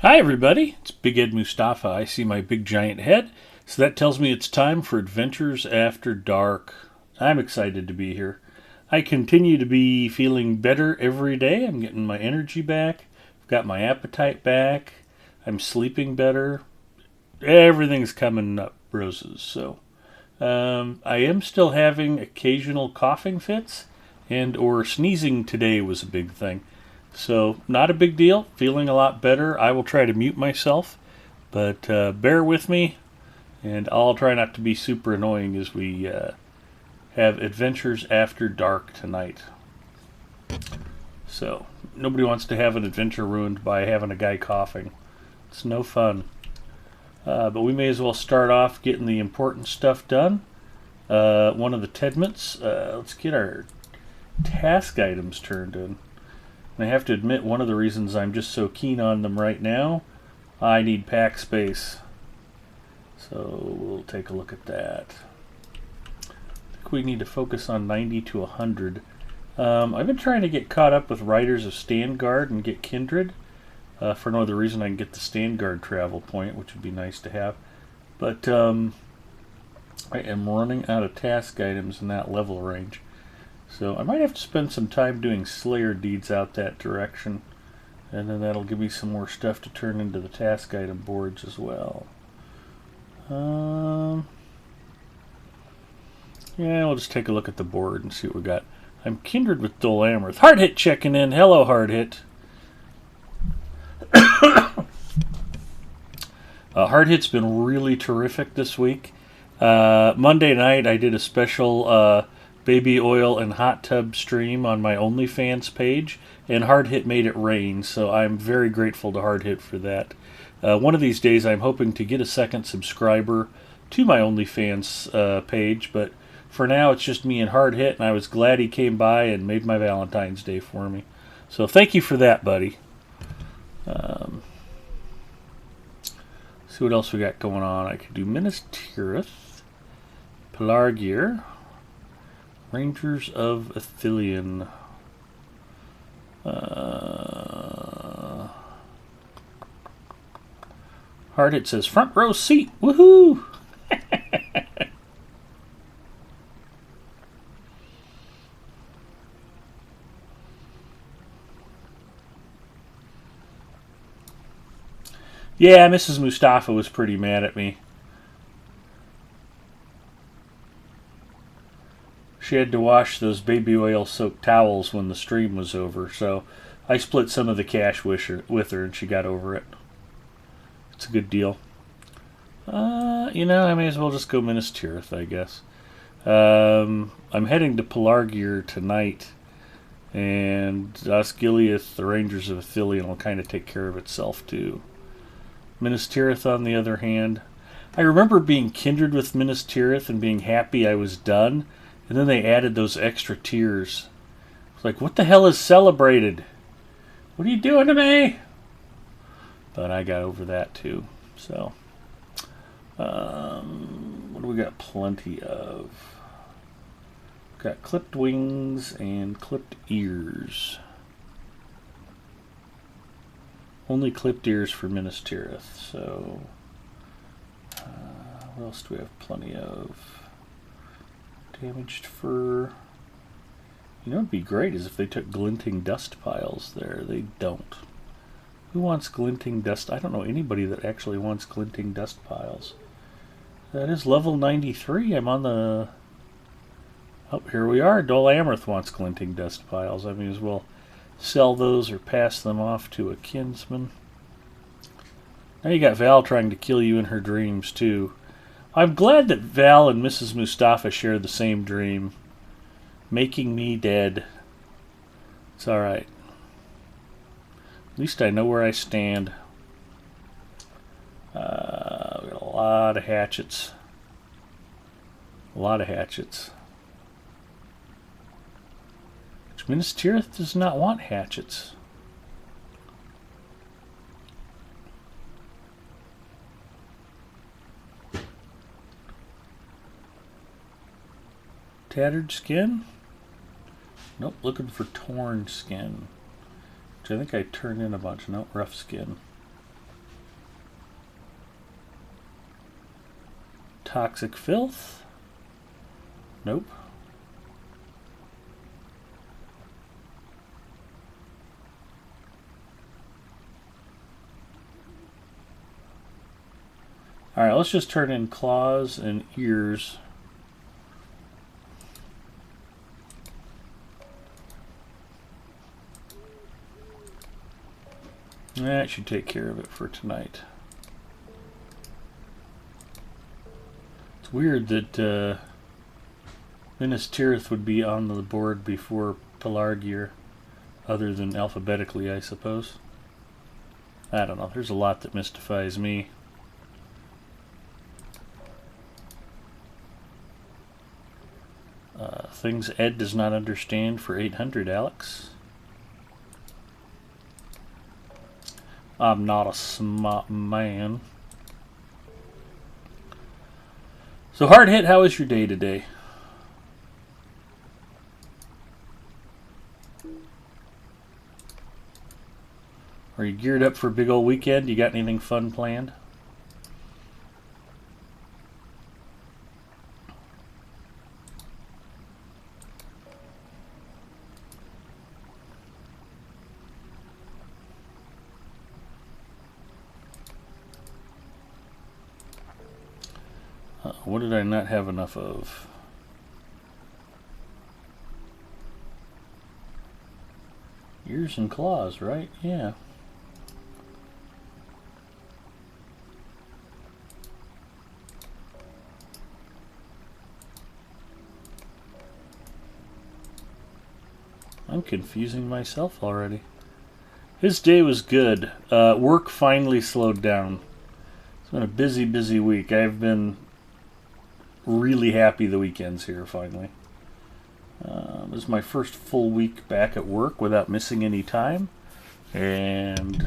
Hi everybody, it's Big Ed Mustafa. I see my big giant head, so that tells me it's time for Adventures After Dark. I'm excited to be here. I continue to be feeling better every day. I'm getting my energy back, I've got my appetite back, I'm sleeping better. Everything's coming up roses. I am still having occasional coughing fits, and or sneezing today was a big thing. So, not a big deal. Feeling a lot better. I will try to mute myself, but bear with me, and I'll try not to be super annoying as we have Adventures After Dark tonight. So, nobody wants to have an adventure ruined by having a guy coughing. It's no fun. But we may as well start off getting the important stuff done. One of the Tedments. Let's get our task items turned in. And I have to admit, one of the reasons I'm just so keen on them right now, I need pack space. So we'll take a look at that. I think we need to focus on 90 to 100. I've been trying to get caught up with Riders of Standguard and get Kindred. For no other reason, I can get the Standguard travel point, which would be nice to have. But I am running out of task items in that level range. So I might have to spend some time doing Slayer deeds out that direction. And then that'll give me some more stuff to turn into the task item boards as well. Yeah, we'll just take a look at the board and see what we got. I'm kindred with Dol Amroth. Hard Hit checking in. Hello, Hard Hit. Hard Hit's been really terrific this week. Monday night I did a special baby oil and hot tub stream on my OnlyFans page, and Hard Hit made it rain, so I'm very grateful to Hard Hit for that. One of these days I'm hoping to get a second subscriber to my OnlyFans page, but for now it's just me and Hard Hit, and I was glad he came by and made my Valentine's Day for me. So thank you for that, buddy. See what else we got going on. I could do Minas Tirith, Pelargir, Rangers of Ithilien. Hard Hit says front row seat. Woohoo! Yeah, Mrs. Mustafa was pretty mad at me. She had to wash those baby oil soaked towels when the stream was over, so I split some of the cash with her and she got over it. It's a good deal. I may as well just go Minas Tirith, I guess. I'm heading to Pelargir tonight, and Osgiliath, the Rangers of Ithilien, will kind of take care of itself too. Minas Tirith, on the other hand, I remember being kindred with Minas Tirith and being happy I was done, and then they added those extra tiers. It's like, what the hell is celebrated? What are you doing to me? But I got over that too. So, what do we got plenty of? Got clipped wings and clipped ears. Only clipped ears for Minas Tirith. So, what else do we have plenty of? Damaged fur. You know what would be great is if they took glinting dust piles there. They don't. Who wants glinting dust? I don't know anybody that actually wants glinting dust piles. That is level 93. I'm on the... Oh, here we are. Dol Amroth wants glinting dust piles. I may as well sell those or pass them off to a kinsman. Now you got Val trying to kill you in her dreams, too. I'm glad that Val and Mrs. Mustafa share the same dream. Making me dead. It's alright. At least I know where I stand. We got a lot of hatchets. A lot of hatchets. Which Minas Tirith does not want hatchets. Tattered skin? Nope, looking for torn skin. Which I think I turned in a bunch. Nope, rough skin. Toxic filth. Nope. Alright, let's just turn in claws and ears. That should take care of it for tonight. It's weird that Minas Tirith would be on the board before Pelargir, other than alphabetically, I suppose. I don't know, there's a lot that mystifies me. Things Ed does not understand for 800, Alex. I'm not a smart man. So hard hit, how was your day today? Are you geared up for a big old weekend? You got anything fun planned? What did I not have enough of? Ears and claws, right? Yeah. I'm confusing myself already. His day was good. Work finally slowed down. It's been a busy, busy week. I've been really happy the weekend's here finally. This is my first full week back at work without missing any time, and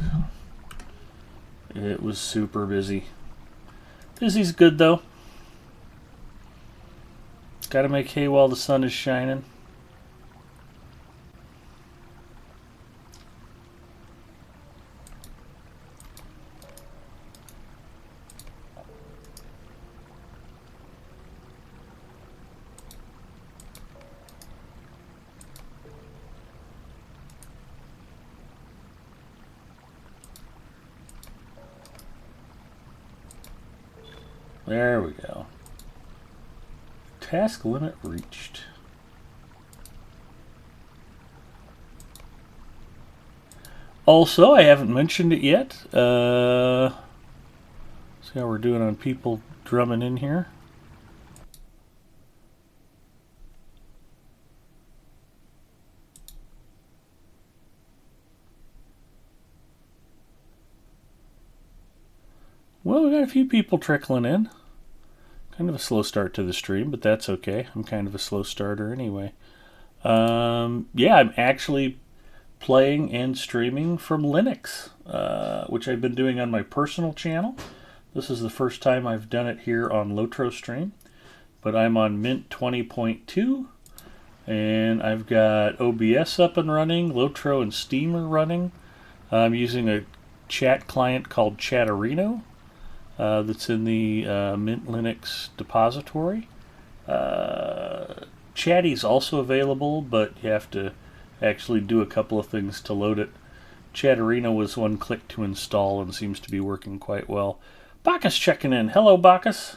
it was super busy. Busy's good though. Gotta make hay while the sun is shining. There we go. Task limit reached. Also, I haven't mentioned it yet. See how we're doing on people drumming in here. Well, we got a few people trickling in. Kind of a slow start to the stream, but that's okay. I'm kind of a slow starter anyway. Yeah, I'm actually playing and streaming from Linux, which I've been doing on my personal channel. This is the first time I've done it here on Lotro Stream, but I'm on Mint 20.2, and I've got OBS up and running, Lotro and Steam are running. I'm using a chat client called Chatterino. That's in the Mint Linux depository. Chatty's also available, but you have to actually do a couple of things to load it. Chatterino was one click to install and seems to be working quite well. Bacchus checking in. Hello, Bacchus.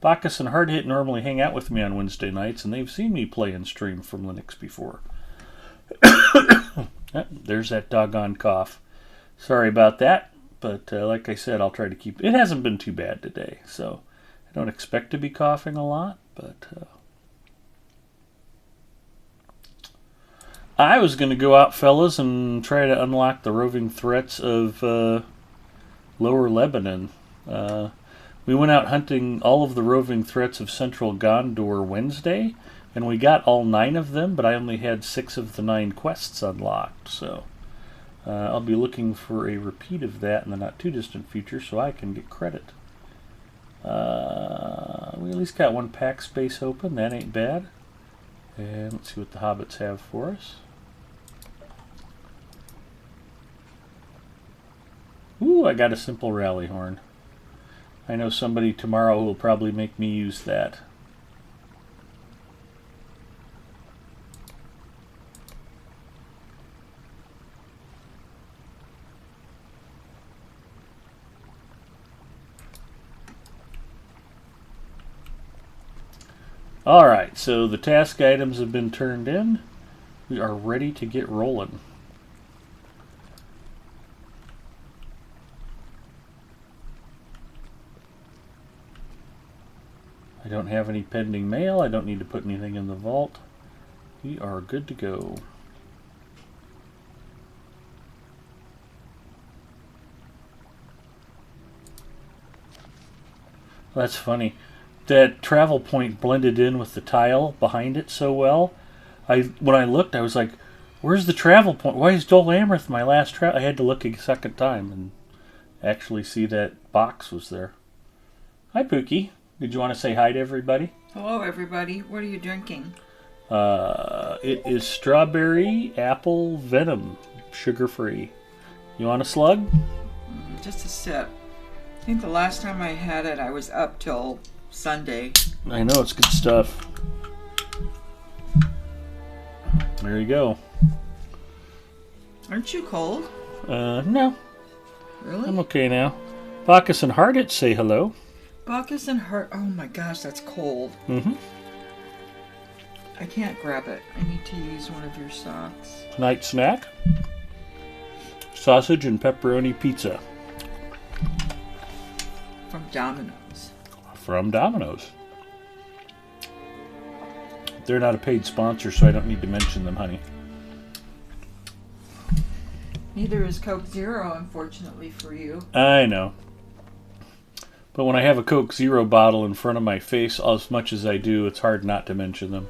Bacchus and Hard Hit normally hang out with me on Wednesday nights, and they've seen me play and stream from Linux before. There's that doggone cough. Sorry about that. But like I said, I'll try to keep... It hasn't been too bad today, so I don't expect to be coughing a lot, but... I was going to go out, fellas, and try to unlock the roving threats of Lower Lebanon. We went out hunting all of the roving threats of Central Gondor Wednesday, and we got all 9 of them, but I only had 6 of the 9 quests unlocked, so... I'll be looking for a repeat of that in the not-too-distant future so I can get credit. We at least got 1 pack space open. That ain't bad. And let's see what the hobbits have for us. Ooh, I got a simple rally horn. I know somebody tomorrow who will probably make me use that. Alright, so the task items have been turned in. We are ready to get rolling. I don't have any pending mail. I don't need to put anything in the vault. We are good to go. That's funny. That travel point blended in with the tile behind it so well. When I looked, I was like, where's the travel point? Why is Dol Amroth my last travel? I had to look a second time and actually see that box was there. Hi, Pookie. Did you want to say hi to everybody? Hello, everybody. What are you drinking? It is strawberry apple venom, sugar-free. You want a slug? Just a sip. I think the last time I had it, I was up till Sunday. I know, it's good stuff. There you go. Aren't you cold? No. Really? I'm okay now. Bacchus and Hardit say hello. Bacchus and Heart. Oh my gosh, that's cold. Mm-hmm. I can't grab it. I need to use one of your socks. Night snack. Sausage and pepperoni pizza. From Domino's. From Domino's. They're not a paid sponsor, so I don't need to mention them, honey. Neither is Coke Zero, unfortunately for you. I know. But when I have a Coke Zero bottle in front of my face as much as I do, it's hard not to mention them.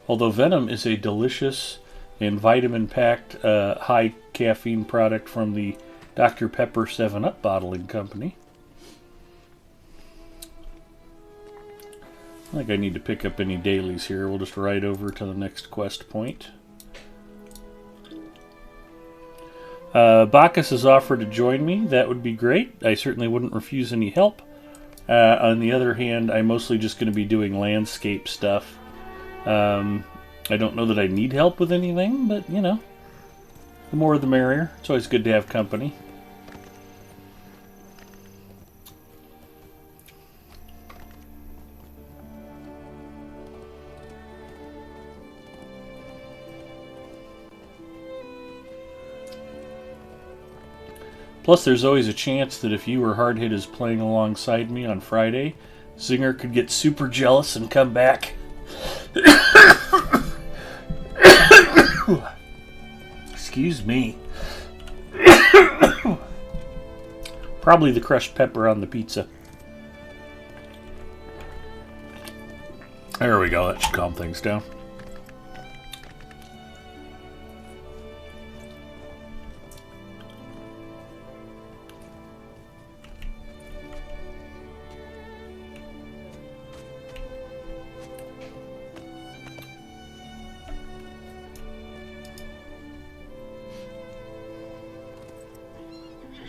Although Venom is a delicious and vitamin-packed high caffeine product from the Dr. Pepper 7-Up bottling company. I think I need to pick up any dailies here. We'll just ride over to the next quest point. Bacchus has offered to join me. That would be great. I certainly wouldn't refuse any help. On the other hand, I'm mostly just going to be doing landscape stuff. I don't know that I need help with anything, but, you know, the more the merrier. It's always good to have company. Plus, there's always a chance that if you or Hardhit is playing alongside me on Friday, Zinger could get super jealous and come back. Excuse me. Probably the crushed pepper on the pizza. There we go. That should calm things down.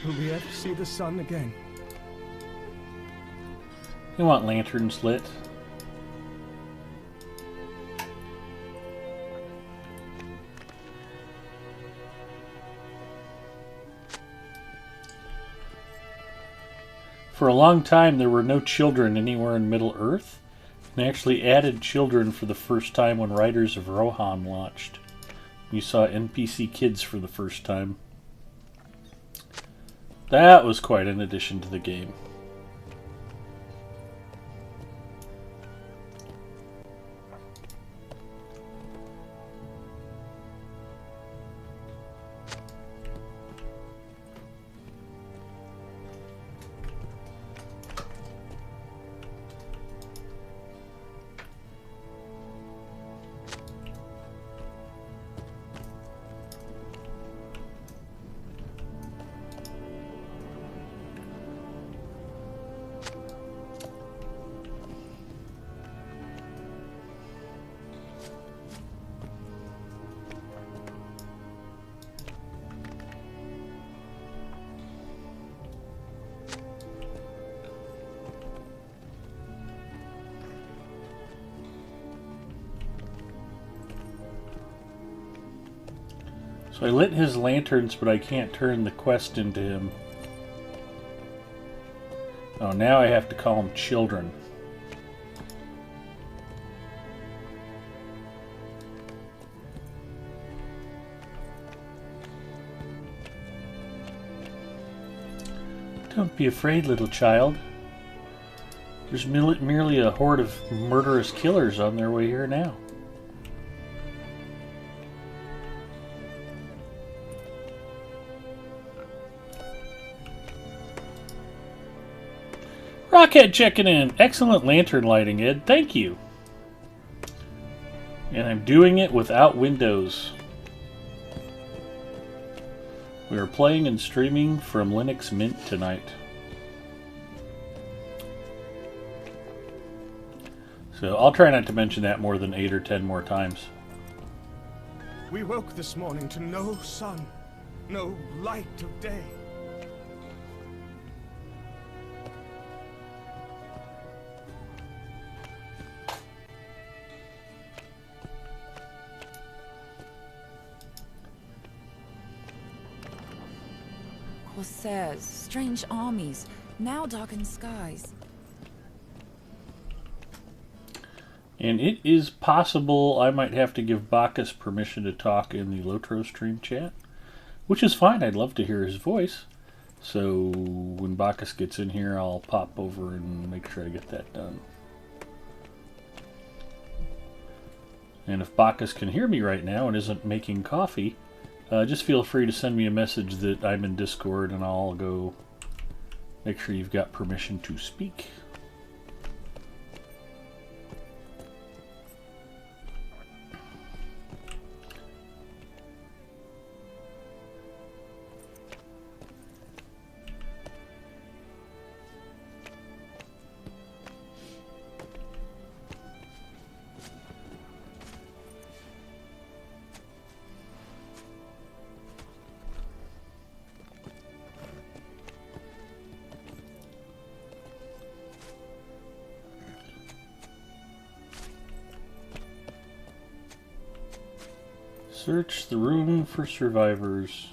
Will we ever see the sun again? You want lanterns lit? For a long time, there were no children anywhere in Middle-earth. They actually added children for the first time when Riders of Rohan launched. You saw NPC kids for the first time. That was quite an addition to the game. So I lit his lanterns, but I can't turn the quest into him. Oh, now I have to call them children. Don't be afraid, little child. There's merely a horde of murderous killers on their way here now. Rockhead checking in. Excellent lantern lighting, Ed. Thank you. And I'm doing it without Windows. We are playing and streaming from Linux Mint tonight. So I'll try not to mention that more than 8 or 10 more times. We woke this morning to no sun, no light of day. Corsairs, strange armies, now darkened skies. And it is possible I might have to give Bacchus permission to talk in the Lotro stream chat, which is fine. I'd love to hear his voice. So when Bacchus gets in here, I'll pop over and make sure I get that done. And if Bacchus can hear me right now and isn't making coffee, just feel free to send me a message that I'm in Discord, and I'll go make sure you've got permission to speak. Search the room for survivors.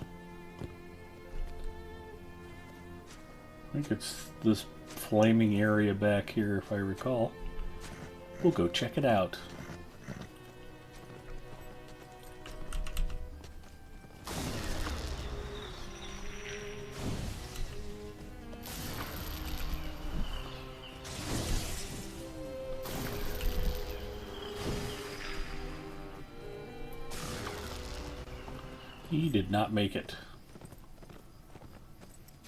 I think it's this flaming area back here, if I recall. We'll go check it out. He did not make it.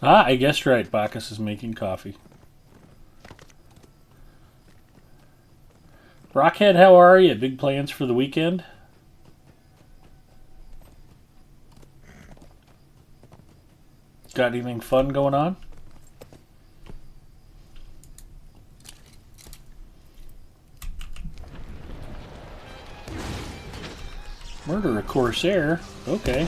Ah, I guessed right. Bacchus is making coffee. Rockhead, how are you? Big plans for the weekend? Got anything fun going on? Murder a Corsair? Okay.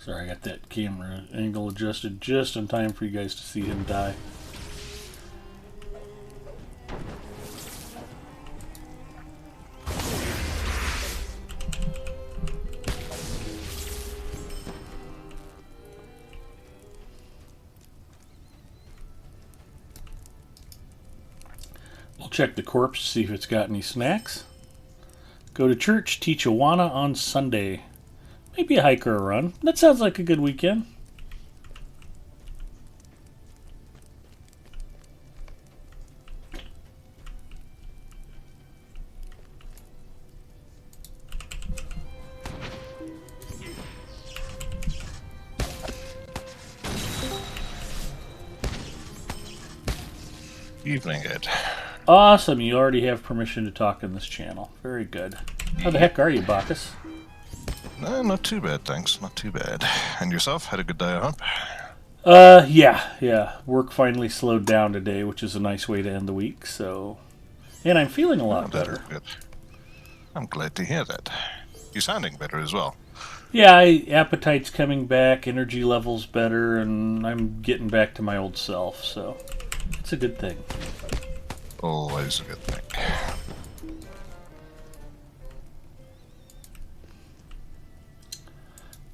Sorry, I got that camera angle adjusted just in time for you guys to see him die. We'll check the corpse to see if it's got any snacks. Go to church, teach Awana on Sunday. Maybe a hike or a run. That sounds like a good weekend. Evening, Ed. Awesome, you already have permission to talk in this channel. Very good. How the heck are you, Bacchus? No, not too bad, thanks. Not too bad. And yourself? Had a good day, I hope? Yeah. Work finally slowed down today, which is a nice way to end the week, so... And I'm feeling a lot better. Good. I'm glad to hear that. You're sounding better as well. Yeah, appetite's coming back, energy level's better, and I'm getting back to my old self, so... It's a good thing. Always a good thing. In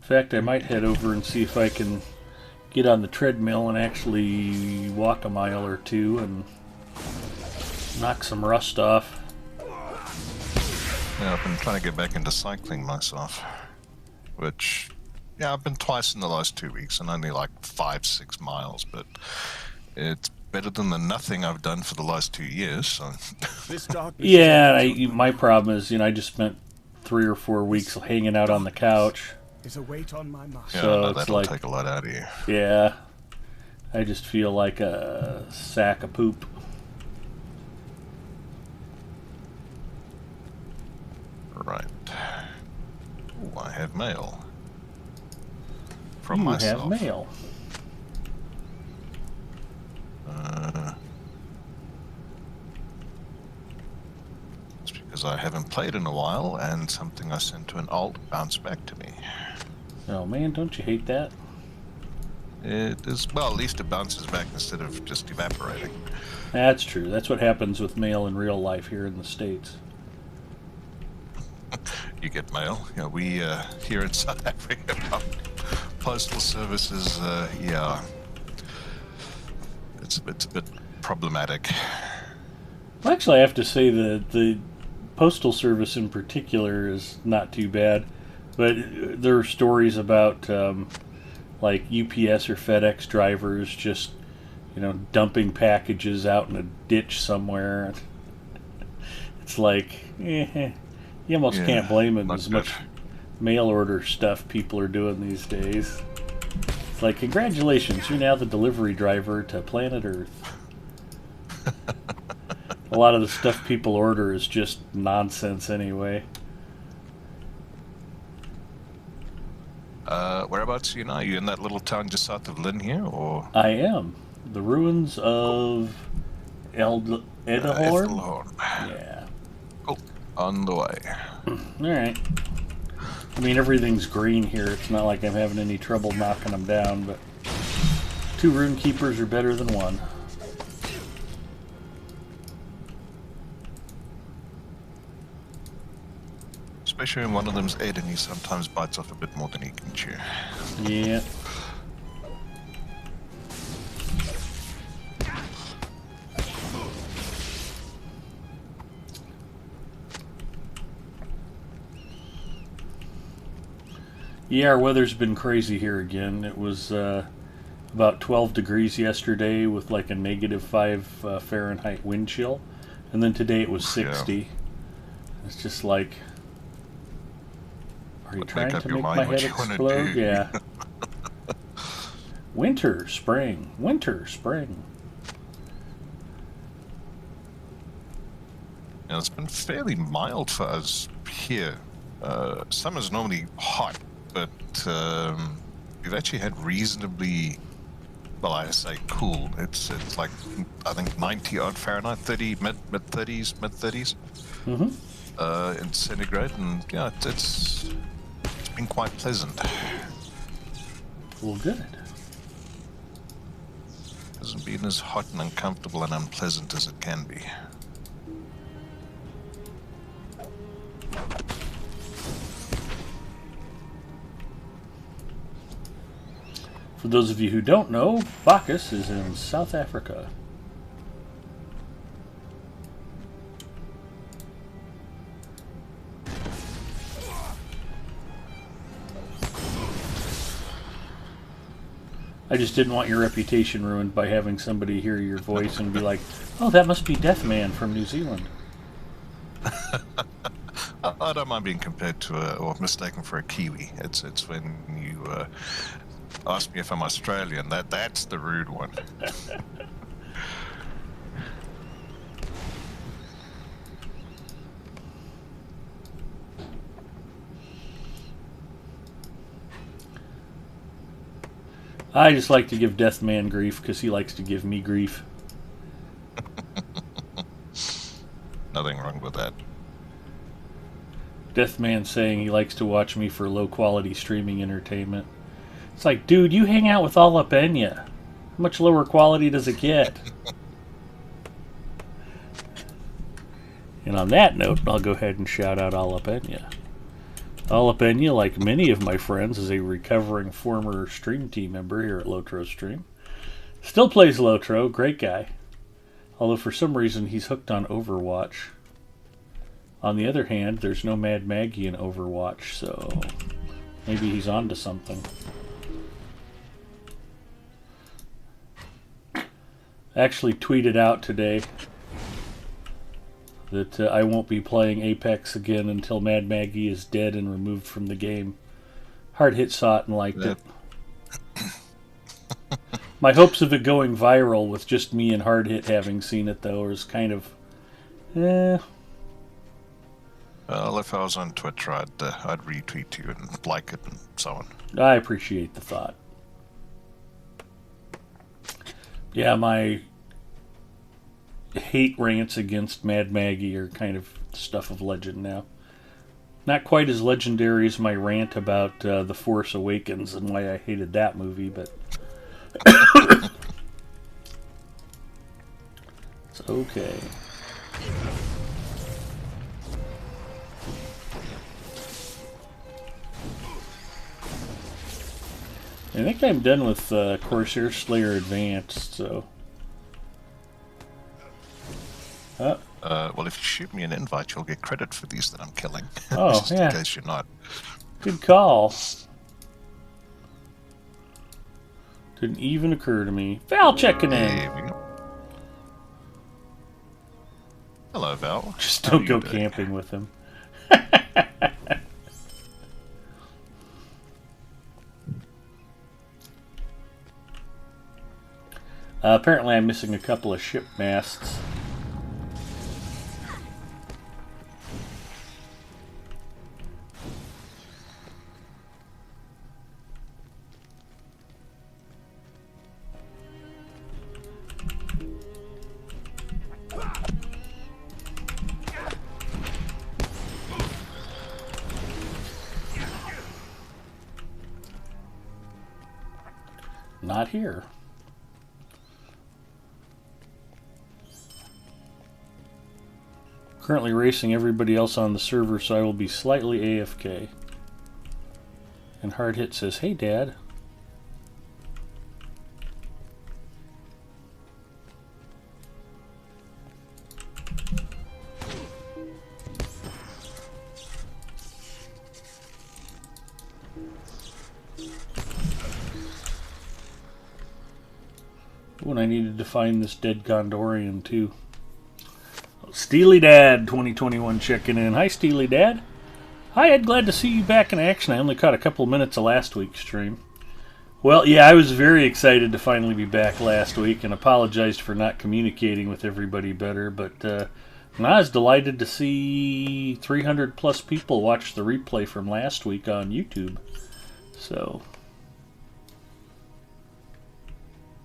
fact, I might head over and see if I can get on the treadmill and actually walk a mile or two and knock some rust off. Yeah, I've been trying to get back into cycling myself. Which, yeah, I've been twice in the last 2 weeks and only like 5-6 miles, but it's better than the nothing I've done for the last 2 years, so... Yeah, my problem is, I just spent 3 or 4 weeks hanging out on the couch. Is a weight on my mind. Yeah, So no, it's that'll like, take a lot out of you. yeah, I just feel like a sack of poop. Right. Ooh, I have mail. From myself. You have mail. It's because I haven't played in a while, and something I sent to an alt bounced back to me. Oh man, don't you hate that? It is, well, at least it bounces back instead of just evaporating. That's true. That's what happens with mail in real life here in the States. You get mail. Yeah, we here in South Africa, postal services, yeah, it's a bit problematic. Well, actually, I have to say that the postal service in particular is not too bad, but there are stories about like UPS or FedEx drivers just, dumping packages out in a ditch somewhere. It's like, you almost can't blame them as much mail order stuff people are doing these days. It's like, congratulations, you're now the delivery driver to planet Earth. A lot of the stuff people order is just nonsense anyway. Whereabouts are you now? Are you in that little town just south of Lynn here, or? I am. The ruins of Edelhorn? Yeah. Oh, on the way. Alright. I mean, everything's green here. It's not like I'm having any trouble knocking them down, but 2 rune keepers are better than 1. Especially when one of them's Ed and he sometimes bites off a bit more than he can chew. Yeah. Yeah, our weather's been crazy here again. It was about 12 degrees yesterday with like a -5 Fahrenheit wind chill. And then today it was 60. Yeah. It's just like... Are you trying to make my head explode? Yeah. Winter, spring. Winter, spring. Yeah, it's been fairly mild for us here. Summer's normally hot, but we've actually had reasonably, well, I say cool. It's like, I think 90 odd Fahrenheit, 30 mid 30s. Mm-hmm. In centigrade, and yeah, it's been quite pleasant. Well, good. Hasn't been as hot and uncomfortable and unpleasant as it can be. For those of you who don't know, Bacchus is in South Africa. I just didn't want your reputation ruined by having somebody hear your voice and be like, oh, that must be Deathman from New Zealand. I don't mind being compared to or mistaken for a Kiwi. It's when you ask me if I'm Australian. That's the rude one. I just like to give Deathman grief because he likes to give me grief. Nothing wrong with that. Deathman saying he likes to watch me for low-quality streaming entertainment. It's like, dude, you hang out with all up in ya. How much lower quality does it get? And on that note, I'll go ahead and shout out All Up In Ya. All Up In Ya, like many of my friends, is a recovering former stream team member here at Lotro Stream. Still plays Lotro, great guy. Although for some reason he's hooked on Overwatch. On the other hand, there's no Mad Maggie in Overwatch, so maybe he's on to something. I actually tweeted out today that I won't be playing Apex again until Mad Maggie is dead and removed from the game. Hard Hit saw it and liked it. My hopes of it going viral with just me and Hard Hit having seen it, though, is kind of... Well, if I was on Twitter, I'd retweet you and like it and so on. I appreciate the thought. Yeah, my hate rants against Mad Maggie are kind of stuff of legend now. Not quite as legendary as my rant about The Force Awakens and why I hated that movie, but it's okay. I think I'm done with Corsair Slayer Advanced, so... Well, if you shoot me an invite, you'll get credit for these that I'm killing. Oh, just yeah. in case you're not. Good call. Didn't even occur to me. Val checking in. There we go. Hello, Val. Just How don't are go you doing? camping with him. Apparently I'm missing a couple of ship masts. Not here. Currently racing everybody else on the server, so I will be slightly AFK. And Hard Hit says, "Hey, Dad." Oh, and I needed to find this dead Gondorian, too. Steely Dad 2021 checking in. Hi, Steely Dad. Hi, Ed. Glad to see you back in action. I only caught a couple minutes of last week's stream. Well, yeah, I was very excited to finally be back last week and apologized for not communicating with everybody better, but I was delighted to see 300 plus people watch the replay from last week on YouTube. So,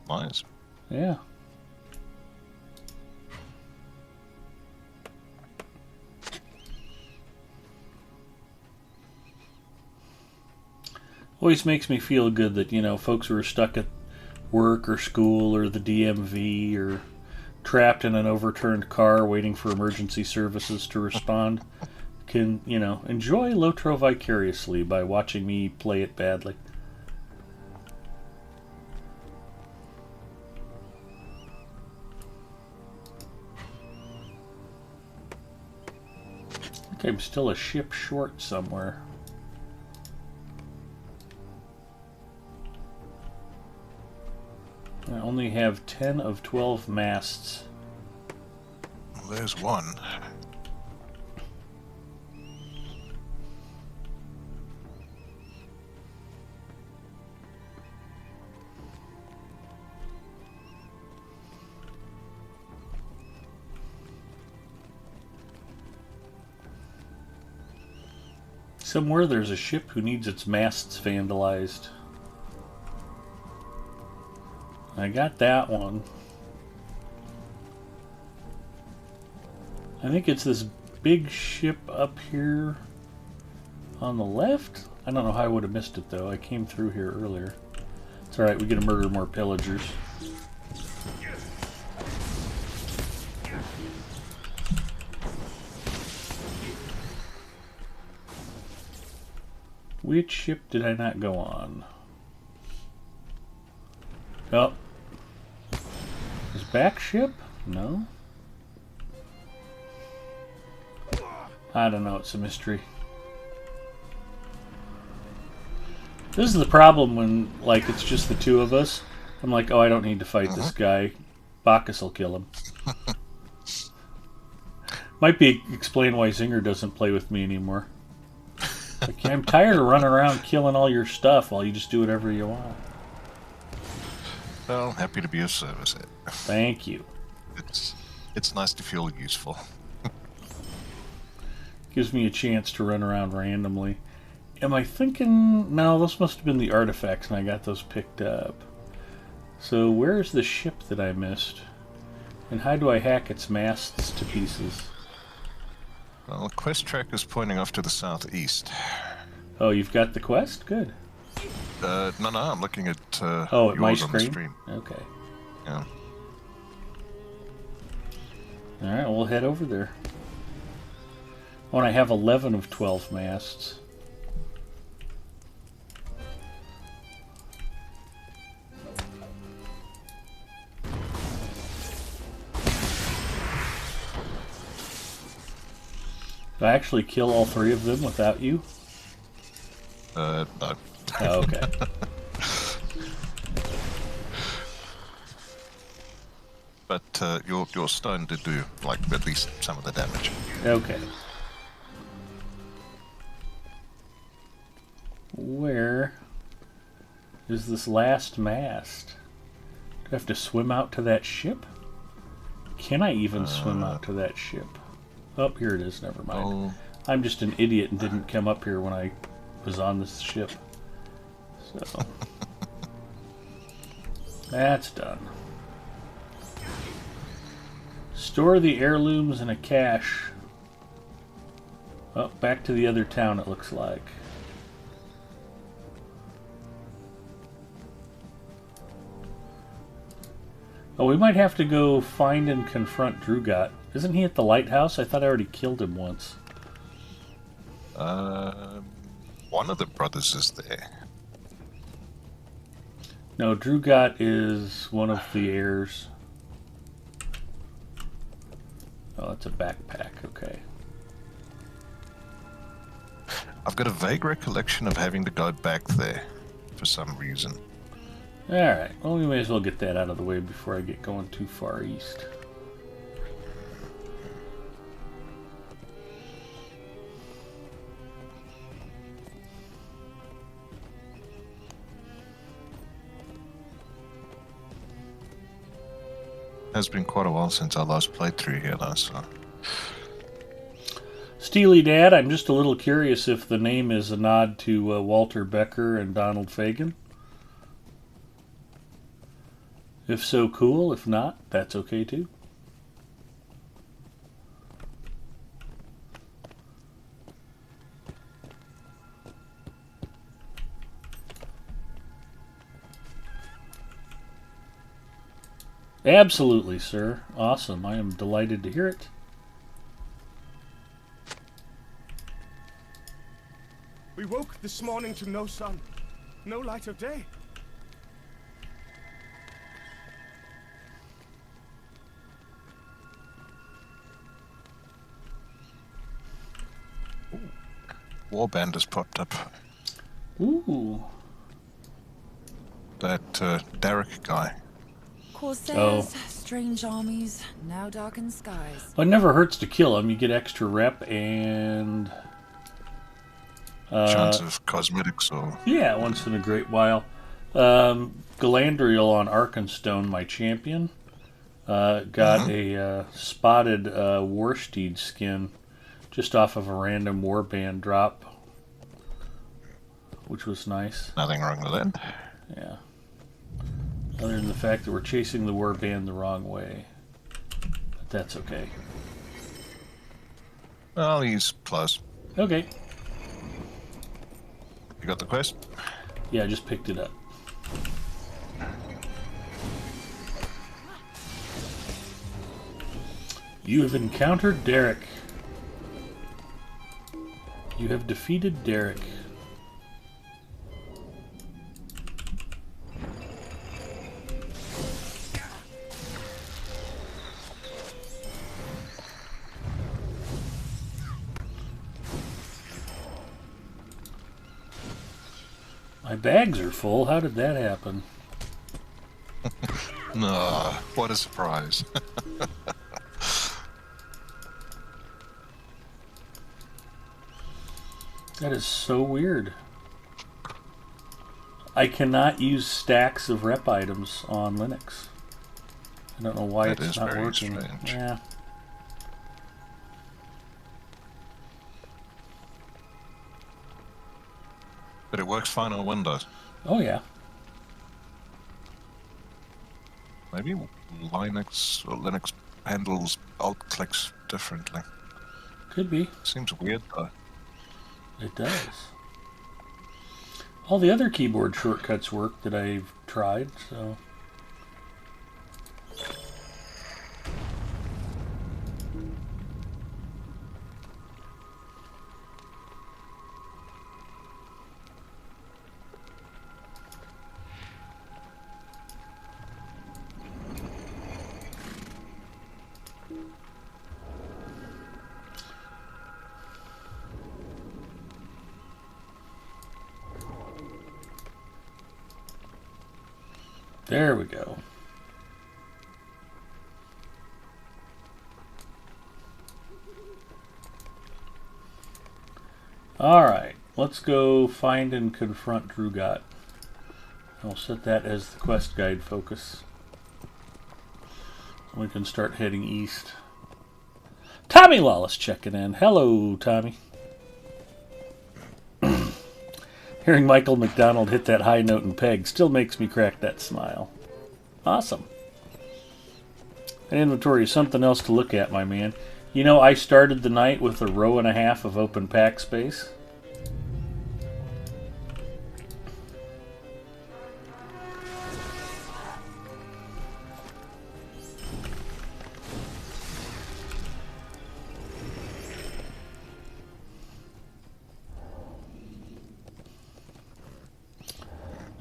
Nice. yeah. Always makes me feel good that, you know, folks who are stuck at work or school or the DMV or trapped in an overturned car waiting for emergency services to respond can, you know, enjoy Lotro vicariously by watching me play it badly. I think I'm still a ship short somewhere. I only have 10 of 12 masts. Well, there's one. Somewhere there's a ship who needs its masts vandalized. I got that one. I think it's this big ship up here on the left. I don't know how I would have missed it though. I came through here earlier. It's alright, we get to murder more pillagers. Which ship did I not go on? Oh. Is back ship? No. I don't know, it's a mystery. This is the problem when, like, it's just the two of us. I'm like, oh, I don't need to fight this guy. Bacchus will kill him. Might be explain why Zinger doesn't play with me anymore. Like, I'm tired of running around killing all your stuff while you just do whatever you want. Well, happy to be of service. Thank you. It's nice to feel useful. Gives me a chance to run around randomly. Am I thinking... No, this must have been the artifacts and I got those picked up. So where's the ship that I missed? And how do I hack its masts to pieces? Well, the quest track is pointing off to the southeast. Oh, you've got the quest? Good. No, I'm looking at oh, at my yours screen? on the stream. Okay. Yeah. Alright, we'll head over there. Oh, and I have 11 of 12 masts. Did I actually kill all 3 of them without you? No. Oh, okay. But your stone did do, like, at least some of the damage. Okay. Where is this last mast? Do I have to swim out to that ship? Can I even swim out to that ship? Oh, here it is. Never mind. Oh. I'm just an idiot and didn't come up here when I was on this ship. So that's done. Store the heirlooms in a cache. Oh, back to the other town it looks like. Oh, we might have to go find and confront Drugat. Isn't he at the lighthouse? I thought I already killed him once. One of the brothers is there. No, Drugat is one of the heirs. Oh, it's a backpack. Okay. I've got a vague recollection of having to go back there for some reason. Alright, well, we may as well get that out of the way before I get going too far east. Has been quite a while since I last played through here, though, so... Steely Dad, I'm just a little curious if the name is a nod to Walter Becker and Donald Fagen. If so, cool. If not, that's okay too. Absolutely, sir. Awesome. I am delighted to hear it. We woke this morning to no sun, no light of day. Warband has popped up. Ooh. That Derek guy. Corsairs, strange armies, now darkened skies. Well, it never hurts to kill him. You get extra rep and... Chance of cosmetics or... Yeah, once in a great while. Galandriel on Arkenstone, my champion, got a spotted Warsteed skin just off of a random warband drop, which was nice. Nothing wrong with that. Yeah. Other than the fact that we're chasing the warband the wrong way. But that's okay. Well, he's close. Okay. You got the quest? Yeah, I just picked it up. You have encountered Derek. You have defeated Derek. My bags are full. How did that happen? No, what a surprise. That is so weird. I cannot use stacks of rep items on Linux. I don't know why That it's is not very working. strange. Yeah. But it works fine on Windows. Oh yeah. Maybe Linux or Linux handles alt clicks differently. Could be. Seems weird though. It does. All the other keyboard shortcuts work that I've tried, so... There we go. Alright, let's go find and confront Drugot. I'll set that as the quest guide focus. We can start heading east. Tommy Lawless checking in. Hello, Tommy. Hearing Michael McDonald hit that high note in Peg still makes me crack that smile. Awesome. An inventory is something else to look at, my man. You know, I started the night with a row and a half of open pack space.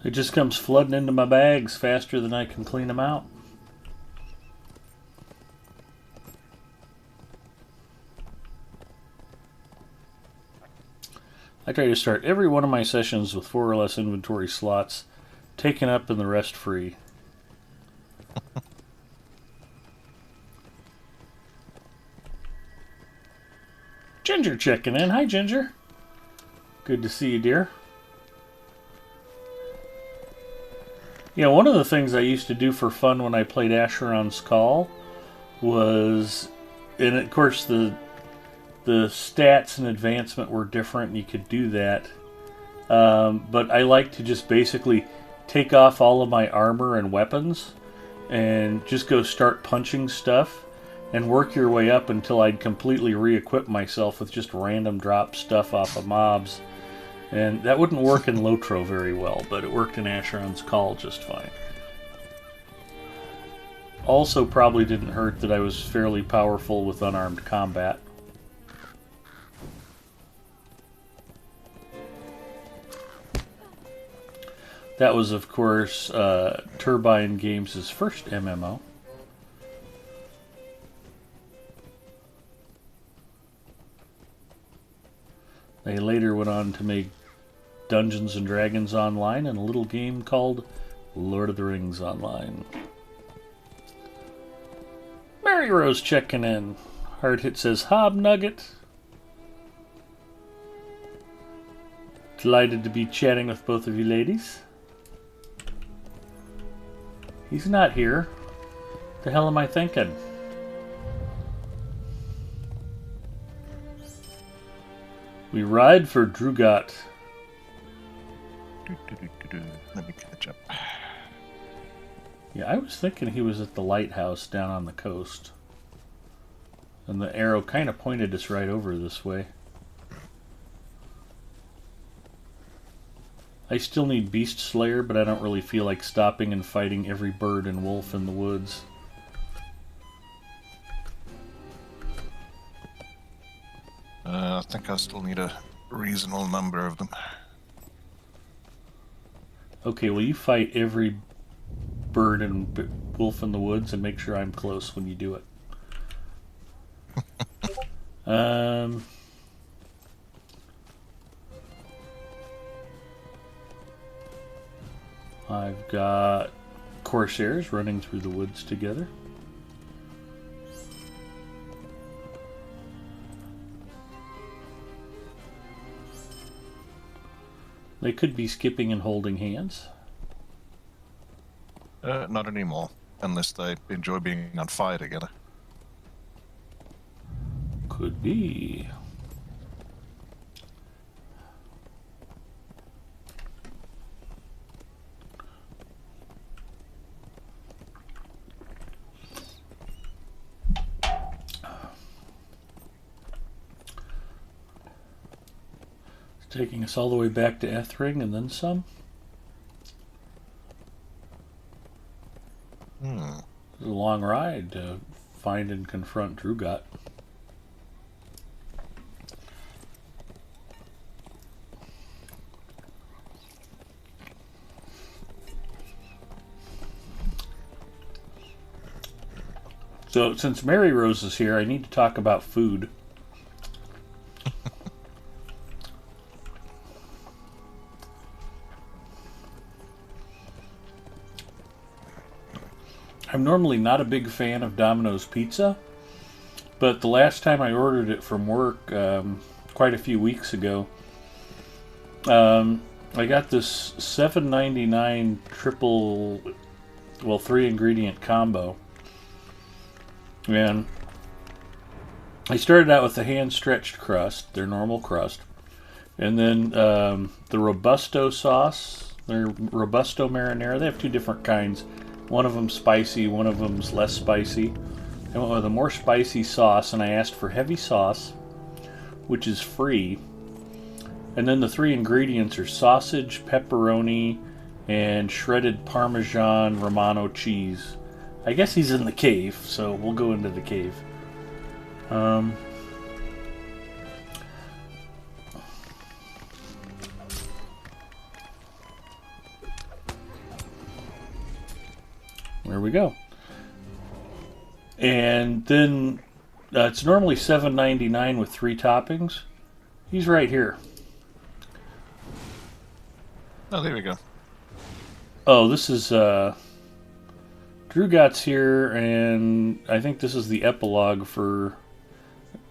It just comes flooding into my bags faster than I can clean them out. I try to start every one of my sessions with 4 or less inventory slots taken up and the rest free. Ginger checking in. Hi, Ginger. Good to see you, dear. You know, one of the things I used to do for fun when I played Asheron's Call was, and of course the stats and advancement were different and you could do that, but I like to just basically take off all of my armor and weapons and just go start punching stuff and work your way up until I'd completely re-equip myself with just random drop stuff off of mobs. And that wouldn't work in Lotro very well, but it worked in Asheron's Call just fine. Also probably didn't hurt that I was fairly powerful with unarmed combat. That was, of course, Turbine Games' first MMO. They later went on to make Dungeons and Dragons Online and a little game called Lord of the Rings Online. Mary Rose checking in. Hard Hit says, Hob Nugget. Delighted to be chatting with both of you ladies. He's not here. The hell am I thinking? We ride for Drugot. Let me catch up. Yeah, I was thinking he was at the lighthouse down on the coast. And the arrow kind of pointed us right over this way. I still need Beast Slayer, but I don't really feel like stopping and fighting every bird and wolf in the woods. I think I still need a reasonable number of them. Okay, well you fight every bird and wolf in the woods and make sure I'm close when you do it. I've got Corsairs running through the woods together. They could be skipping and holding hands. Not anymore, unless they enjoy being on fire together. Could be. It's taking us all the way back to Ethring and then some. It's a long ride to find and confront Drugot. So, since Mary Rose is here, I need to talk about food. I'm normally not a big fan of Domino's Pizza, but the last time I ordered it from work, quite a few weeks ago, I got this $7.99 triple, well, 3-ingredient combo. And I started out with the hand-stretched crust, their normal crust, and then the Robusto sauce, their Robusto marinara. They have two different kinds. One of them's spicy, one of them's less spicy. I went with a more spicy sauce, and I asked for heavy sauce, which is free. And then the 3 ingredients are sausage, pepperoni, and shredded Parmesan Romano cheese. I guess he's in the cave, so we'll go into the cave. There we go. And then it's normally $7.99 with 3 toppings. He's right here. Oh, there we go. Oh, this is Drugot's here, and I think this is the epilogue for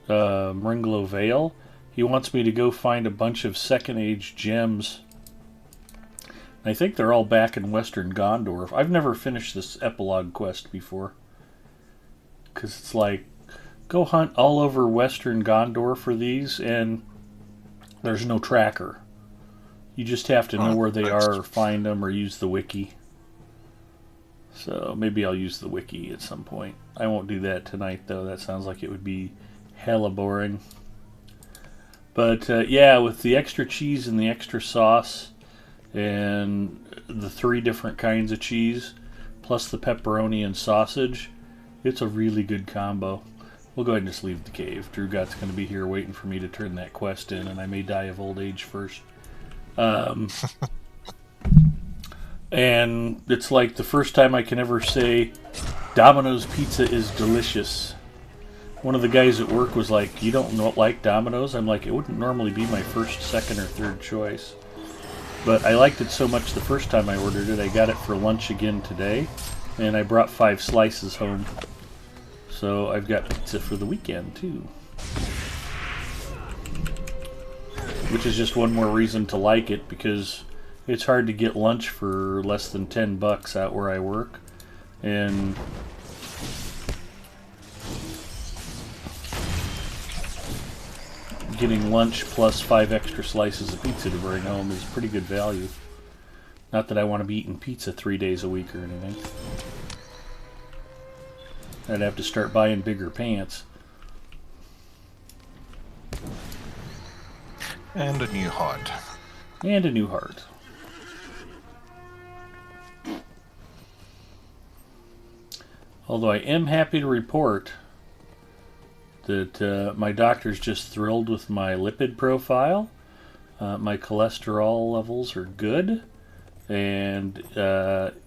Ringlow Vale. He wants me to go find a bunch of Second Age gems. I think they're all back in Western Gondor. I've never finished this epilogue quest before. Because it's like, go hunt all over Western Gondor for these, and there's no tracker. You just have to know where they are, or find them, or use the wiki. So maybe I'll use the wiki at some point. I won't do that tonight, though. That sounds like it would be hella boring. But yeah, with the extra cheese and the extra sauce, and the 3 different kinds of cheese, plus the pepperoni and sausage, it's a really good combo. We'll go ahead and just leave the cave. Drugot's going to be here waiting for me to turn that quest in, and I may die of old age first. And it's like the first time I can ever say Domino's pizza is delicious. One of the guys at work was like, you don't like Domino's? I'm like, it wouldn't normally be my first, second, or third choice. But I liked it so much the first time I ordered it, I got it for lunch again today, and I brought 5 slices home. So I've got pizza for the weekend, too. Which is just one more reason to like it, because it's hard to get lunch for less than $10 out where I work. And getting lunch plus 5 extra slices of pizza to bring home is pretty good value. Not that I want to be eating pizza 3 days a week or anything. I'd have to start buying bigger pants. And a new heart. And a new heart. Although I am happy to report that my doctor's just thrilled with my lipid profile. My cholesterol levels are good. And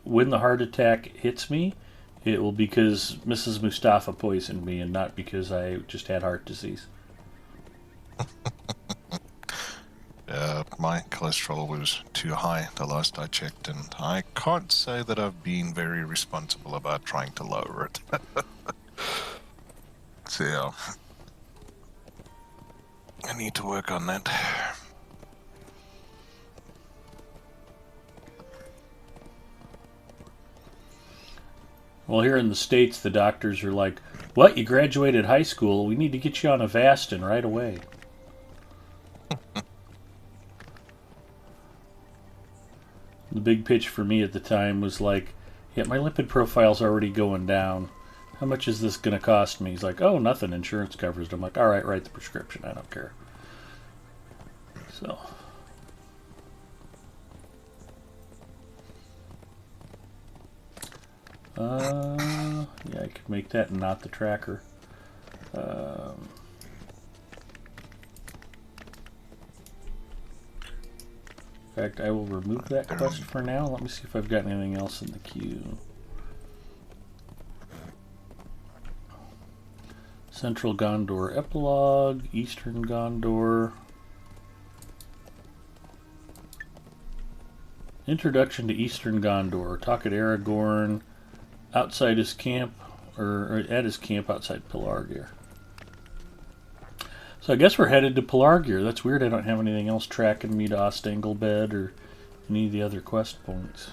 when the heart attack hits me, it will be because Mrs. Mustafa poisoned me and not because I just had heart disease. My cholesterol was too high the last I checked, and I can't say that I've been very responsible about trying to lower it. So, yeah. I need to work on that. Well, here in the States, the doctors are like, "What? You graduated high school? We need to get you on Avastin right away." The big pitch for me at the time was like, "Yeah, my lipid profile's already going down. How much is this going to cost me?" He's like, "Oh, nothing. Insurance covers it." I'm like, "All right, write the prescription. I don't care." So... yeah, I could make that not the tracker. In fact, I will remove that quest for now. Let me see if I've got anything else in the queue. Central Gondor Epilogue, Eastern Gondor. Introduction to Eastern Gondor. Talk at Aragorn. Outside his camp, or at his camp outside Pelargir. So I guess we're headed to Pelargir. That's weird. I don't have anything else tracking me to Ostanglebed or any of the other quest points.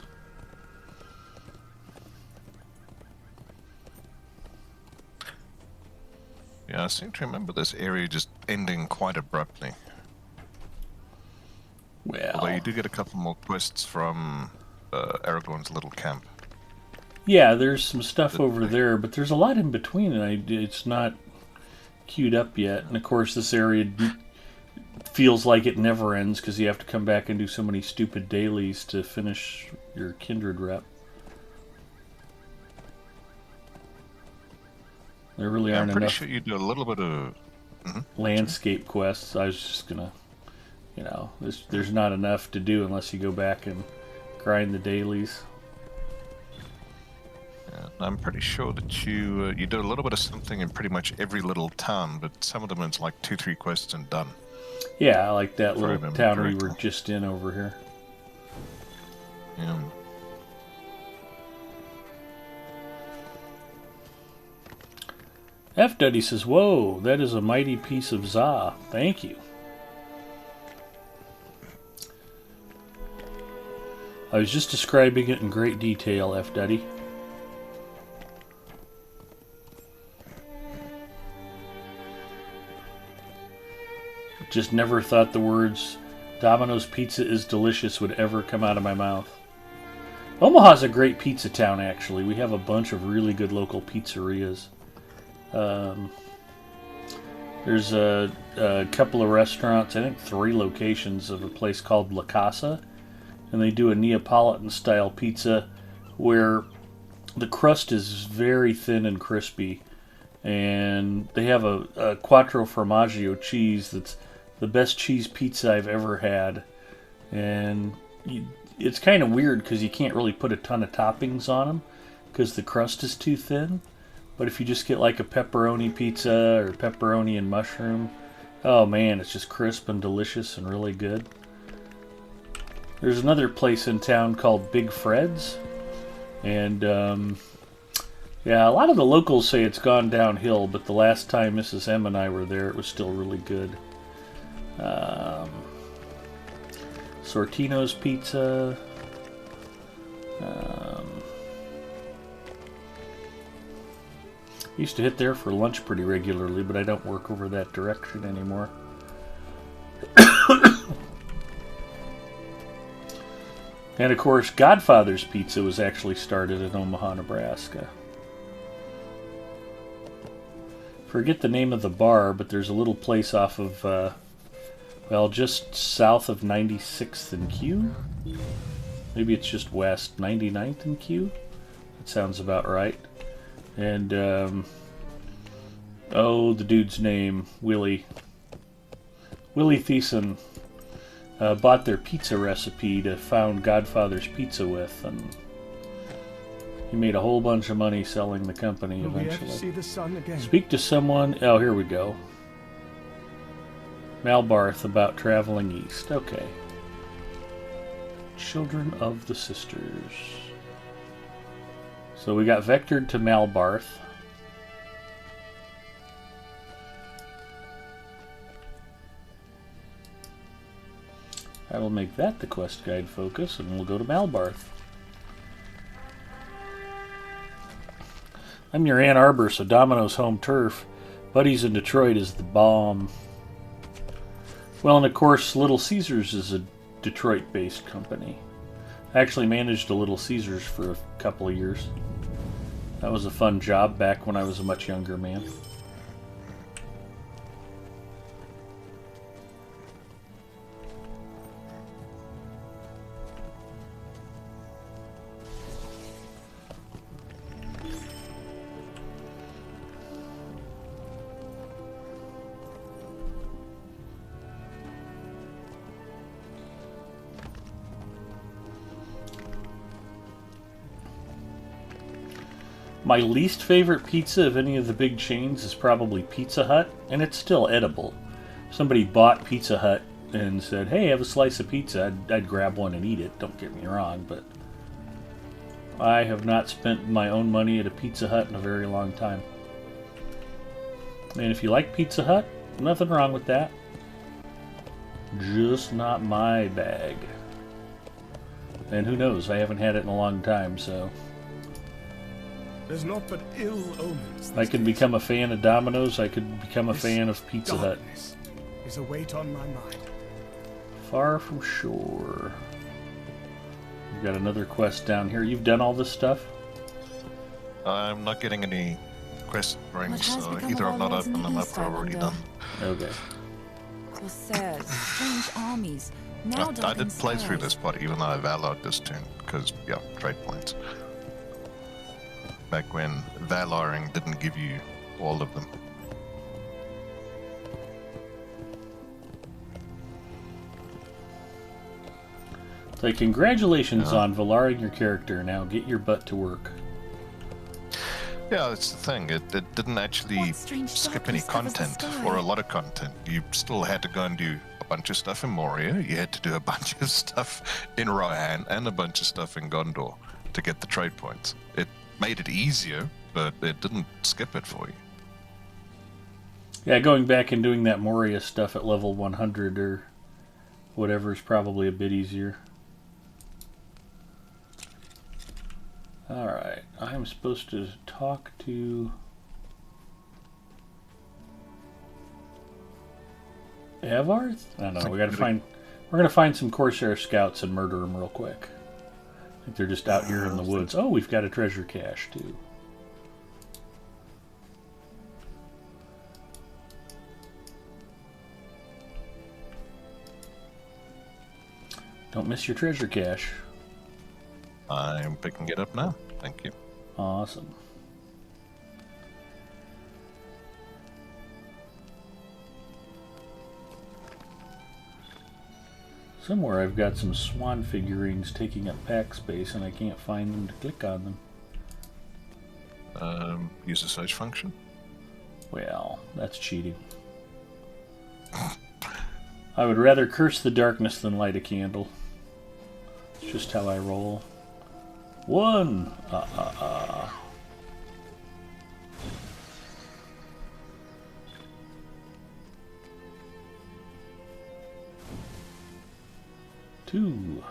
Yeah, I seem to remember this area just ending quite abruptly. Well, although you do get a couple more quests from Aragorn's little camp. Yeah, there's some stuff over there, but there's a lot in between, and it's not queued up yet. And of course, this area feels like it never ends because you have to come back and do so many stupid dailies to finish your kindred rep. There really aren't I'm pretty enough sure you do a little bit of landscape quests. I was just gonna, there's not enough to do unless you go back and grind the dailies. I'm pretty sure that you do a little bit of something in pretty much every little town, but some of them it's like 2-3 quests and done. Yeah, like that If I little remember town correctly. we were just in over here. Yeah. F. Duddy says, "Whoa, that is a mighty piece of za. Thank you." I was just describing it in great detail, F. Duddy. Just never thought the words "Domino's pizza is delicious" would ever come out of my mouth. Omaha's a great pizza town, actually. We have a bunch of really good local pizzerias. There's a couple of restaurants, I think 3 locations of a place called La Casa, and they do a Neapolitan-style pizza where the crust is very thin and crispy, and they have a Quattro Formaggio cheese that's the best cheese pizza I've ever had. And it's kind of weird because you can't really put a ton of toppings on them because the crust is too thin. But if you just get like a pepperoni pizza or pepperoni and mushroom, oh man, it's just crisp and delicious and really good. There's another place in town called Big Fred's, and yeah, a lot of the locals say it's gone downhill, but the last time Mrs. M and I were there, it was still really good. Sortino's Pizza. Used to hit there for lunch pretty regularly, but I don't work over that direction anymore. And of course, Godfather's Pizza was actually started in Omaha, Nebraska. Forget the name of the bar, but there's a little place off of, well, just south of 96th and Q? Maybe it's just west, 99th and Q? That sounds about right. And, oh, the dude's name, Willie Thiessen, bought their pizza recipe to found Godfather's Pizza with, and he made a whole bunch of money selling the company Will we ever eventually. see the sun again? Speak to someone. Oh, here we go. Malbarth about traveling east. Okay. Children of the Sisters. So we got vectored to Malbarth. That'll make that the quest guide focus, and we'll go to Malbarth. I'm your Ann Arbor, so Domino's home turf. Buddies in Detroit is the bomb. Well, and of course, Little Caesars is a Detroit-based company. I actually managed a Little Caesars for a couple of years. That was a fun job back when I was a much younger man. My least favorite pizza of any of the big chains is probably Pizza Hut, and it's still edible. If somebody bought Pizza Hut and said, hey, have a slice of pizza, I'd grab one and eat it, don't get me wrong, but I have not spent my own money at a Pizza Hut in a very long time. And if you like Pizza Hut, nothing wrong with that. Just not my bag. And who knows, I haven't had it in a long time, so... There's naught but ill omens. I could become a fan of Domino's, I could become a fan of Pizza Hut. Darkness is a weight on my mind. Far from shore. We've got another quest down here. You've done all this stuff? I'm not getting any quest rings, What has so become either of I've our not lords in opened the them up East, or I I've already wonder? done. Okay. Corsairs, strange armies, now I dark did in play through skies. this part even though I valored this tune, because, yeah, trade points. Back when valoring didn't give you all of them. So congratulations on valaring your character. Now get your butt to work. Yeah, that's the thing. It didn't actually What strange skip any darkness covers the content, sky? or a lot of content. You still had to go and do a bunch of stuff in Moria. You had to do a bunch of stuff in Rohan and a bunch of stuff in Gondor to get the trade points. It made it easier, but it didn't skip it for you. Yeah, going back and doing that Moria stuff at level 100 or whatever is probably a bit easier. Alright, I'm supposed to talk to Avarth? I don't know, we're gonna find some Corsair scouts and murder them real quick. I think they're just out here in the woods. Oh, we've got a treasure cache too. Don't miss your treasure cache. I'm picking it up now. Thank you. Awesome. Somewhere I've got some swan figurines taking up pack space and I can't find them to click on them. Use the search function. Well, that's cheating. I would rather curse the darkness than light a candle. It's just how I roll. One! Two.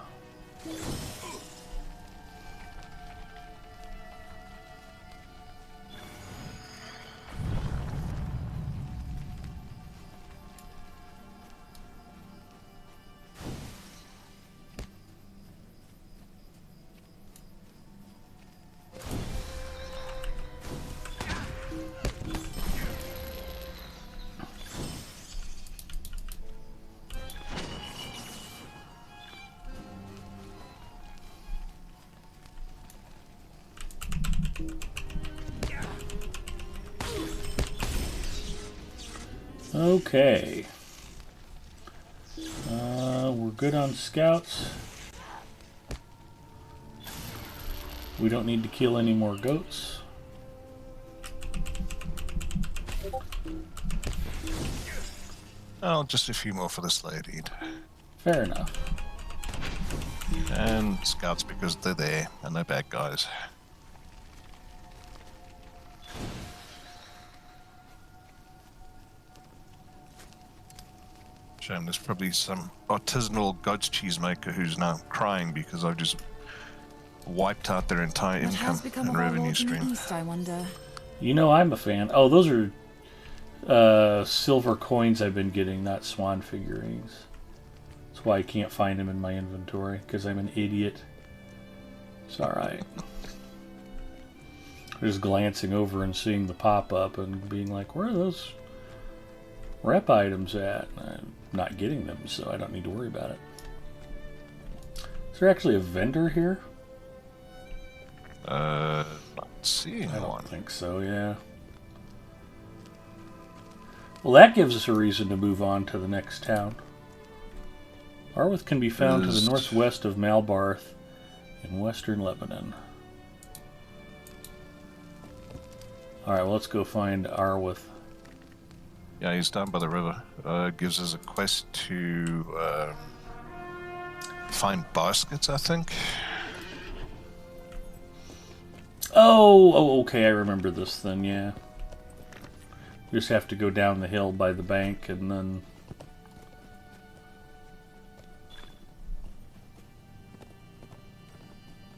Okay. We're good on scouts. We don't need to kill any more goats. Oh, just a few more for the lady. Fair enough. And scouts because they're there and they're bad guys. Shame there's probably some artisanal goat's cheesemaker who's now crying because I've just wiped out their entire What income has become and of our revenue lords in the stream. east, I wonder? You know, I'm a fan. Oh, those are silver coins I've been getting, not swan figurines. That's why I can't find them in my inventory, because I'm an idiot. It's alright. Just glancing over and seeing the pop-up and being like, where are those rep items at? I'm not getting them, so I don't need to worry about it. Is there actually a vendor here? Not seeing I one. don't think so, yeah. Well, that gives us a reason to move on to the next town. Arwith can be found to the northwest of Malbarth in western Lebanon. Alright, well, let's go find Arwith. Yeah, he's down by the river. Gives us a quest to find baskets, I think. Oh, okay, I remember this then, yeah. We just have to go down the hill by the bank and then...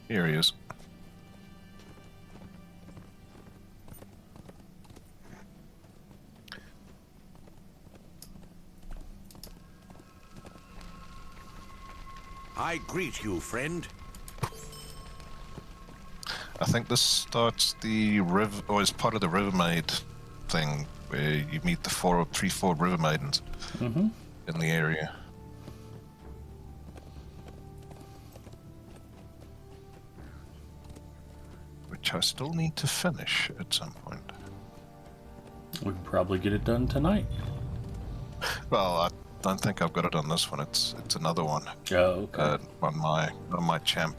Here he is. I greet you, friend. I think this starts the river, or is part of the River Maid thing, where you meet the 4 River Maidens in the area. Which I still need to finish at some point. We can probably get it done tonight. Well, I don't think I've got it on this one. It's another one. Oh, okay. On my champ.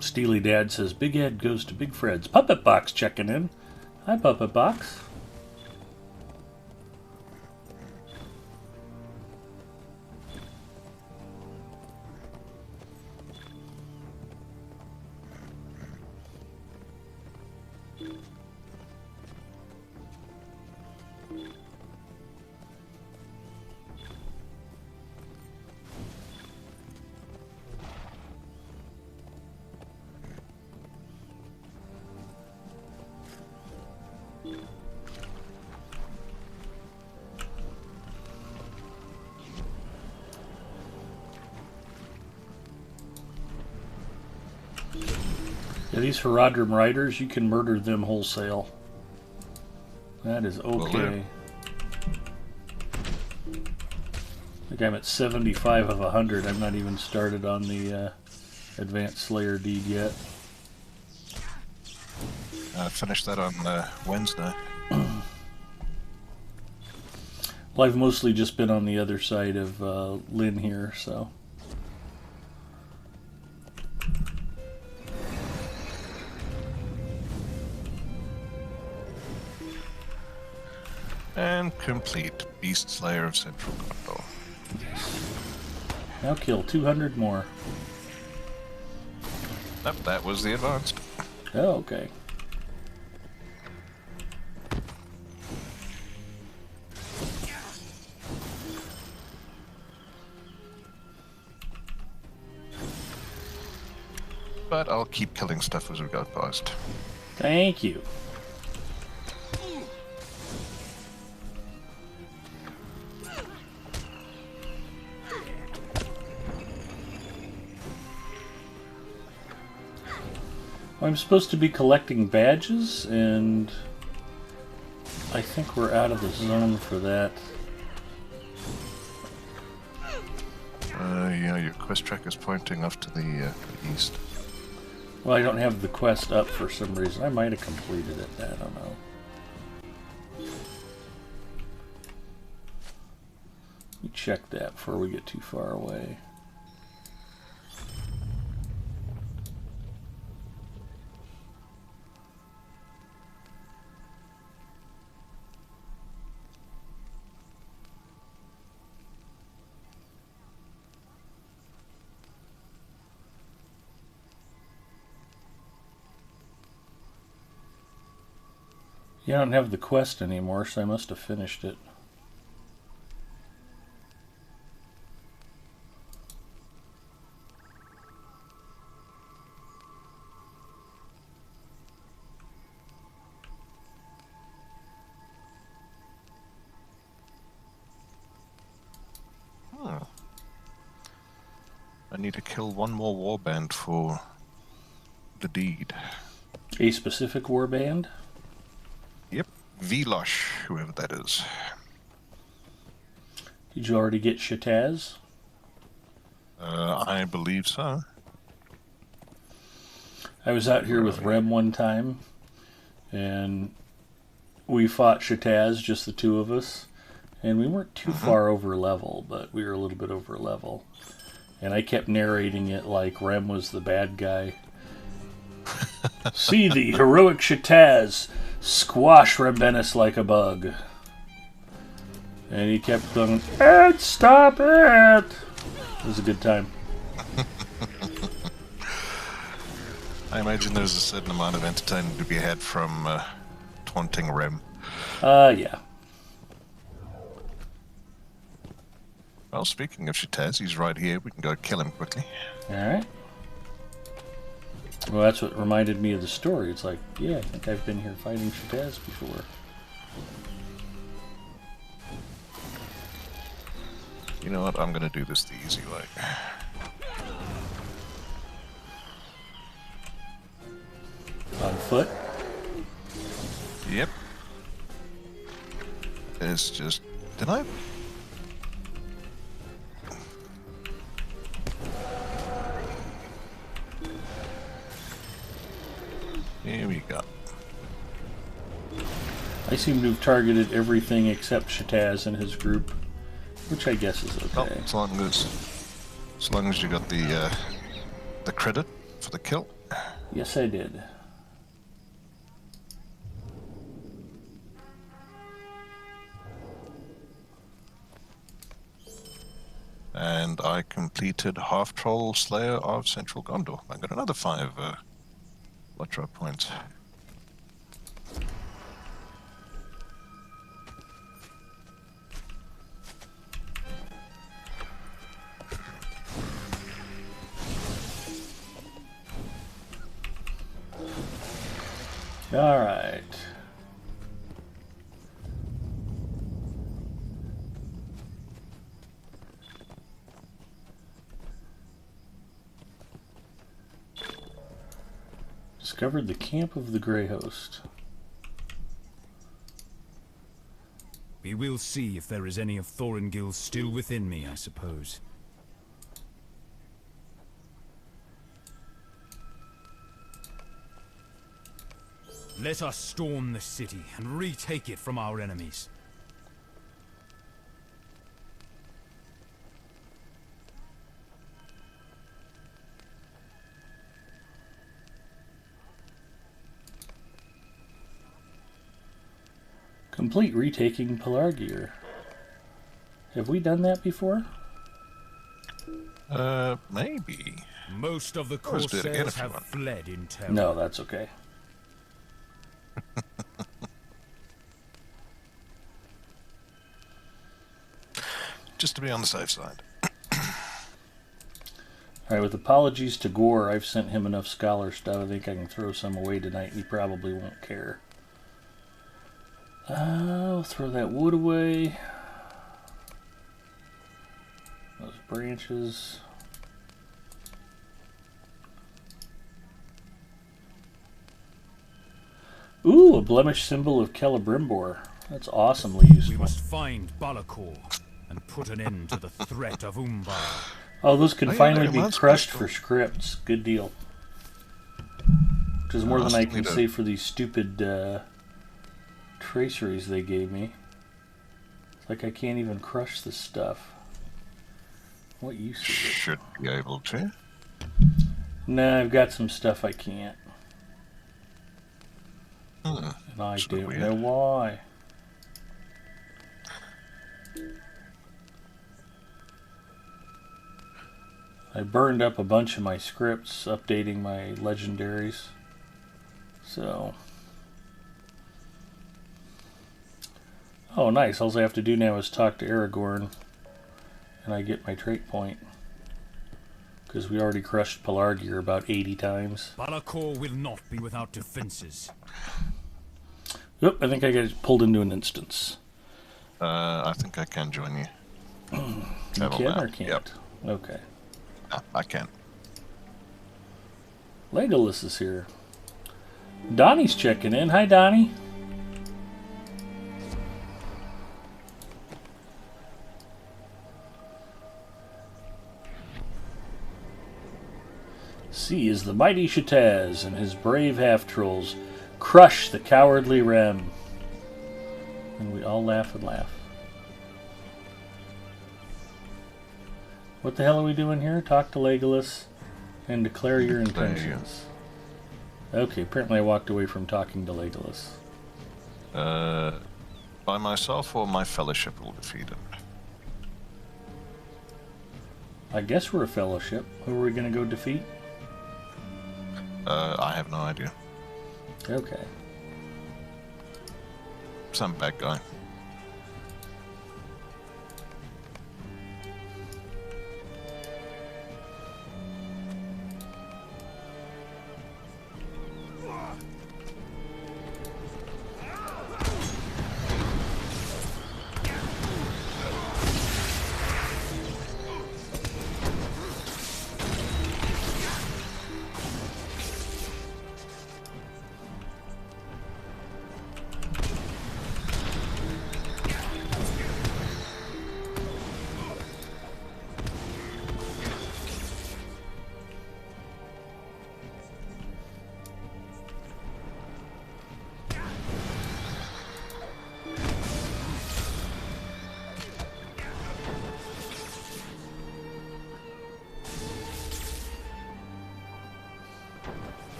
Steely Dad says, Big Ed goes to Big Fred's. Puppet Box checking in. Hi, Puppet Box. Yeah, these Haradrim riders, you can murder them wholesale. That is okay. I think I'm at 75 of 100. I'm not even started on the Advanced Slayer deed yet. I finished that on Wednesday. Well, I've mostly just been on the other side of Lynn here, so... And complete Beast Slayer of Central Gondor. Now kill 200 more. Nope, that was the advanced. Oh, okay. But I'll keep killing stuff as we go past. Thank you. I'm supposed to be collecting badges, and I think we're out of the zone for that. Yeah, your quest track is pointing off to the east. Well, I don't have the quest up for some reason. I might have completed it. I don't know. me check that before we get too far away. Yeah, I don't have the quest anymore, so I must have finished it. I need to kill one more warband for the deed. A specific warband? Yep, Velosh, whoever that is. Did you already get Shataz? I believe so. I was out here with Rem one time, and we fought Shataz, just the two of us, and we weren't too far over level, but we were a little bit over level. And I kept narrating it like Rem was the bad guy. See the heroic Shataz squash Rembenis like a bug. And he kept going, Ed, stop it! It was a good time. I imagine there's a certain amount of entertainment to be had from taunting Rem. Yeah. Well, speaking of Shataz, he's right here. We can go kill him quickly. Alright. Well, that's what reminded me of the story. It's like, yeah, I think I've been here fighting Shataz before. You know what? I'm going to do this the easy way. On foot? Yep. It's just... Did I... Here we go. I seem to have targeted everything except Shataz and his group, which I guess is Oh, okay. as long as you got the credit for the kill. Yes, I did. And I completed Half Troll Slayer of Central Gondor. I got another 5 Lotro points. All right. Discovered the camp of the Grey Host. We will see if there is any of Thorongil still within me, I suppose. Let us storm the city and retake it from our enemies. Complete retaking Pelargir. Have we done that before? Maybe. Most of the Let's do it again Corsairs if you have want. fled in terror. No, that's okay. Just to be on the safe side. Alright, with apologies to Gore, I've sent him enough scholar stuff. I think I can throw some away tonight and he probably won't care. I'll throw that wood away. Those branches. Ooh, a blemish symbol of Celebrimbor. That's awesomely We useful. must find Balakor and put an end to the threat of Umbar. Oh, those can Oh, yeah, finally that be reminds me crushed of- for scripts. Good deal. Which is more than I can say for these stupid traceries they gave me. It's like I can't even crush this stuff. what use is it? Should be able to. Nah, I've got some stuff I can't. Hmm. And I That's don't weird. know why. I burned up a bunch of my scripts updating my legendaries. So. Oh, nice. All I have to do now is talk to Aragorn. And I get my trait point. Because we already crushed Pelargir about 80 times. Balakor will not be without defenses. Yep, I think I got pulled into an instance. I think I can join you. You Settle can down. or can't? Yep. Okay. I can. Legolas is here. Donnie's checking in. Hi, Donnie. See as the mighty Shataz and his brave half-trolls crush the cowardly Rem. And we all laugh and laugh. What the hell are we doing here? Talk to Legolas and declare your intentions. Okay, apparently I walked away from talking to Legolas. By myself or my fellowship will defeat him? I guess we're a fellowship. Who are we going to go defeat? I have no idea. Okay. Some bad guy.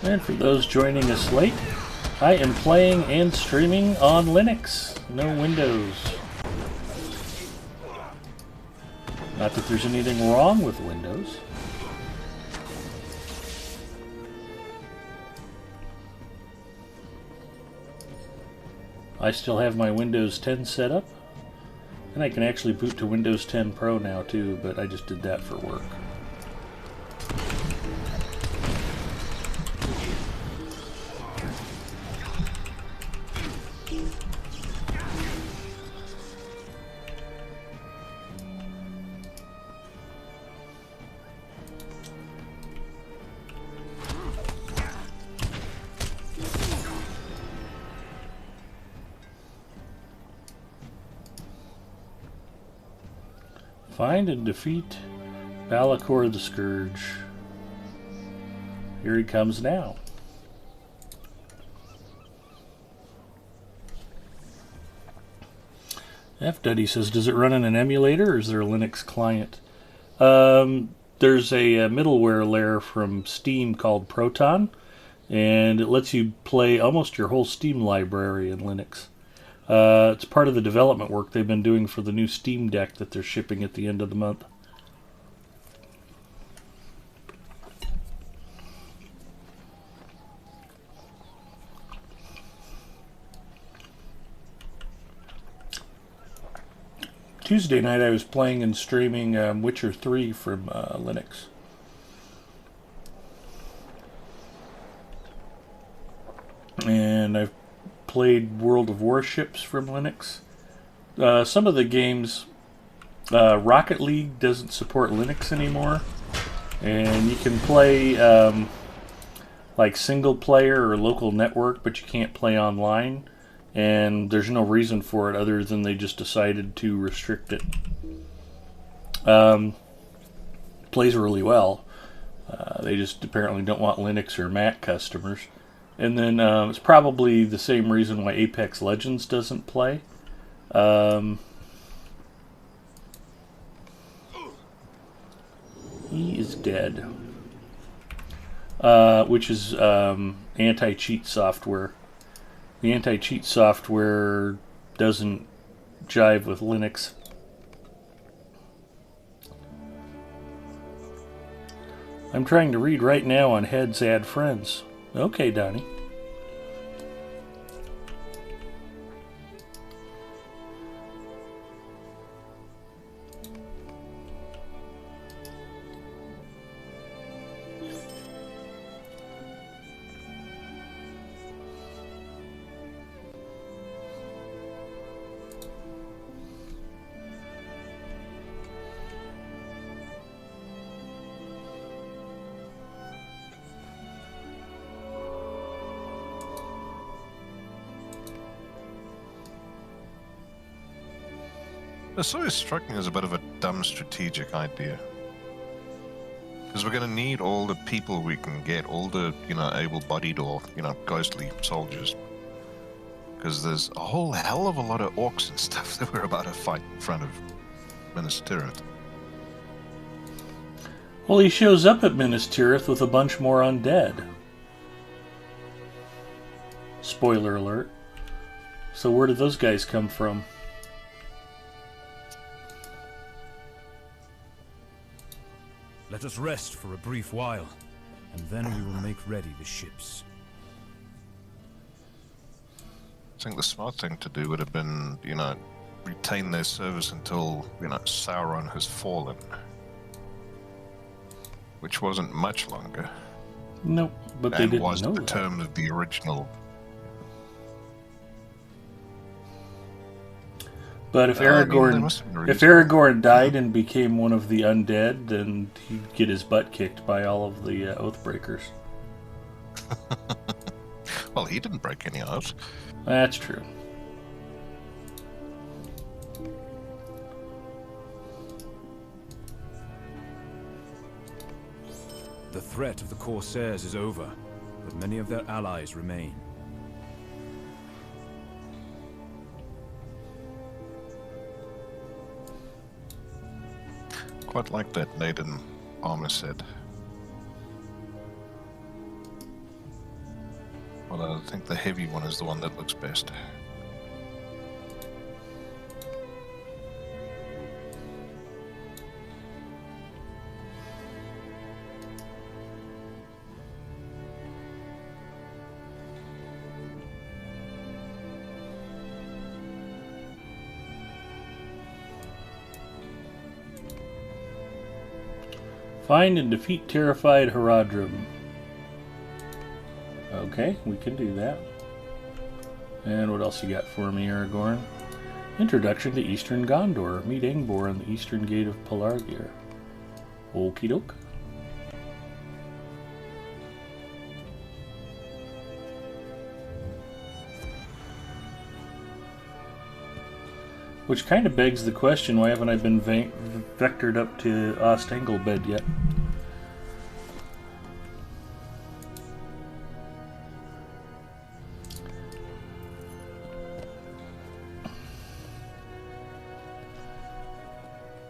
And for those joining us late, I am playing and streaming on Linux, no Windows. Not that there's anything wrong with Windows. I still have my Windows 10 set up, and I can actually boot to Windows 10 Pro now too, but I just did that for work. Find and defeat Balakor the Scourge. Here he comes now. F Duddy says, does it run in an emulator or is there a Linux client? There's a middleware layer from Steam called Proton, and it lets you play almost your whole Steam library in Linux. It's part of the development work they've been doing for the new Steam Deck that they're shipping at the end of the month. Tuesday night I was playing and streaming Witcher 3 from Linux. And I've played World of Warships from Linux. Some of the games, Rocket League doesn't support Linux anymore, and you can play like single player or local network, but you can't play online. and there's no reason for it other than they just decided to restrict it. Plays really well. They just apparently don't want Linux or Mac customers. And then it's probably the same reason why Apex Legends doesn't play. He is dead. Which is anti-cheat software. The anti-cheat software doesn't jive with Linux. I'm trying to read right now on Heads Add Friends. Okay, Donnie. This always struck me as a bit of a dumb strategic idea. Because we're going to need all the people we can get, all the, able-bodied or, ghostly soldiers. Because there's a whole hell of a lot of orcs and stuff that we're about to fight in front of Minas Tirith. Well, he shows up at Minas Tirith with a bunch more undead. Spoiler alert. So where did those guys come from? Let us rest for a brief while, and then we will make ready the ships. I think the smart thing to do would have been, retain their service until, Sauron has fallen. Which wasn't much longer. Nope, but they didn't was know the that. term of the original. But if Aragorn died and became one of the undead, then he'd get his butt kicked by all of the Oathbreakers. Well, he didn't break any oaths. That's true. The threat of the Corsairs is over, but many of their allies remain. Quite like that maiden armor set. Although I think the heavy one is the one that looks best. Find and defeat terrified Haradrim. Okay, we can do that. And what else you got for me, Aragorn? Introduction to Eastern Gondor. Meet Angbor on the eastern gate of Pelargir. Okie doke. Which kind of begs the question, why haven't I been vectored up to Ostengelbed yet?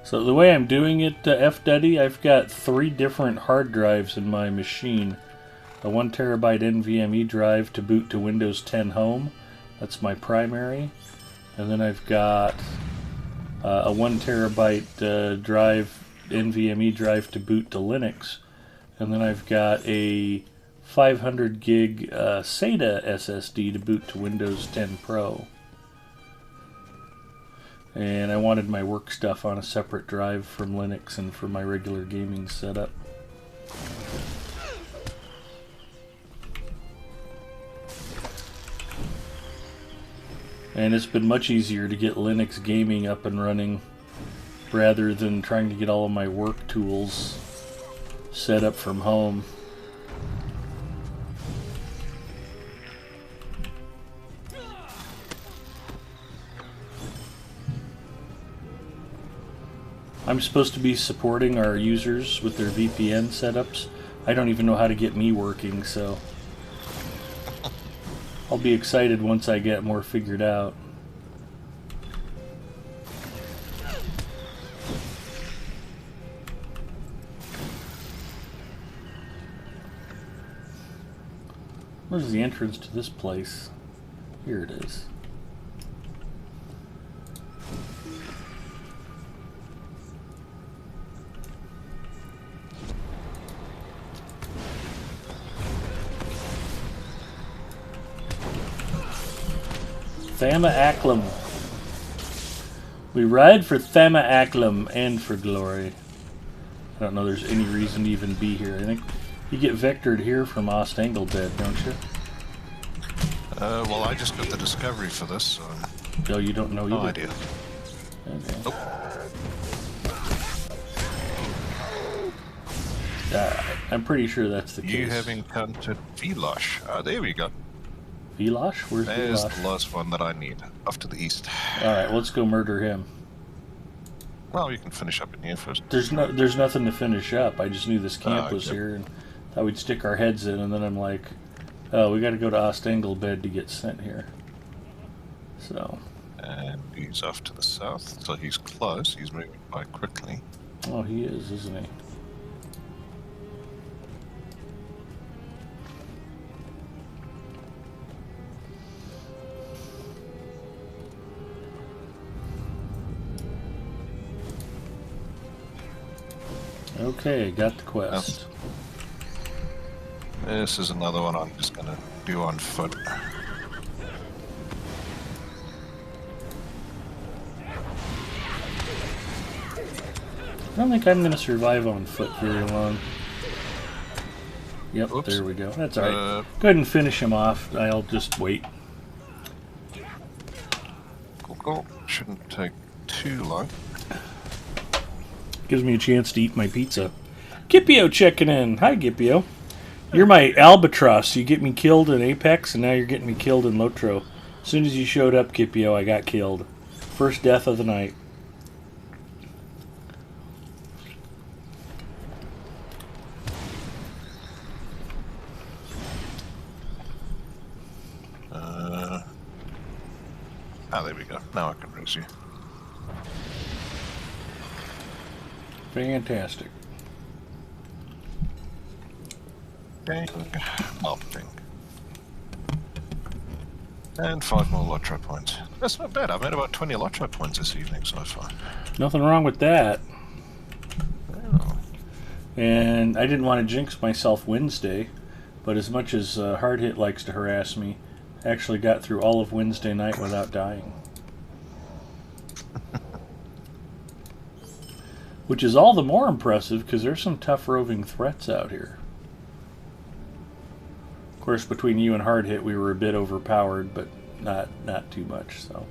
So the way I'm doing it, F-Duddy, I've got 3 different hard drives in my machine. A 1 terabyte NVMe drive to boot to Windows 10 Home. That's my primary. And then I've got a 1 terabyte drive, NVMe drive to boot to Linux. And then I've got a 500 gig SATA SSD to boot to Windows 10 Pro. And I wanted my work stuff on a separate drive from Linux and for my regular gaming setup. And it's been much easier to get Linux gaming up and running rather than trying to get all of my work tools set up from home. I'm supposed to be supporting our users with their VPN setups. I don't even know how to get me working, so I'll be excited once I get more figured out. Where's the entrance to this place? Here it is. Thama Aklum. We ride for Thama Aklum and for glory. I don't know there's any reason to even be here. I think you get vectored here from Ostengelbed, don't you? Well, I just got the discovery for this, so... Oh, you don't know either? No idea. Okay. Nope. I'm pretty sure that's the case. You have encountered Velosh. Ah, there we go. Velosh? Where's There's Velosh? the last one that I need. Off to the east. Alright, let's go murder him. Well, you can finish up in here first. There's nothing to finish up. I just knew this camp was okay. here and thought we'd stick our heads in, and then I'm like, oh, we gotta go to Ostengelbed to get sent here. So. And he's off to the south, so he's close. He's moving quite quickly. Oh, he is, isn't he? Okay, got the quest. This is another one I'm just gonna do on foot. I don't think I'm going to survive on foot very long. Yep, Oops. There we go. That's alright. Go ahead and finish him off. I'll just wait. Cool. Shouldn't take too long. Gives me a chance to eat my pizza. Gipio checking in. Hi, Gipio. You're my albatross. You get me killed in Apex, and now you're getting me killed in Lotro. As soon as you showed up, Gipio, I got killed. First death of the night. There we go. Now I can raise you. Fantastic. Ding. Oh, ding. And 5 more Lotro points. That's not bad. I've made about 20 Lotro points this evening so far. Nothing wrong with that. Oh. And I didn't want to jinx myself Wednesday, but as much as Hard Hit likes to harass me, I actually got through all of Wednesday night without dying. Which is all the more impressive because there's some tough roving threats out here. Of course, between you and Hard Hit, we were a bit overpowered, but not too much, so.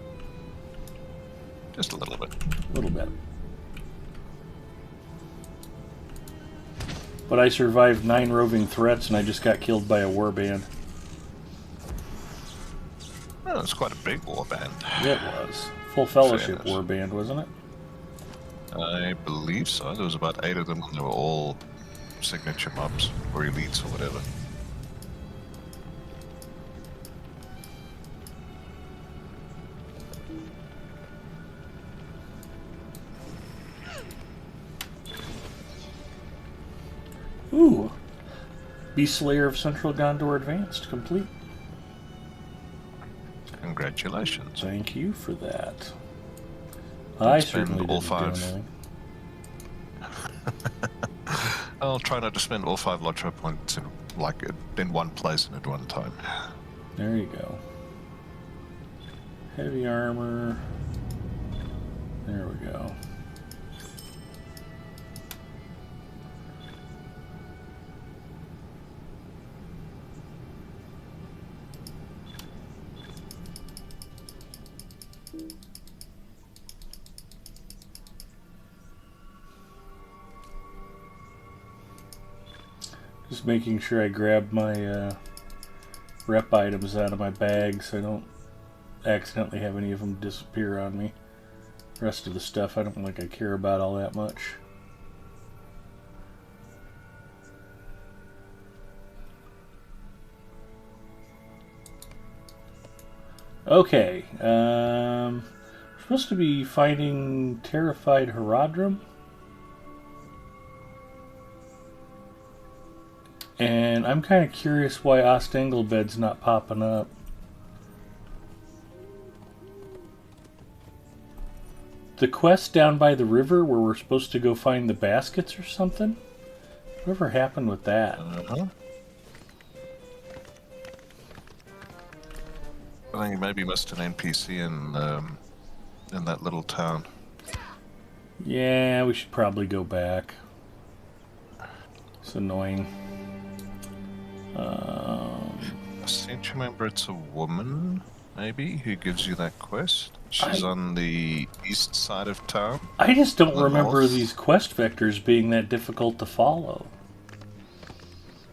Just a little bit. A little bit. But I survived 9 roving threats and I just got killed by a warband. Oh, it's quite a big warband. It was. Full Fellowship Fairness. warband, wasn't it? I believe so. There was about 8 of them, and they were all signature mobs, or elites, or whatever. Ooh. Beast Slayer of Central Gondor Advanced, complete. Congratulations. Thank you for that. I spend certainly all didn't 5. do anything. I'll try not to spend all 5 Lotro points in one place and at one time. There you go. Heavy armor. There we go. Just making sure I grab my rep items out of my bag so I don't accidentally have any of them disappear on me. The rest of the stuff I don't think I care about all that much. Okay, we're supposed to be fighting Terrified Herodrum. And I'm kind of curious why Ostengelbed's not popping up. The quest down by the river where we're supposed to go find the baskets or something? Whatever happened with that? I think you maybe missed an NPC in that little town. Yeah, we should probably go back. It's annoying. I seem to remember it's a woman, maybe, who gives you that quest. She's on the east side of town. I just don't remember north. these quest vectors being that difficult to follow.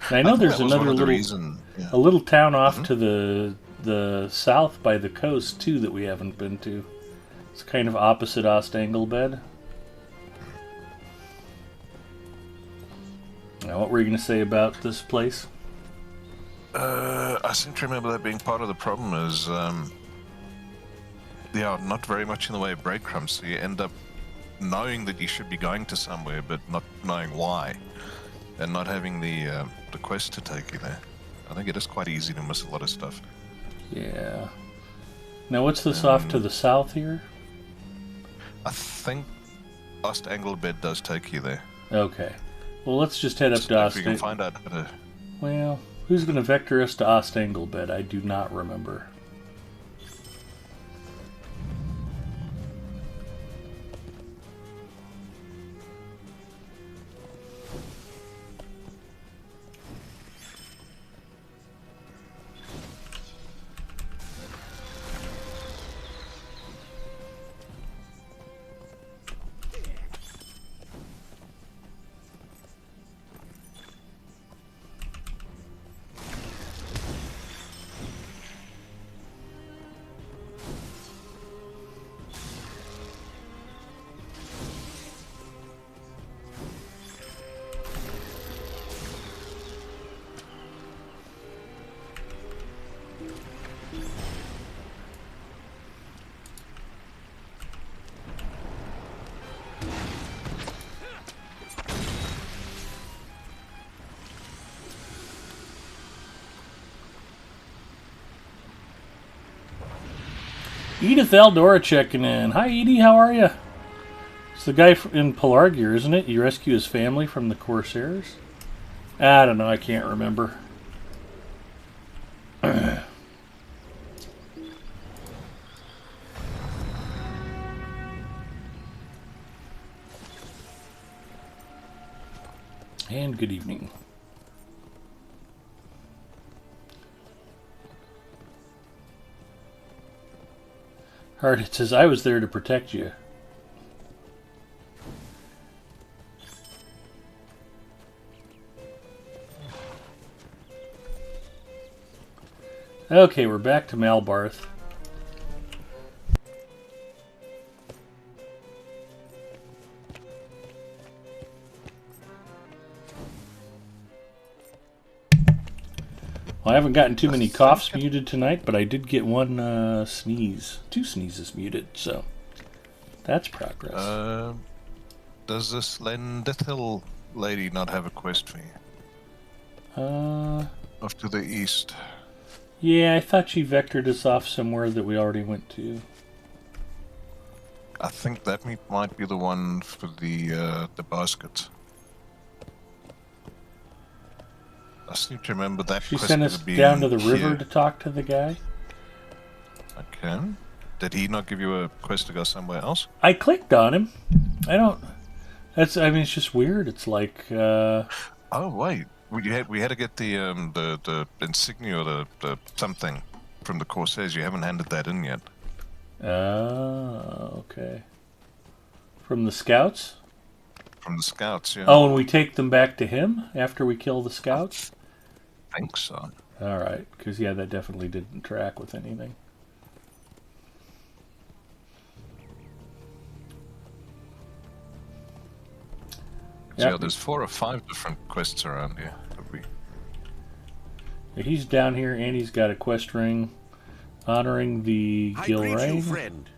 And I know there's another a little town off to the south by the coast too that we haven't been to. It's kind of opposite Ostengelbed. Now, what were you going to say about this place? I seem to remember that being part of the problem is, yeah, not very much in the way of breadcrumbs, so you end up knowing that you should be going to somewhere, but not knowing why, and not having the quest to take you there. I think it is quite easy to miss a lot of stuff. Yeah. Now, what's this off to the south here? I think Ostengelbed does take you there. Okay. Well, let's just head up to If we can find out how to... Well, who's going to vector us to Ostengelbed? I do not remember. Edith Eldora checking in. Hi, Edie. How are you? It's the guy in Pelargir, isn't it? You rescue his family from the Corsairs? I don't know. I can't remember. And good evening. Heart, it says, I was there to protect you. Okay, we're back to Malbarth. Well, I haven't gotten too many coughs muted tonight, but I did get one sneeze. 2 sneezes muted, so that's progress. Does this Lendithil lady not have a quest for you? Off to the east. Yeah, I thought she vectored us off somewhere that we already went to. I think that might be the one for the baskets. I seem to remember that She quest sent us could be down to the river here. to talk to the guy. Okay. Did he not give you a quest to go somewhere else? I clicked on him. I don't... I mean, it's just weird. It's like... Oh, wait. We had to get the insignia or the something from the Corsairs. You haven't handed that in yet. Oh, okay. From the scouts? From the scouts, yeah. Oh, and we take them back to him after we kill the scouts? I think so. Alright, because, yeah, that definitely didn't track with anything. So Yep. yeah, there's 4 or 5 different quests around here. That we... He's down here, and he's got a quest ring honoring the I greet you, Gilrain. friend.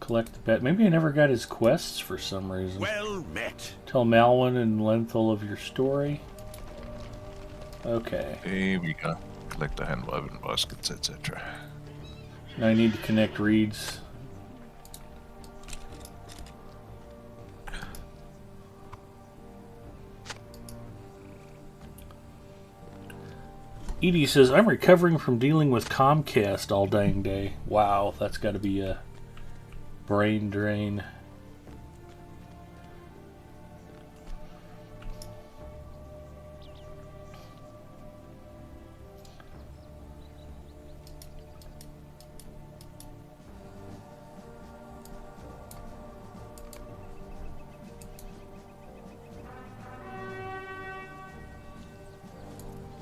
Collect the bet. Maybe I never got his quests for some reason. Well met. Tell Malwyn and Lenthal of your story. Okay. Here we go. Collect the hand-woven baskets, etc. Now I need to connect reeds. Edie says, I'm recovering from dealing with Comcast all dang day. Wow, that's got to be a brain drain.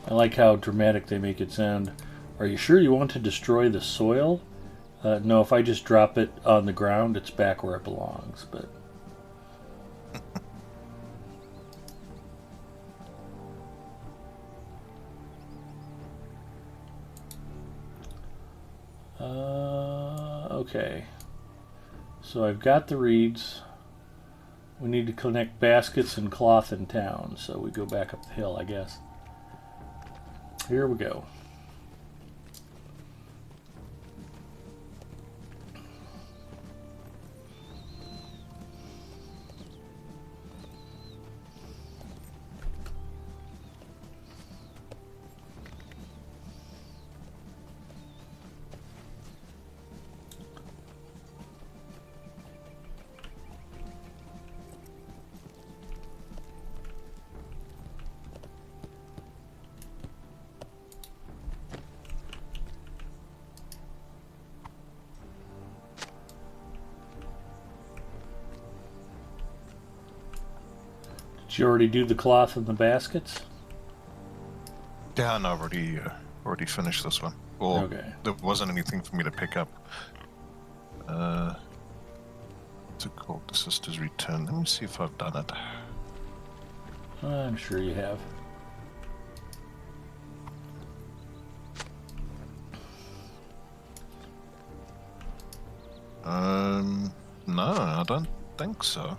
I like how dramatic they make it sound. Are you sure you want to destroy the soil? No, if I just drop it on the ground, it's back where it belongs. But okay. So I've got the reeds. We need to connect baskets and cloth in town, so we go back up the hill, I guess. Here we go. Did you already do the cloth and the baskets? Yeah, no, I've already finished this one. Or Okay. there wasn't anything for me to pick up. What's it called? The Sister's Return. Let me see if I've done it. I'm sure you have. No, I don't think so.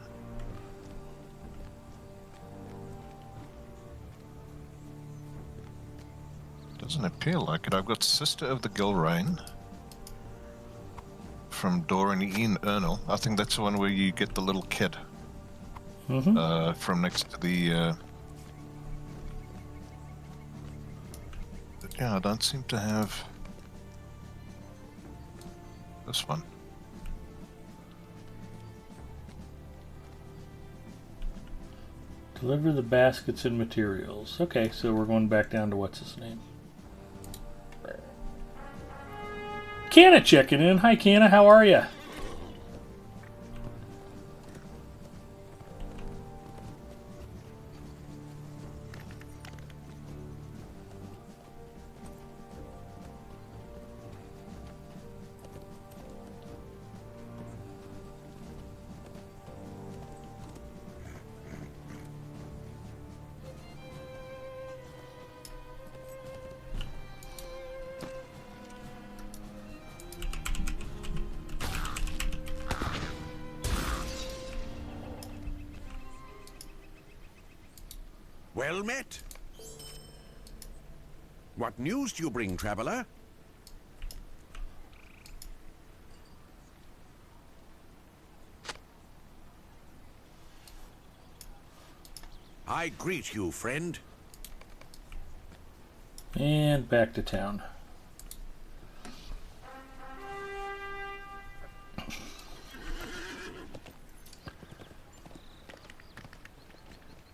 Doesn't appear like it. I've got Sister of the Gilrain from Doran Ian Ernal. I think that's the one where you get the little kid from next to the. Yeah, I don't seem to have this one. Deliver the baskets and materials. Okay, so we're going back down to what's his name? Canna checking in. Hi, Canna. How are you? Well met. What news do you bring, traveler? I greet you, friend. And back to town.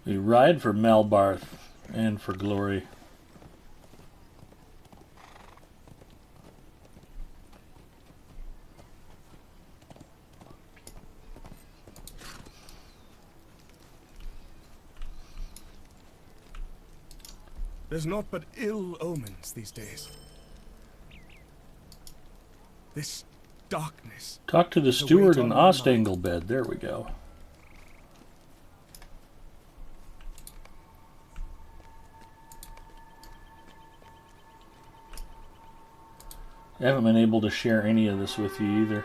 We ride for Malbarth and for glory. There's naught but ill omens these days. This darkness. Talk to the steward in Ostangle bed. There we go. I haven't been able to share any of this with you either.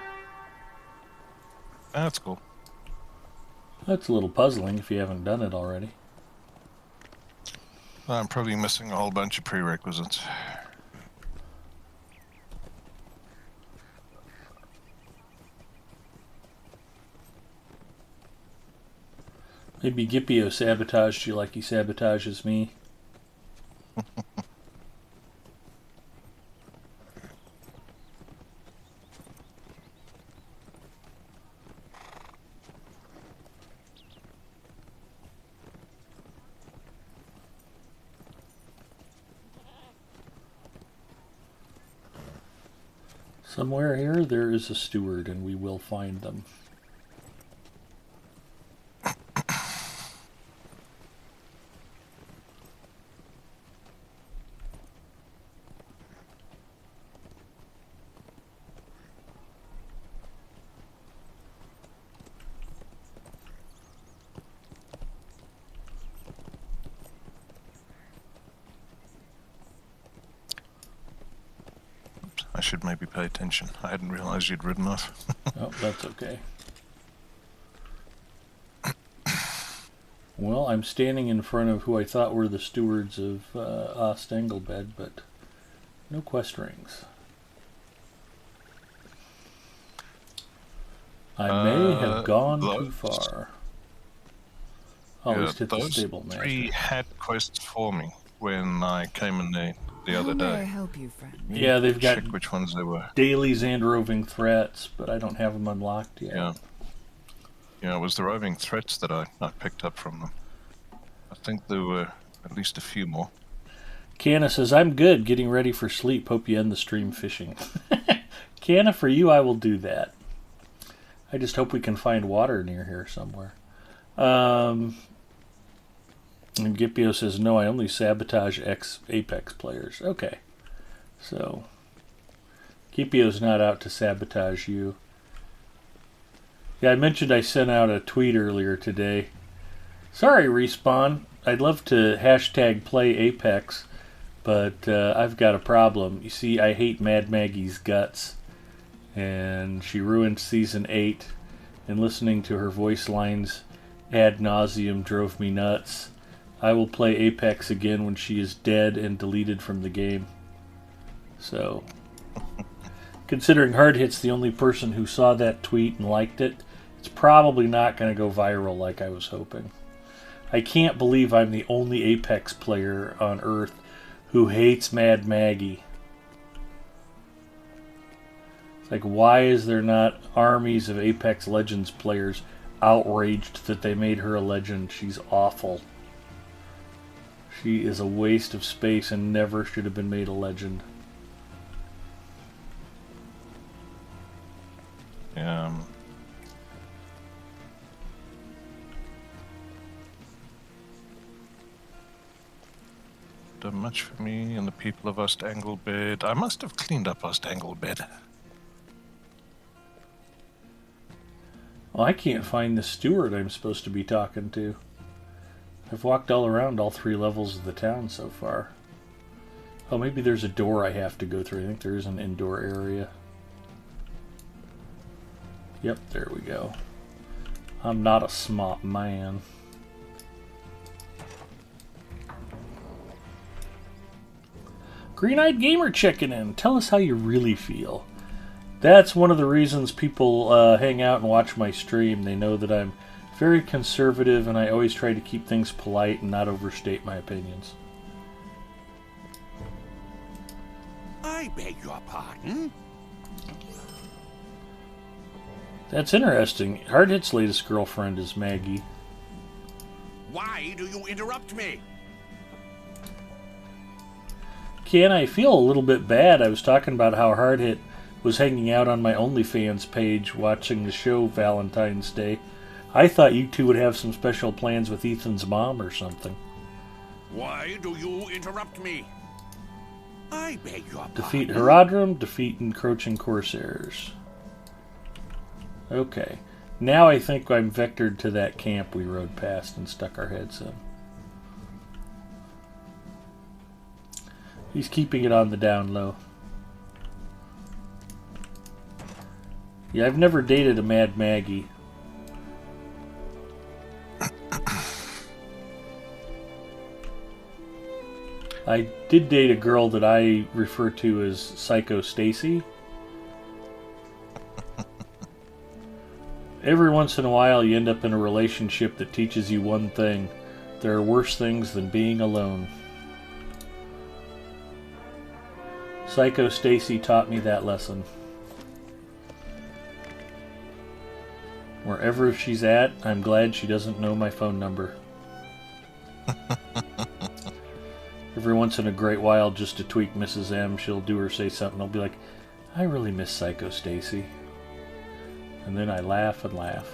That's cool. That's a little puzzling if you haven't done it already. I'm probably missing a whole bunch of prerequisites. Maybe Gippio sabotaged you like he sabotages me. Somewhere here there is a steward, and we will find them. I should maybe pay attention. I hadn't realized you'd ridden off. Oh, that's okay. Well, I'm standing in front of who I thought were the stewards of Ostengelbed, but no quest rings. I may have gone too far. Oh, at least hit the stable master. 3 had quests for me when I came in the other How may I day. help you, friend? Yeah, they've got Check which ones they were. dailies and roving threats, but I don't have them unlocked yet. Yeah. Yeah, it was the roving threats that I picked up from them. I think there were at least a few more. Canna says, I'm good, getting ready for sleep. Hope you end the stream fishing. Canna, for you, I will do that. I just hope we can find water near here somewhere. And Gippio says, no, I only sabotage Apex players. Okay. So, Gippio's not out to sabotage you. Yeah, I mentioned I sent out a tweet earlier today. Sorry, Respawn. I'd love to hashtag play Apex, but I've got a problem. You see, I hate Mad Maggie's guts, and she ruined Season 8, and listening to her voice lines ad nauseum drove me nuts. I will play Apex again when she is dead and deleted from the game. So, considering Hard Hit's the only person who saw that tweet and liked it, it's probably not going to go viral like I was hoping. I can't believe I'm the only Apex player on Earth who hates Mad Maggie. It's like, why is there not armies of Apex Legends players outraged that they made her a legend? She's awful. She is a waste of space and never should have been made a legend. Yeah. Done much for me and the people of Ostengelbed. I must have cleaned up Ostengelbed. Well, I can't find the steward I'm supposed to be talking to. I've walked all around all 3 levels of the town so far. Oh, maybe there's a door I have to go through. I think there is an indoor area. Yep, there we go. I'm not a smart man. Green-Eyed Gamer checking in. Tell us how you really feel. That's one of the reasons people hang out and watch my stream. They know that I'm very conservative, and I always try to keep things polite and not overstate my opinions. I beg your pardon? That's interesting. Hard Hit's latest girlfriend is Maggie. Why do you interrupt me? Ken, I feel a little bit bad. I was talking about how Hard Hit was hanging out on my OnlyFans page watching the show Valentine's Day. I thought you two would have some special plans with Ethan's mom or something. Why do you interrupt me? I beg your pardon. Defeat Herodrum, defeat encroaching Corsairs. Okay. Now I think I'm vectored to that camp we rode past and stuck our heads in. He's keeping it on the down low. Yeah, I've never dated a Mad Maggie. I did date a girl that I refer to as Psycho Stacy. Every once in a while you end up in a relationship that teaches you one thing. There are worse things than being alone. Psycho Stacy taught me that lesson. Wherever she's at, I'm glad she doesn't know my phone number. Every once in a great while, just to tweak Mrs. M, she'll do or say something. I'll be like, I really miss Psycho Stacy. And then I laugh and laugh.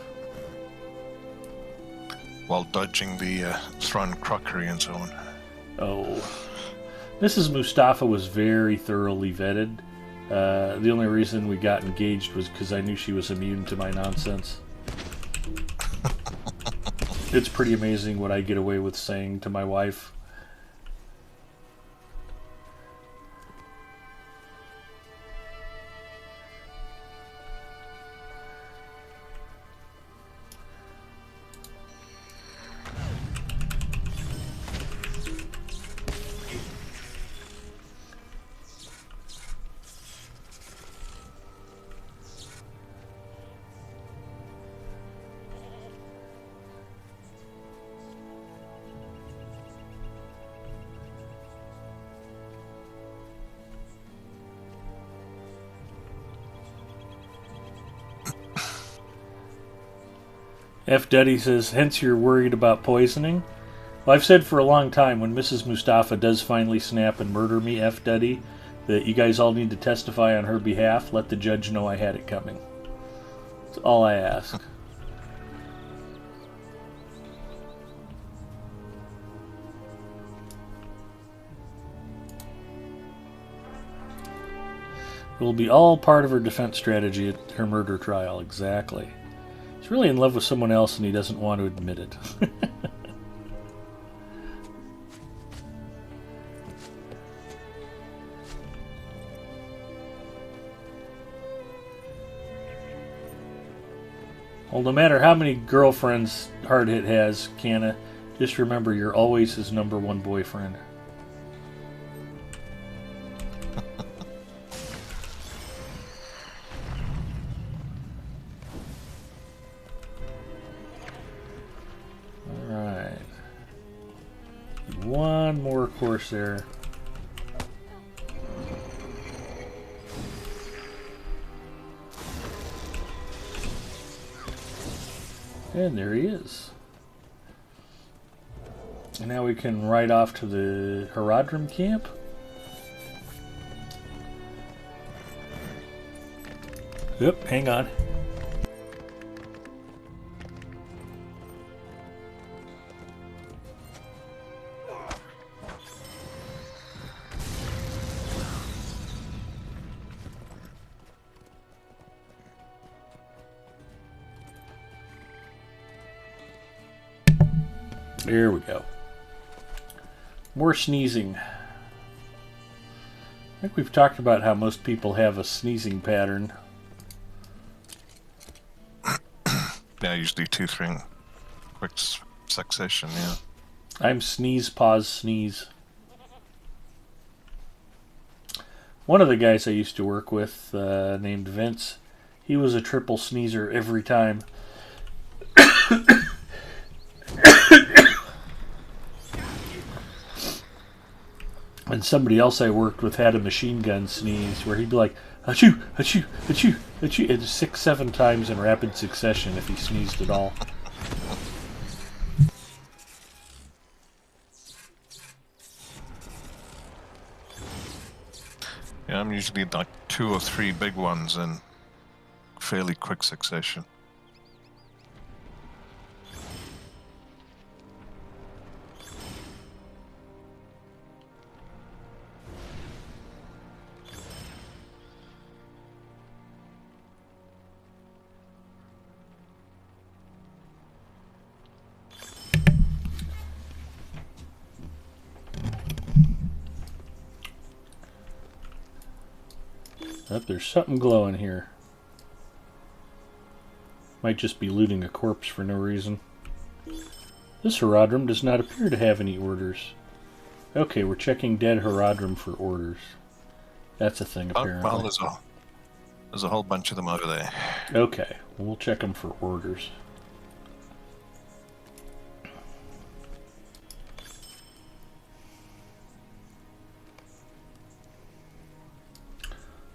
While dodging the thrown crockery and so on. Oh. Mrs. Mustafa was very thoroughly vetted. The only reason we got engaged was because I knew she was immune to my nonsense. It's pretty amazing what I get away with saying to my wife. F. Duddy says, hence you're worried about poisoning? Well, I've said for a long time, when Mrs. Mustafa does finally snap and murder me, F. Duddy, that you guys all need to testify on her behalf. Let the judge know I had it coming. That's all I ask. It will be all part of her defense strategy at her murder trial. Exactly. He's really in love with someone else and he doesn't want to admit it. Well, no matter how many girlfriends Hardhit has, Canna, just remember you're always his #1 boyfriend. Alright. One more Corsair. And there he is. And now we can ride off to the Herodrum camp. Yep, hang on. There we go. More sneezing. I think we've talked about how most people have a sneezing pattern. Yeah, usually 2-3 in quick succession, yeah. I'm sneeze, pause, sneeze. One of the guys I used to work with, named Vince, he was a triple sneezer every time. And somebody else I worked with had a machine gun sneeze where he'd be like, achoo, achoo, achoo, achoo, and 6-7 times in rapid succession if he sneezed at all. Yeah, I'm usually like 2 or 3 big ones in fairly quick succession. Yep, there's something glowing here. Might just be looting a corpse for no reason. This Herodrum does not appear to have any orders. Okay, we're checking dead Herodrum for orders. That's a thing, apparently. Well, there's a whole bunch of them over there. Okay, we'll check them for orders.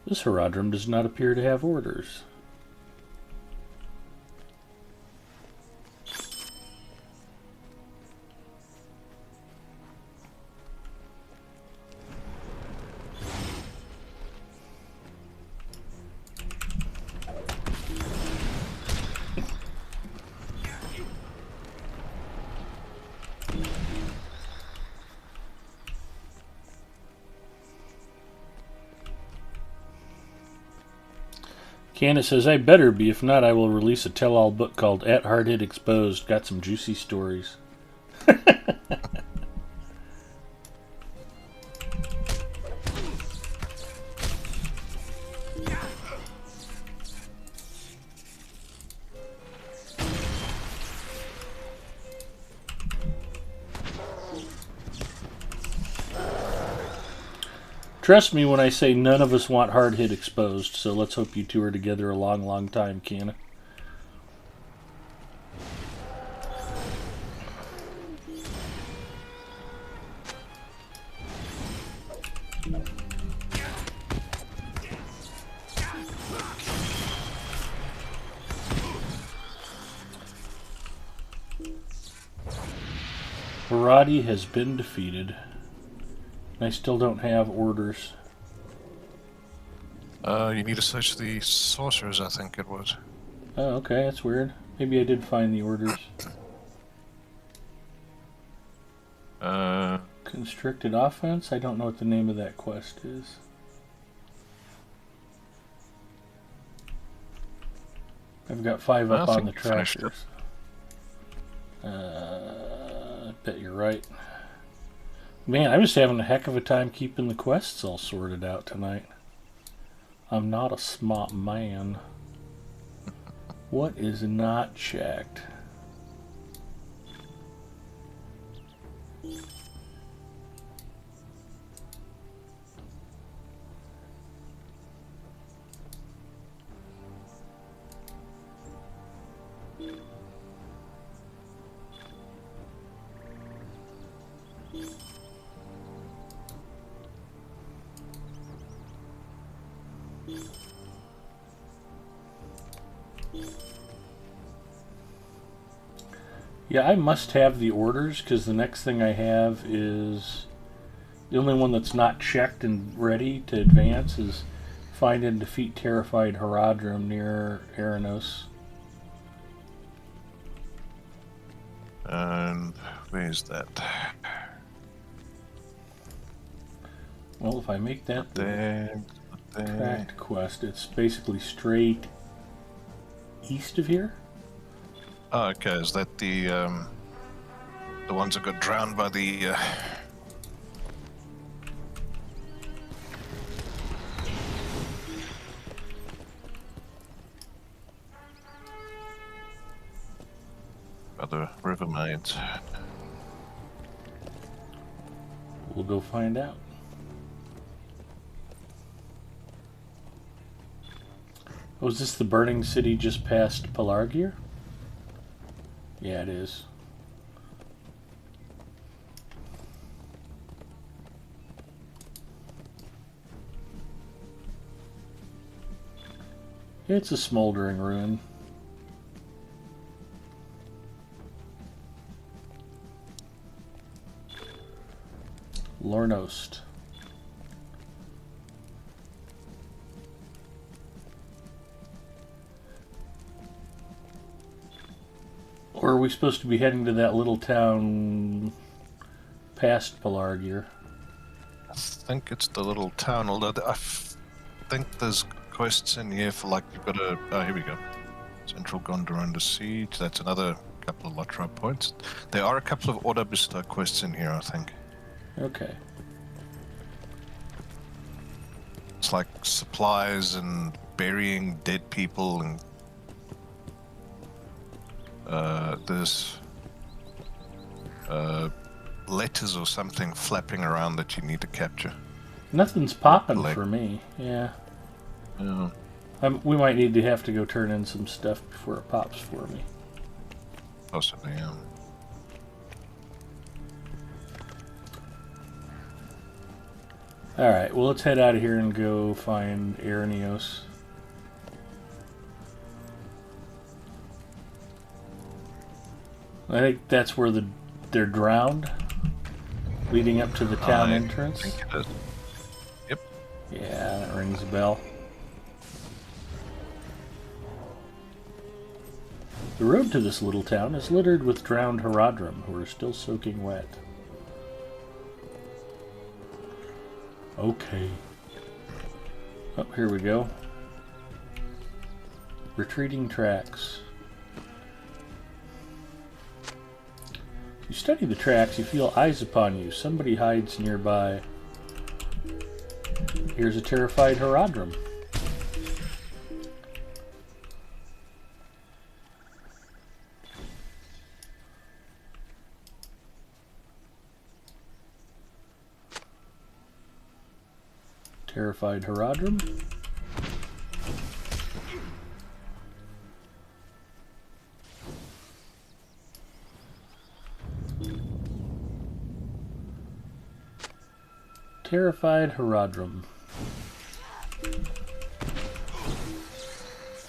This Herodrum does not appear to have orders. Candace says, I better be. If not, I will release a tell-all book called At Hard Hit Exposed. Got some juicy stories. Trust me when I say none of us want Hard Hit Exposed, so let's hope you two are together a long, long time, Canna. Barati has been defeated. I still don't have orders. You need to search the sorcerers, I think it was. Oh, okay, that's weird. Maybe I did find the orders. Constricted Offense? I don't know what the name of that quest is. I've got 5 up on the trackers. I bet you're right. Man, I'm just having a heck of a time keeping the quests all sorted out tonight. I'm not a smart man. What is not checked? Yeah, I must have the orders, because the next thing I have is... The only one that's not checked and ready to advance is find and defeat terrified Herodrum near Aranos. And where's that? Well, if I make that There. tracked quest, it's basically straight east of here. Oh, okay. Is that the ones that got drowned by the? By the river maids. We'll go find out. Oh, is this the burning city just past Pelargir? Yeah, it is. It's a smoldering ruin. Lornost. Or are we supposed to be heading to that little town past Pelargir? I think it's the little town, although think there's quests in here for, like, you've got to... Oh, here we go. Central Gondor under siege. That's another couple of Lotro points. There are a couple of Order Bestow quests in here, I think. Okay. It's like supplies and burying dead people and There's letters or something flapping around that you need to capture. Nothing's popping Collect. for me. Yeah. Yeah. We might need to have to go turn in some stuff before it pops for me. Possibly, yeah. Alright, well, let's head out of here and go find Aranios. I think that's where they're drowned, leading up to the town entrance. I think it is. Yep. Yeah, that rings a bell. The road to this little town is littered with drowned Haradrim who are still soaking wet. Okay. Oh, here we go. Retreating tracks. You study the tracks, you feel eyes upon you. Somebody hides nearby. Here's a terrified Haradrim. Terrified Haradrim. Terrified Haradrim.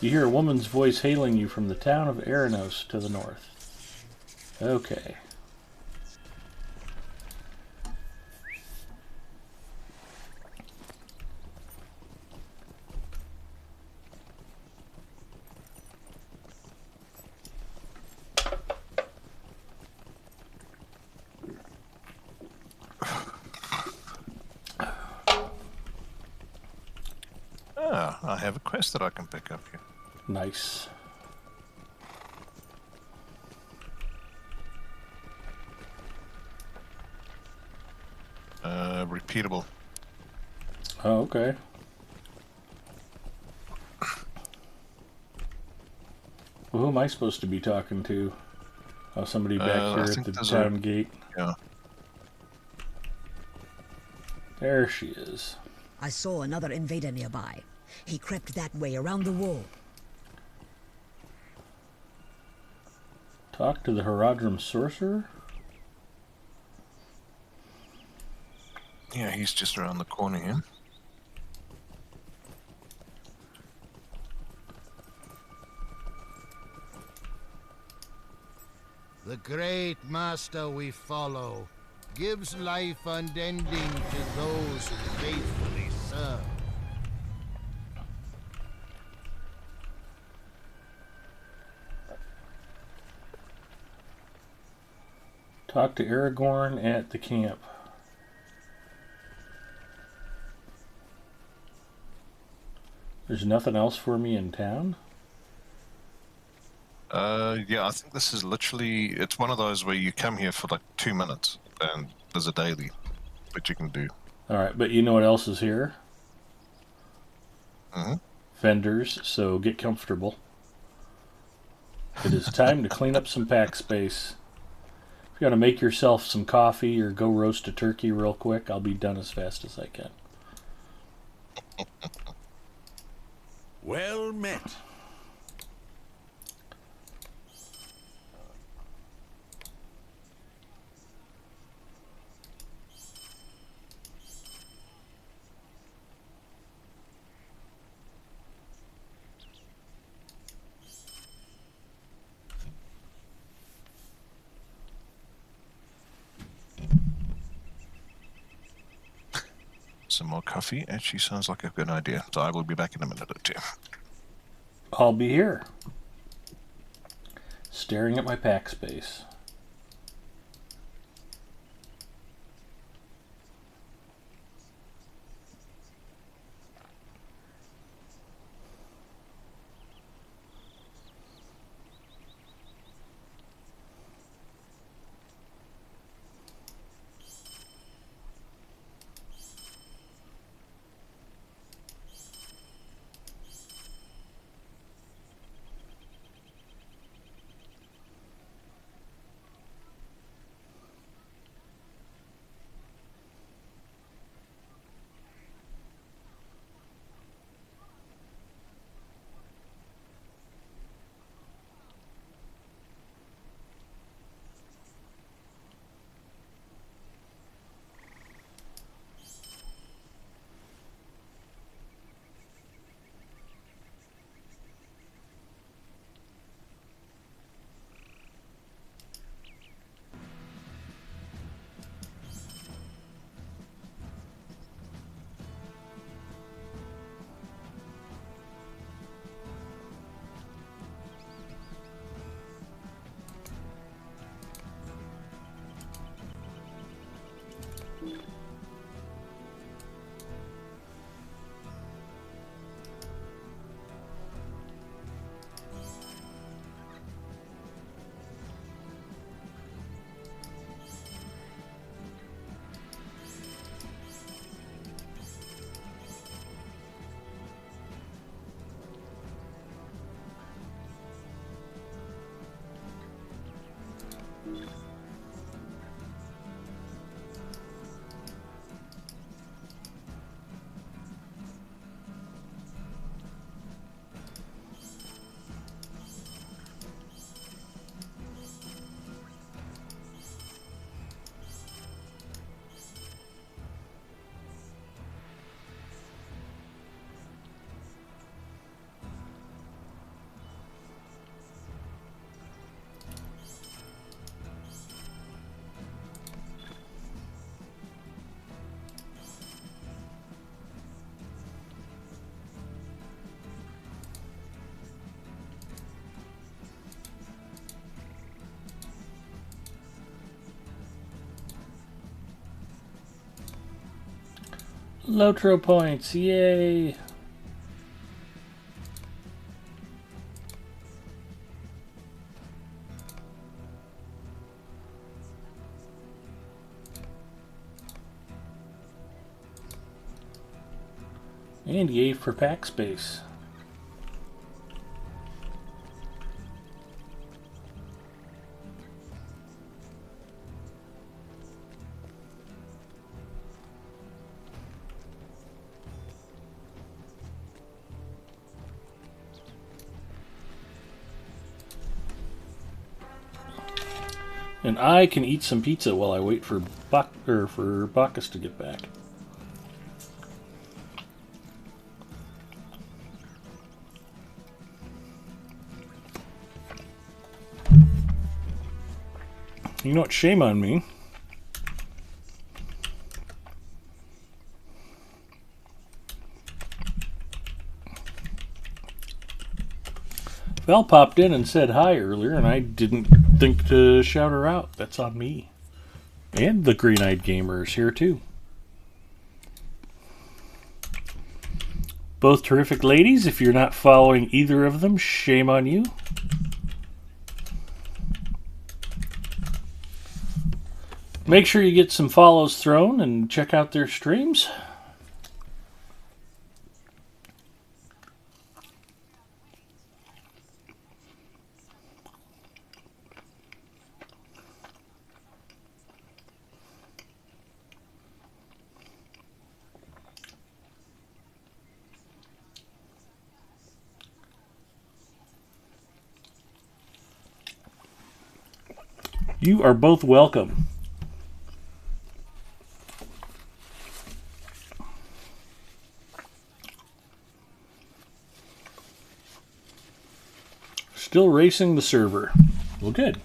You hear a woman's voice hailing you from the town of Aranos to the north. Okay. I have a quest that I can pick up here. Nice. Repeatable. Oh, okay. Well, who am I supposed to be talking to? Oh, somebody back here at the town gate. Yeah. There she is. I saw another invader nearby. He crept that way around the wall. Talk to the Haradrim sorcerer? Yeah, he's just around the corner here. The great master we follow gives life unending to those who faithfully serve. Talk to Aragorn at the camp. There's nothing else for me in town? Yeah, I think this is literally, it's one of those where you come here for like 2 minutes and there's a daily that you can do. Alright, but you know what else is here? Mm-hmm. Vendors, so get comfortable. It is time to clean up some pack space. If you want to make yourself some coffee or go roast a turkey real quick, I'll be done as fast as I can. Well met. Some more coffee actually sounds like a good idea, so I will be back in a minute or two. I'll be here. Staring at my pack space. Lotro points, yay! And yay for pack space. And I can eat some pizza while I wait for Bacchus to get back. You know what? Shame on me. Val popped in and said hi earlier, and I didn't think to shout her out. That's on me. And the Green-Eyed Gamer is here too. Both terrific ladies. If you're not following either of them, shame on you. Make sure you get some follows thrown and check out their streams. You are both welcome. Still racing the server. Well, good.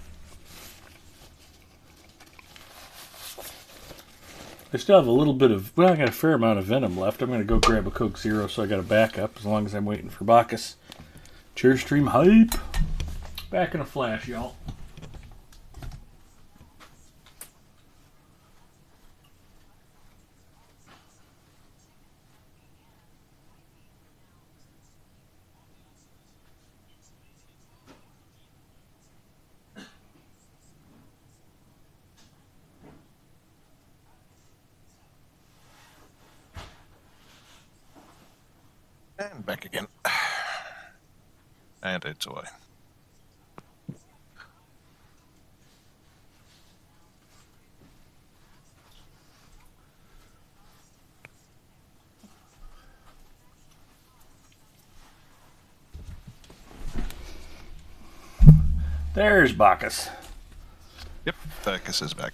I still have a little bit of, well, I got a fair amount of venom left. I'm going to go grab a Coke Zero so I got a backup as long as I'm waiting for Bacchus. Cheers, stream hype. Back in a flash, y'all. And back again. And it's away. There's Bacchus. Yep, Bacchus is back.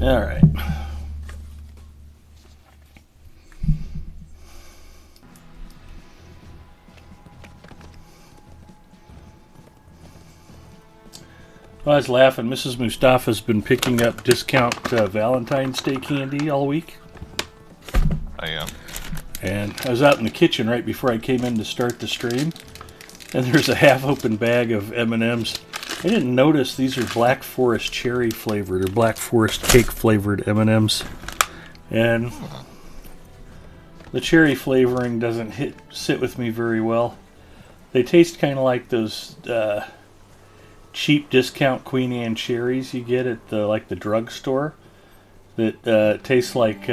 All right. Well, I was laughing. Mrs. Mustafa's been picking up discount Valentine's Day candy all week. I am. And I was out in the kitchen right before I came in to start the stream, and there's a half-open bag of M&Ms. I didn't notice these are Black Forest cherry flavored or Black Forest cake flavored M&Ms. And the cherry flavoring doesn't sit with me very well. They taste kind of like those cheap discount Queen Anne cherries you get at the drugstore. That tastes like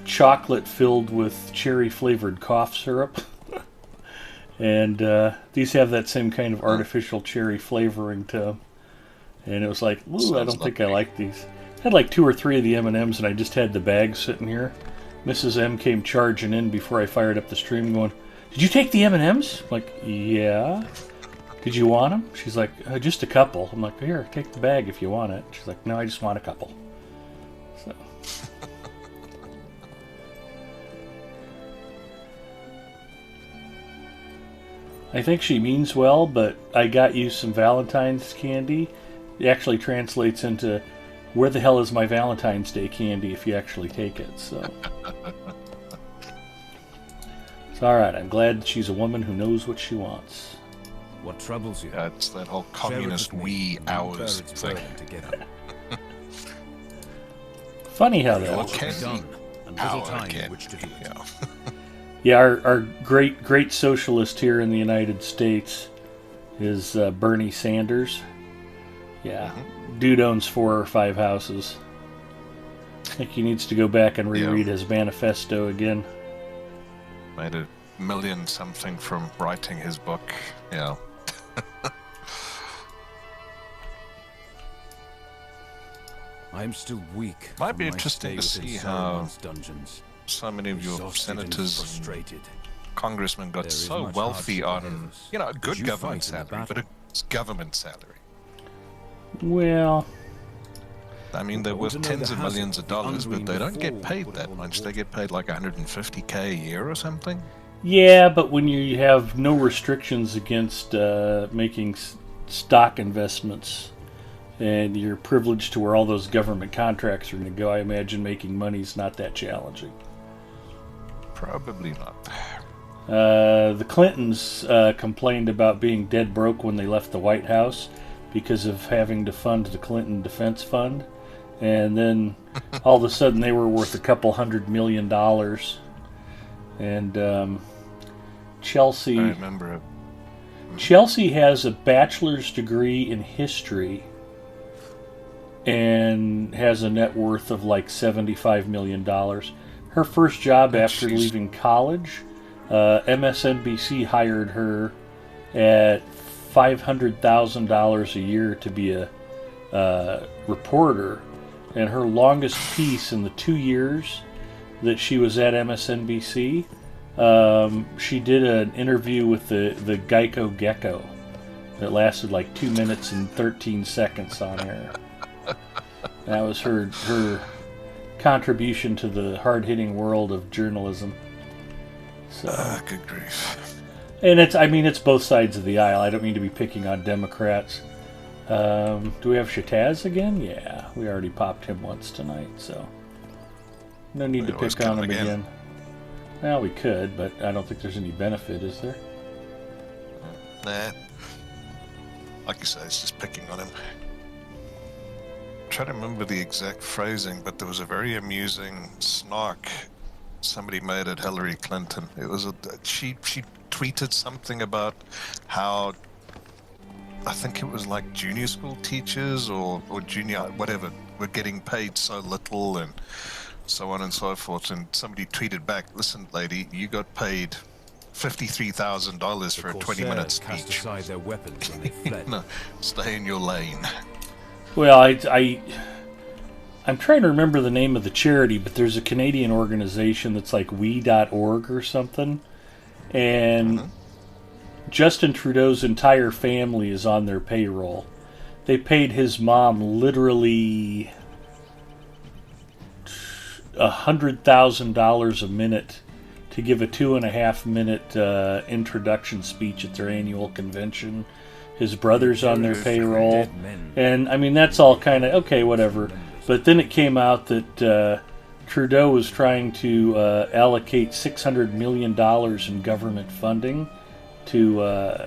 chocolate filled with cherry flavored cough syrup. And these have that same kind of artificial cherry flavoring to them. And it was like, ooh, I don't think I like these. I had like 2 or 3 of the M&Ms, and I just had the bag sitting here. Mrs. M came charging in before I fired up the stream going, "Did you take the M&Ms?" I'm like, "Yeah." "Did you want them?" She's like, "Just a couple." I'm like, "Here, take the bag if you want it." She's like, "No, I just want a couple." So... I think she means well, but I got you some Valentine's candy. It actually translates into, where the hell is my Valentine's Day candy if you actually take it? So it's alright. I'm glad she's a woman who knows what she wants. What troubles you? It's that whole communist wee hours thing. Funny how that What can done, and little time in which to do it. Yeah, our great socialist here in the United States is Bernie Sanders. Yeah, dude owns 4 or 5 houses. I think he needs to go back and reread his manifesto again. Made $1 million something from writing his book. Yeah. I'm still weak. Might be from my interesting stay to within see how Sauron's dungeons. so many of your Exhausted and senators frustrated. and congressmen got There is so much wealthy hardship ahead on, of us. you know, a good You government fight in the salary, but battle. it's government salary. Well, I mean, they're I want worth to know tens the of millions hazard of of the dollars, but Undying they don't before get we paid put it that all in much. the They get paid like $150K a year or something. yeah, but when you have no restrictions against making stock investments, and you're privileged to where all those government contracts are going to go, I imagine making money's not that challenging. Probably not. The Clintons complained about being dead broke when they left the White House because of having to fund the Clinton Defense Fund. And then all of a sudden they were worth $200 million. And Chelsea... I remember it. Chelsea has a bachelor's degree in history and has a net worth of like $75 million. Her first job after leaving college, MSNBC hired her at $500,000 a year to be a reporter. And her longest piece in the 2 years that she was at MSNBC, she did an interview with the Geico Gecko that lasted like 2 minutes and 13 seconds on air. That was her contribution to the hard-hitting world of journalism. So, good grief. and it's both sides of the aisle. I don't mean to be picking on Democrats. Do we have Shataz again? Yeah, we already popped him once tonight, so no need to pick on him again. Well, we could, but I don't think there's any benefit, is there? Nah. Like you say, it's just picking on him. I'm trying to remember the exact phrasing, but there was a very amusing snark somebody made at Hillary Clinton. It was she tweeted something about how, I think it was like junior school teachers or junior whatever were getting paid so little and so on and so forth. And somebody tweeted back, "Listen, lady, you got paid $53,000 for a 20-minute speech. Cast aside their weapons when they fled. No, stay in your lane." Well, I'm trying to remember the name of the charity, but there's a Canadian organization that's like we.org or something. And Justin Trudeau's entire family is on their payroll. They paid his mom literally $100,000 a minute to give a 2.5-minute introduction speech at their annual convention. His brother's on their payroll. And, I mean, that's all kind of, okay, whatever. But then it came out that Trudeau was trying to allocate $600 million in government funding to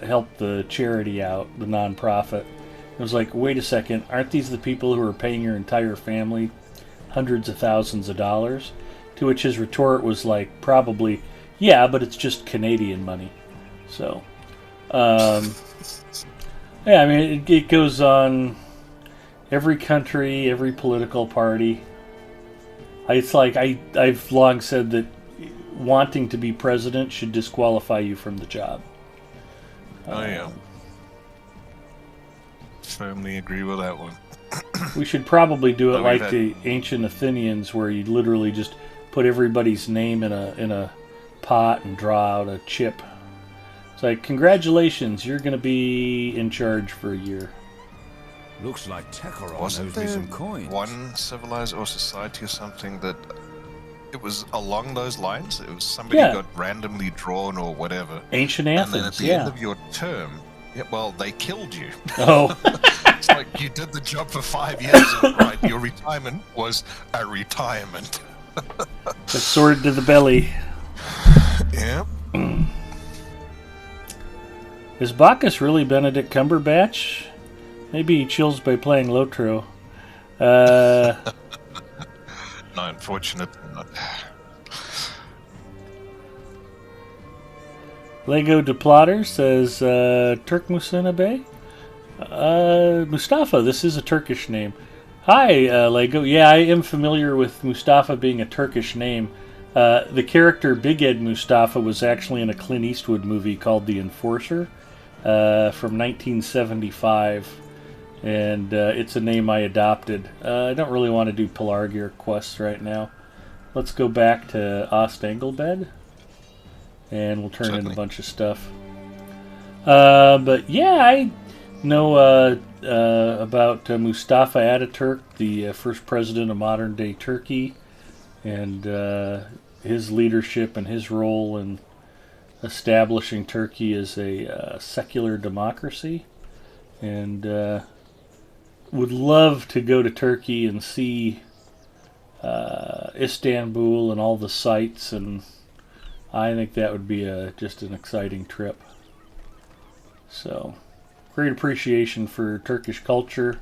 help the charity out, the nonprofit. It was like, wait a second, aren't these the people who are paying your entire family hundreds of thousands of dollars. To which his retort was like, probably, yeah, but it's just Canadian money. So, yeah, I mean, it goes on every country, every political party. It's like I've long said that wanting to be president should disqualify you from the job. Oh, yeah. Firmly agree with that one. We should probably do it But like the ancient Athenians, where you literally just put everybody's name in a pot and draw out a chip. It's like, congratulations, you're going to be in charge for a year. Looks like Techeron Wasn't owes me there some coins. one civilized or society or something that it was along those lines? It was somebody got randomly drawn or whatever. Ancient And Athens, then at the end of your term, well, they killed you. Oh. It's like you did the job for 5 years, and right, your retirement was a retirement. The sword to the belly. Yeah. Is Bacchus really Benedict Cumberbatch? Maybe he chills by playing Lotro. No, unfortunately not. Lego Deplotter says, Turkmusina Bey? Mustafa, this is a Turkish name. Hi, Lego. Yeah, I am familiar with Mustafa being a Turkish name. The character Big Ed Mustafa was actually in a Clint Eastwood movie called The Enforcer from 1975. And it's a name I adopted. I don't really want to do Pelargir quests right now. Let's go back to Ostanglebed. And we'll turn in a bunch of stuff. But yeah, I know about Mustafa Ataturk, the first president of modern-day Turkey, and his leadership and his role in establishing Turkey as a secular democracy. And would love to go to Turkey and see Istanbul and all the sights, and I think that would be just an exciting trip. So, great appreciation for Turkish culture,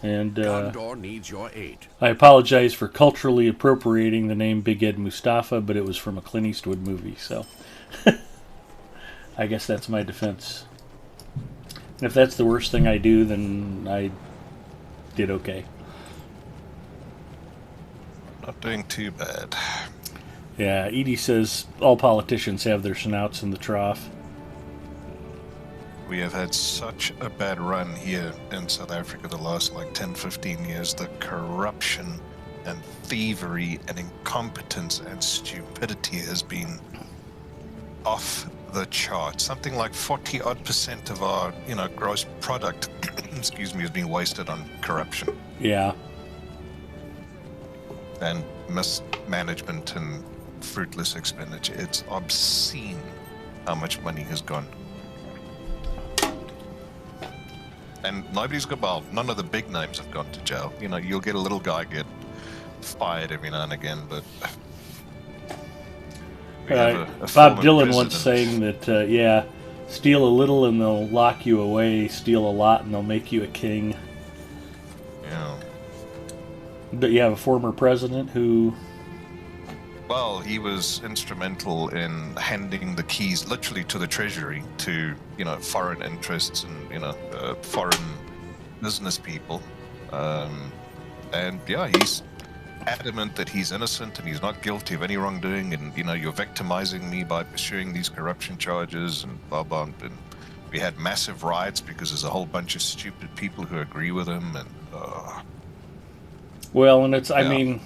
and Gondor needs your aid. I apologize for culturally appropriating the name Big Ed Mustafa, but it was from a Clint Eastwood movie, so I guess that's my defense. And if that's the worst thing I do, then I did okay. Not doing too bad. Yeah, Edie says all politicians have their snouts in the trough. We have had such a bad run here in South Africa the last 10, 15 years. The corruption and thievery and incompetence and stupidity has been off the chart. Something like 40% of our, gross product, excuse me, is being wasted on corruption. Yeah. And mismanagement and fruitless expenditure. It's obscene how much money has gone. And nobody's got, well, none of the big names have gone to jail. You'll get a little guy get fired every now and again, but Bob Dylan once saying that, yeah, steal a little and they'll lock you away, steal a lot and they'll make you a king. Yeah. But you have a former president who... Well, he was instrumental in handing the keys literally to the treasury to, foreign interests and, foreign business people. And yeah, he's adamant that he's innocent and he's not guilty of any wrongdoing, and you're victimizing me by pursuing these corruption charges and blah blah. And we had massive riots because there's a whole bunch of stupid people who agree with him, and well, and it's I mean,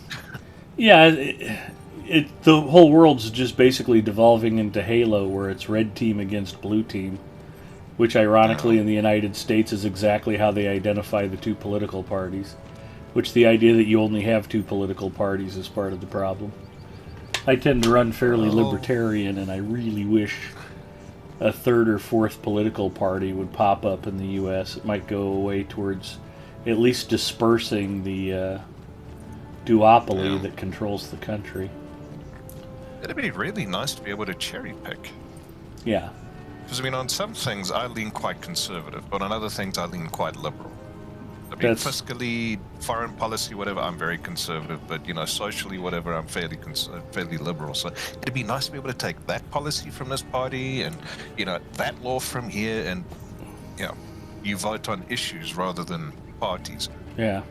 yeah, the whole world's just basically devolving into Halo, where it's red team against blue team, which ironically in the United States is exactly how they identify the two political parties. Which the idea that you only have two political parties is part of the problem. I tend to run fairly libertarian, and I really wish a third or fourth political party would pop up in the U.S. It might go away towards at least dispersing the duopoly that controls the country. It'd be really nice to be able to cherry pick. Yeah. Because, on some things I lean quite conservative, but on other things I lean quite liberal. I mean, fiscally, foreign policy, whatever, I'm very conservative, but, you know, socially, whatever, I'm fairly liberal. So it'd be nice to be able to take that policy from this party and, you know, that law from here, and, you know, you vote on issues rather than parties. Yeah.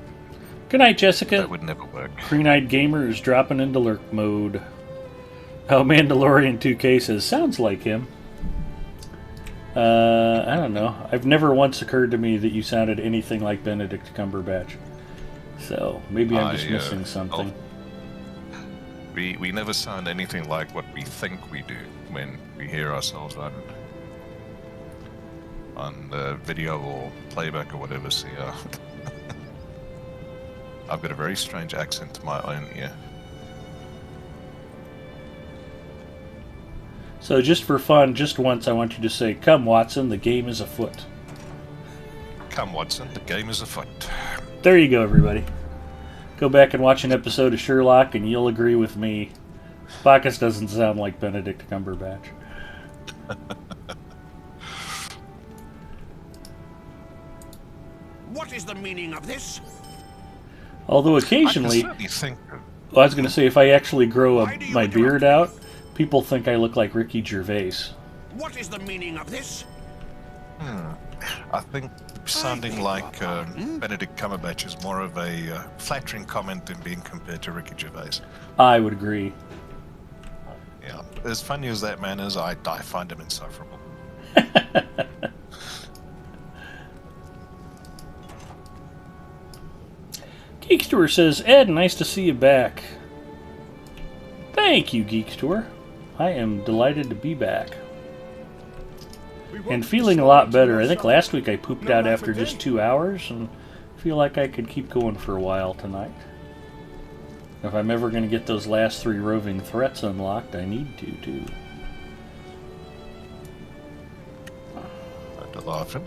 Good night, Jessica. That would never work. Green-eyed Gamer is dropping into lurk mode. Oh, Mandalorian 2K says, sounds like him. I don't know. I've never once occurred to me that you sounded anything like Benedict Cumberbatch. So, maybe I'm just missing something. We never sound anything like what we think we do when we hear ourselves on video or playback or whatever, so yeah. I've got a very strange accent to my own ear. So just for fun, just once I want you to say, come Watson, the game is afoot. Come Watson, the game is afoot. There you go, everybody. Go back and watch an episode of Sherlock and you'll agree with me. Bacchus doesn't sound like Benedict Cumberbatch. What is the meaning of this? Although occasionally, I was going to say, if I actually grow my beard out, people think I look like Ricky Gervais. What is the meaning of this? I think sounding like Benedict Cumberbatch is more of a flattering comment than being compared to Ricky Gervais. I would agree. Yeah, as funny as that man is, I find him insufferable. Geekstore says, Ed, nice to see you back. Thank you, Geekstore. I am delighted to be back. And feeling a lot better. I think last week I pooped out after just 2 hours, and feel like I could keep going for a while tonight. If I'm ever going to get those last 3 roving threats unlocked, I need to, too. Not laughing.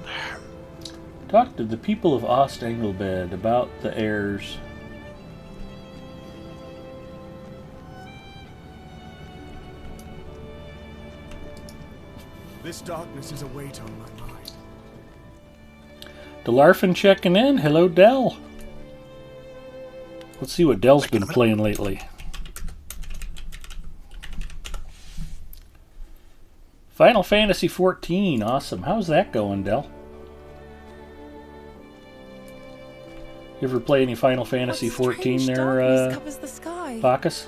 Talk to the people of Ost-Engelbed about the heirs. This darkness is a weight on my mind. Delarfin checking in. Hello, Del. Let's see what Del's been playing lately. Final Fantasy XIV. Awesome. How's that going, Del? You ever play any Final Fantasy XIV there, Bacchus?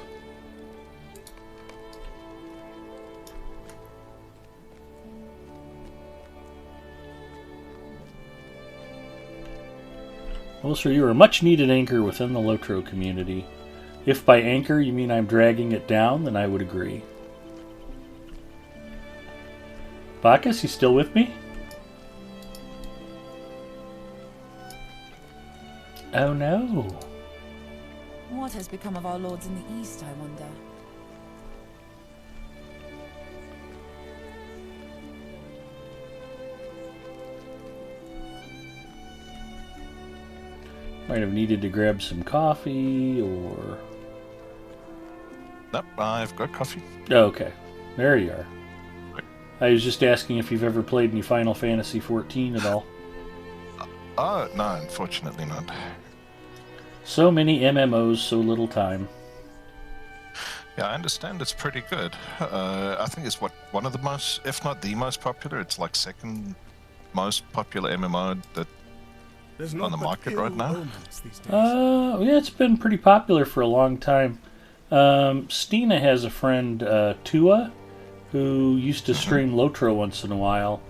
Well, sir, you are a much-needed anchor within the Lotro community. If by anchor you mean I'm dragging it down, then I would agree. Bacchus, you still with me? Oh no. What has become of our lords in the east, I wonder? Might have needed to grab some coffee, or... Nope, I've got coffee. Okay, there you are. I was just asking if you've ever played any Final Fantasy XIV at all. No, unfortunately not. So many MMOs, so little time. Yeah, I understand it's pretty good. I think it's one of the most, if not the most popular. It's like second most popular MMO that on the market right now. Yeah, it's been pretty popular for a long time. Stina has a friend, Tua, who used to stream Lotro once in a while,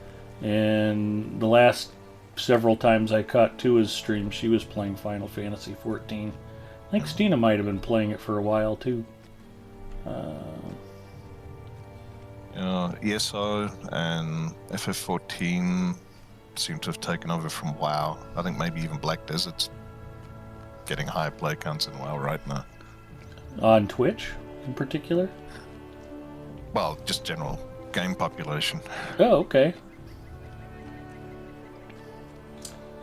and the last several times I caught Tua's stream, she was playing Final Fantasy XIV. I think Stina might have been playing it for a while too. ESO and FF14 seem to have taken over from WoW. I think maybe even Black Desert's getting higher play counts in WoW right now. On Twitch, in particular? Well, just general game population. Oh, okay.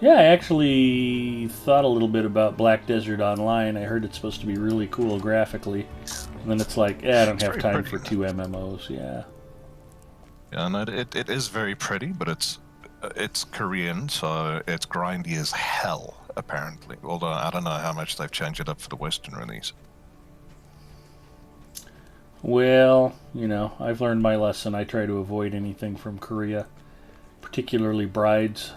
Yeah, I actually thought a little bit about Black Desert Online. I heard it's supposed to be really cool graphically. And then it's like, I don't have time for 2 MMOs, yeah. Yeah, no, it is very pretty, but it's Korean, so it's grindy as hell. apparently. Although I don't know how much they've changed it up for the Western release. Well, you know, I've learned my lesson. I try to avoid anything from Korea, particularly brides.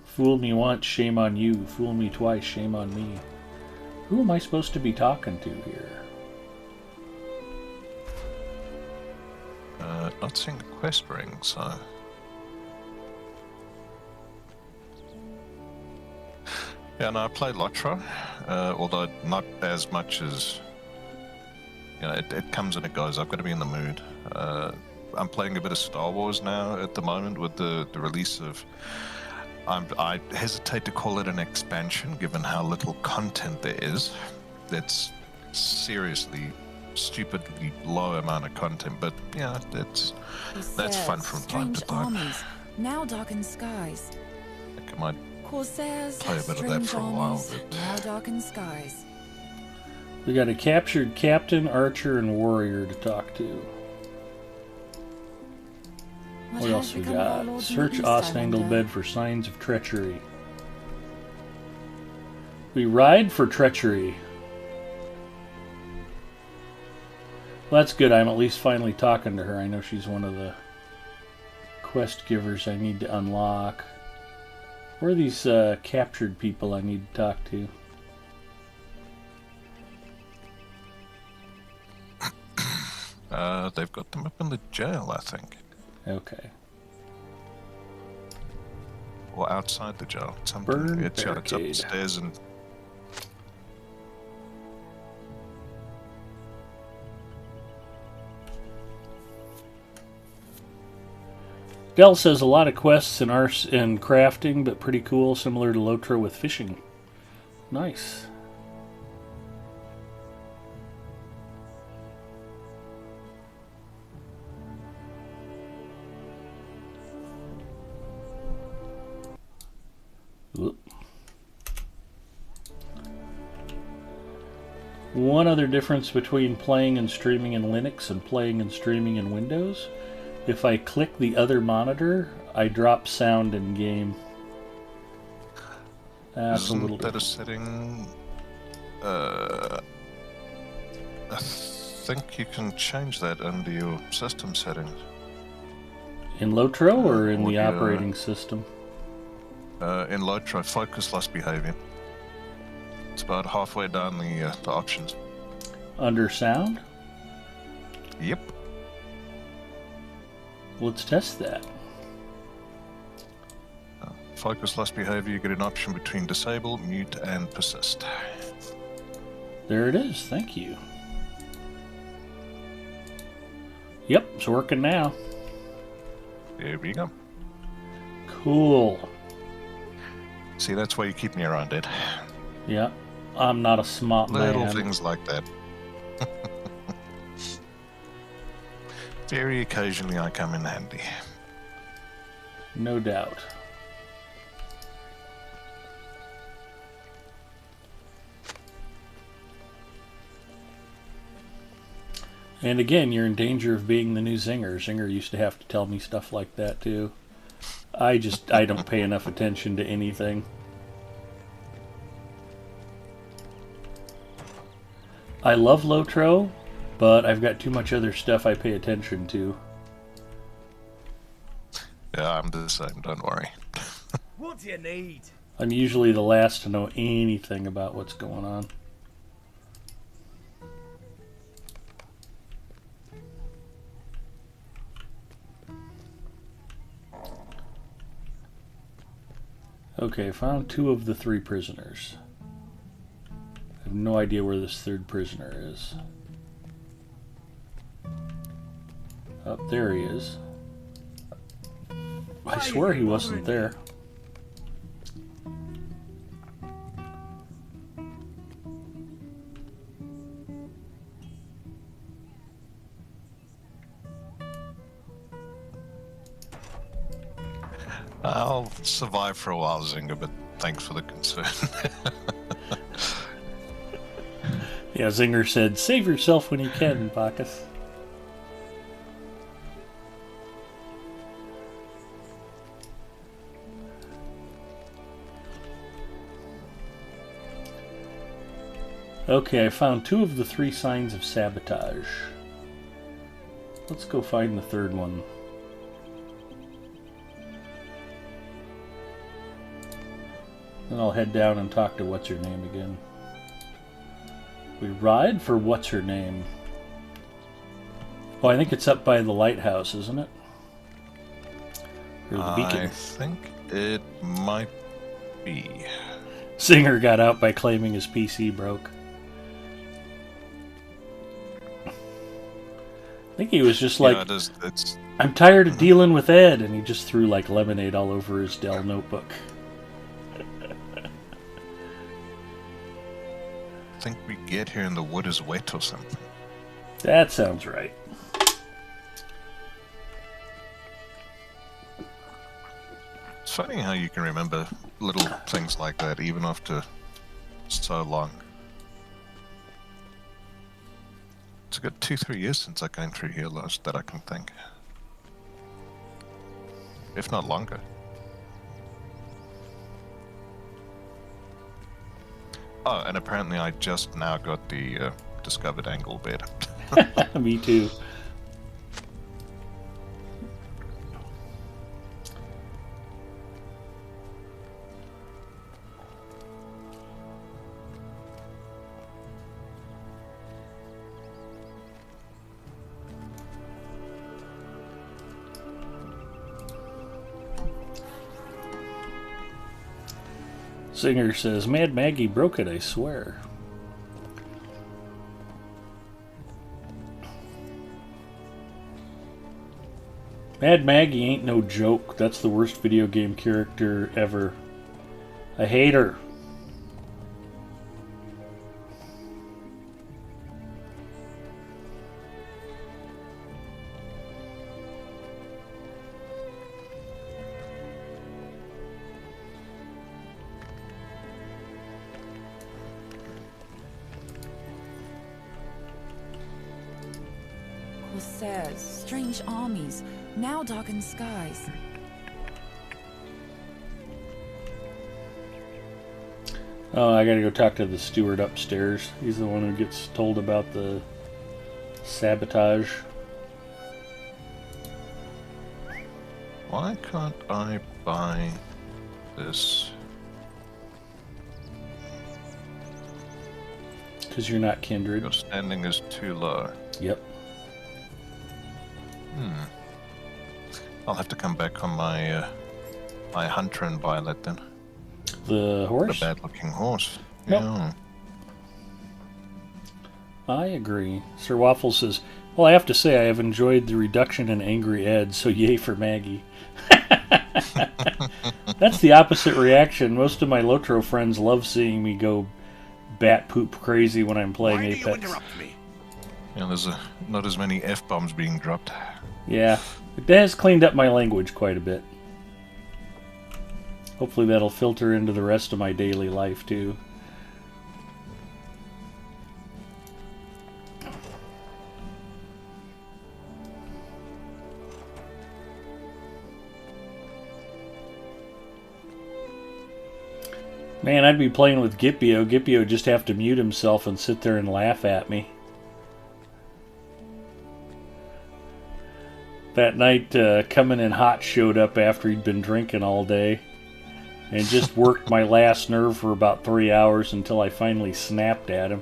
Fool me once, shame on you. Fool me twice, shame on me. Who am I supposed to be talking to here? Not seeing a quest ring, so... Yeah, no, I play Lotra, although not as much as... You know, it comes and it goes. I've got to be in the mood. I'm playing a bit of Star Wars now at the moment with the release of... I hesitate to call it an expansion, given how little content there is. It's seriously stupidly low amount of content, but yeah, that's fun from time to time. Armies, now darkened skies. I think I might Corsairs, play a bit of that for a while, armies, but now darkened skies. We got a captured captain, archer, and warrior to talk to. What else we got? Search Ostenangle bed for signs of treachery. We ride for treachery. Well, that's good. I'm at least finally talking to her. I know she's one of the quest givers I need to unlock. Where are these captured people I need to talk to? they've got them up in the jail, I think. Okay. Or outside the jail. Burn it's barricade. upstairs and... Dell says a lot of quests in crafting, but pretty cool, similar to Lotra with fishing. Nice. Whoop. One other difference between playing and streaming in Linux and playing and streaming in Windows: if I click the other monitor, I drop sound in game. That's a little different. That a setting? I think you can change that under your system settings. In Lotro or in the operating system? In Lotro, focus loss behavior. It's about halfway down the options. Under sound? Yep. Let's test that. Focus loss behavior, you get an option between disable, mute, and persist. There it is, thank you. Yep, it's working now. There we go. Cool. See, that's why you keep me around it. Yeah, I'm not a smart man. Little things like that. Very occasionally I come in handy. No doubt. And again, you're in danger of being the new Zinger. Zinger used to have to tell me stuff like that too. I don't pay enough attention to anything. I love Lotro, but I've got too much other stuff I pay attention to. Yeah, I'm the same, don't worry. What do you need? I'm usually the last to know anything about what's going on. Okay, found 2 of the 3 prisoners. I have no idea where this 3rd prisoner is. Up there he is. I swear he wasn't there. I'll survive for a while, Zinger, but thanks for the concern. Yeah, Zinger said, save yourself when you can, Bacchus. Okay, I found 2 of the 3 signs of sabotage. Let's go find the 3rd one. Then I'll head down and talk to what's-her-name again. We ride for what's-her-name. Oh, I think it's up by the lighthouse, isn't it? Or the beacon. I think it might be. Singer got out by claiming his PC broke. I think he was just like, Yeah, it's... I'm tired of dealing with Ed, and he just threw like lemonade all over his Dell notebook. I think we get here and the wood is wet or something. That sounds right. It's funny how you can remember little things like that even after so long. It's a good 2-3 years since I came through here last that I can think. If not longer. Oh, and apparently I just now got the discovered angle bed. Me too. Singer says, Mad Maggie broke it, I swear. Mad Maggie ain't no joke. That's the worst video game character ever. I hate her. Corsairs, strange armies, now darkened skies. Oh, I gotta go talk to the steward upstairs. He's the one who gets told about the sabotage. Why can't I buy this? Because you're not kindred. Your standing is too low. Yep. I'll have to come back on my my hunter and buy that then. The horse? The bad-looking horse. Nope. Yeah. I agree. Sir Waffle says, well, I have to say I have enjoyed the reduction in angry Ed, so yay for Maggie. That's the opposite reaction. Most of my Lotro friends love seeing me go bat poop crazy when I'm playing Apex. Why do you interrupt me? Yeah, there's not as many F-bombs being dropped. Yeah, it has cleaned up my language quite a bit. Hopefully that'll filter into the rest of my daily life, too. Man, I'd be playing with Gipio. Gipio would just have to mute himself and sit there and laugh at me. That night, Coming in Hot showed up after he'd been drinking all day. And just worked my last nerve for about 3 hours until I finally snapped at him.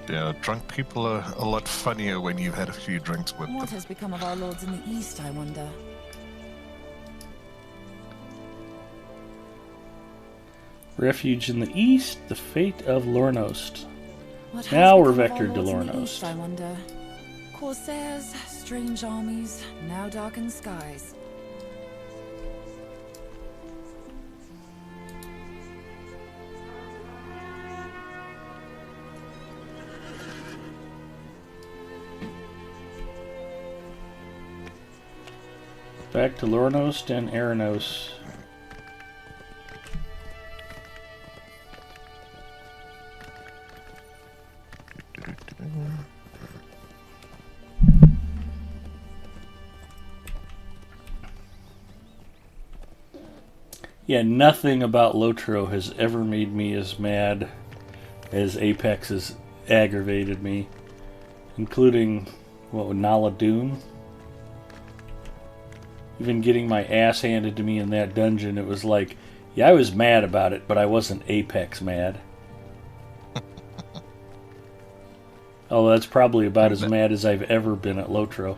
Yeah, drunk people are a lot funnier when you've had a few drinks with What them. has become of our lords in the east, I wonder? Refuge in the east, the fate of Lornost. What has Now we're become of our vectored to lords in the Lornost. east, I wonder. Corsairs, strange armies, now darkened skies. Back to Lornost and Aranos. Yeah, nothing about Lotro has ever made me as mad as Apex has aggravated me, including, Nala Doom. Even getting my ass handed to me in that dungeon, it was like, yeah, I was mad about it, but I wasn't Apex mad. Oh, that's probably about as mad as I've ever been at Lotro.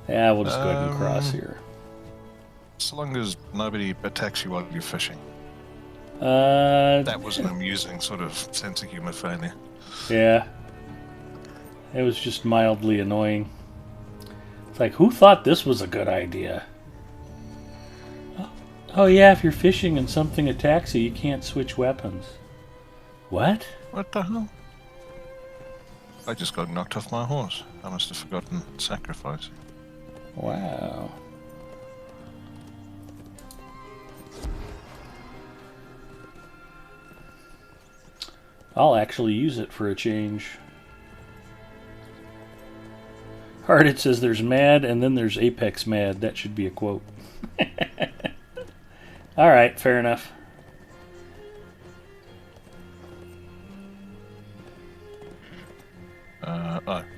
Yeah, we'll just go ahead and cross here. So long as nobody attacks you while you're fishing. That was an amusing sort of sense of humor failure. Yeah. It was just mildly annoying. It's like, who thought this was a good idea? Oh yeah, if you're fishing and something attacks you, you can't switch weapons. What? What the hell? I just got knocked off my horse. I must have forgotten sacrifice. Wow. I'll actually use it for a change. Hearted says there's mad and then there's Apex mad. That should be a quote. Alright, fair enough.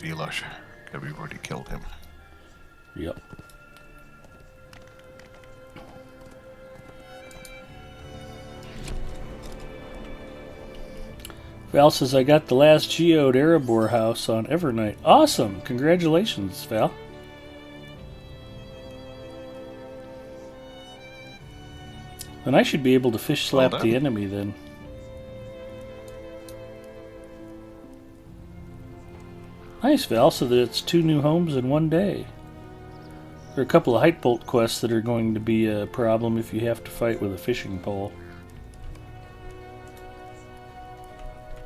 Vilash. Okay, we've already killed him. Yep. Val says, I got the last geode Erebor house on Evernight. Awesome! Congratulations, Val. Then I should be able to fish slap the enemy then. Nice, Val, so that it's 2 new homes in one day. There are a couple of height bolt quests that are going to be a problem if you have to fight with a fishing pole.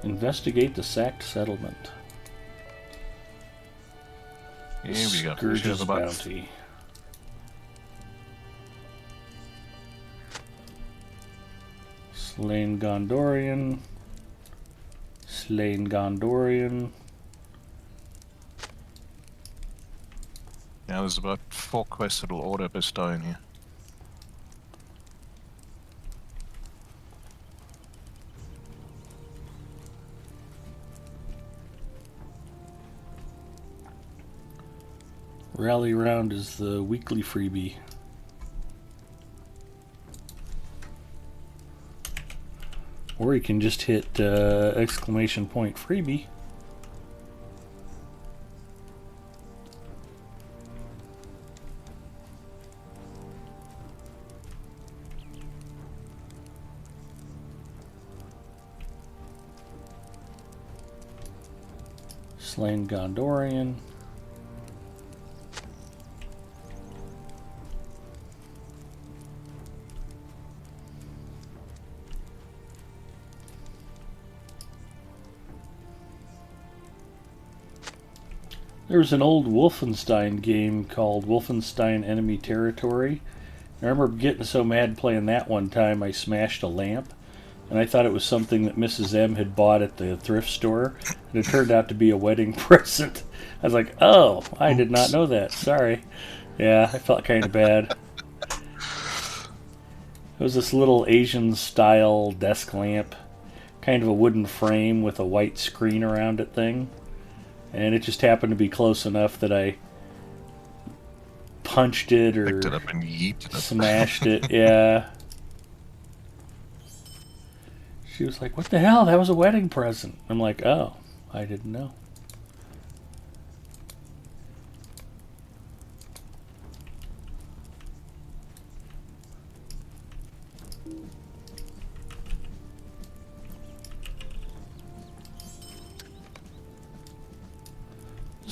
Investigate the sacked settlement. Here we go. Scourge's bounty. Slain Gondorian. Slain Gondorian. Yeah, there's about 4 quests that'll order bestow in here. Rally round is the weekly freebie. Or you can just hit exclamation point freebie. Slain Gondorian. There was an old Wolfenstein game called Wolfenstein Enemy Territory. I remember getting so mad playing that one time I smashed a lamp. And I thought it was something that Mrs. M had bought at the thrift store. And it turned out to be a wedding present. I was like, oh, I did not know that. Sorry. Yeah, I felt kind of bad. It was this little Asian-style desk lamp. Kind of a wooden frame with a white screen around it thing. And it just happened to be close enough that I punched it or picked it up and yeeted it. Smashed it. Yeah. She was like, what the hell? That was a wedding present. I'm like, oh, I didn't know.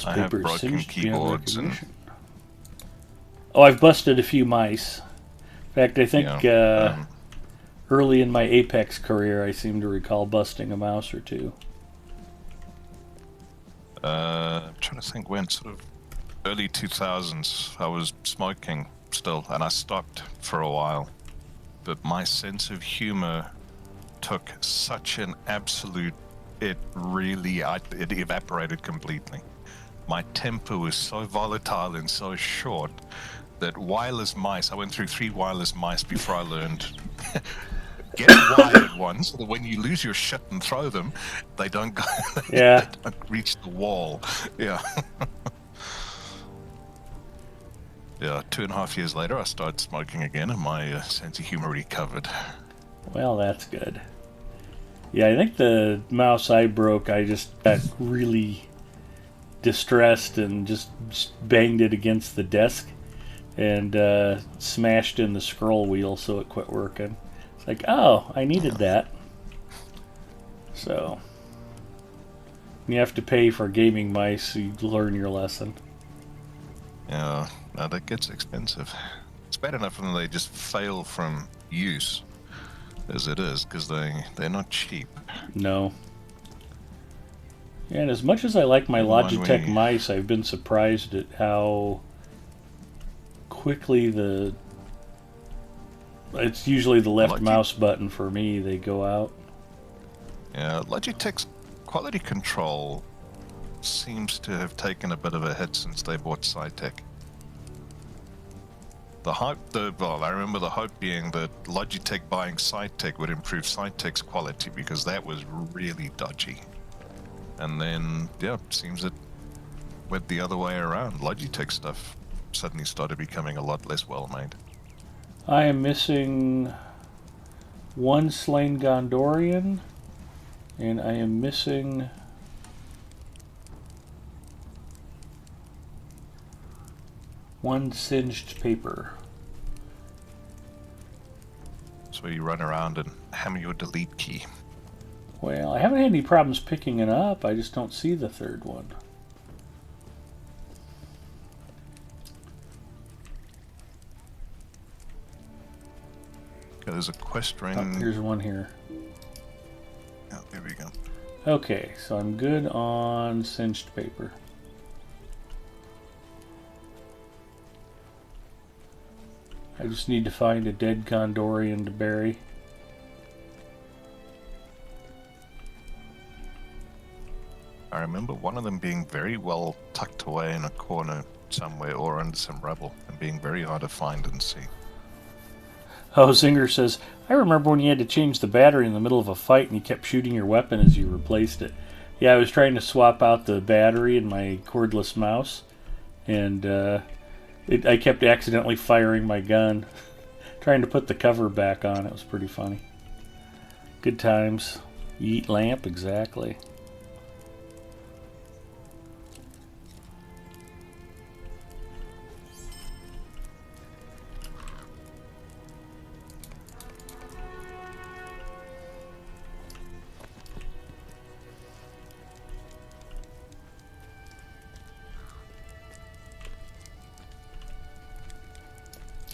I have broken keyboards and... Oh, I've busted a few mice. In fact, I think early in my Apex career, I seem to recall busting a mouse or two. I'm trying to think when, sort of early 2000s, I was smoking still, and I stopped for a while. But my sense of humor took such an absolute... it evaporated completely. My temper was so volatile and so short that wireless mice. I went through 3 wireless mice before I learned. Get wired ones, so that when you lose your shit and throw them, they don't go. Yeah. They don't reach the wall. Yeah. Yeah. 2.5 years later, I started smoking again, and my sense of humor recovered. Well, that's good. Yeah, I think the mouse I broke, I just got really distressed and just banged it against the desk and smashed in the scroll wheel so it quit working. It's like, oh, I needed that. So, you have to pay for gaming mice so you learn your lesson. Yeah, no, that gets expensive. It's bad enough when they just fail from use, as it is, because they're not cheap. No. Yeah, and as much as I like my Logitech mice, I've been surprised at how quickly it's usually the left mouse button for me, they go out. Yeah, Logitech's quality control seems to have taken a bit of a hit since they bought Cytec. I remember the hope being that Logitech buying Cytec would improve Cytec's quality because that was really dodgy. And then, yeah, it seems it went the other way around. Logitech stuff suddenly started becoming a lot less well made. I am missing 1 slain Gondorian, and I am missing 1 singed paper. So you run around and hammer your delete key. Well, I haven't had any problems picking it up, I just don't see the 3rd one. Okay, there's a quest ring. Oh, here's one here. Oh, there we go. Okay, so I'm good on singed paper. I just need to find a dead Gondorian to bury. I remember one of them being very well tucked away in a corner somewhere or under some rubble and being very hard to find and see. Oh, Zinger says, I remember when you had to change the battery in the middle of a fight and you kept shooting your weapon as you replaced it. Yeah, I was trying to swap out the battery in my cordless mouse, and I kept accidentally firing my gun, trying to put the cover back on. It was pretty funny. Good times. Yeet lamp, exactly.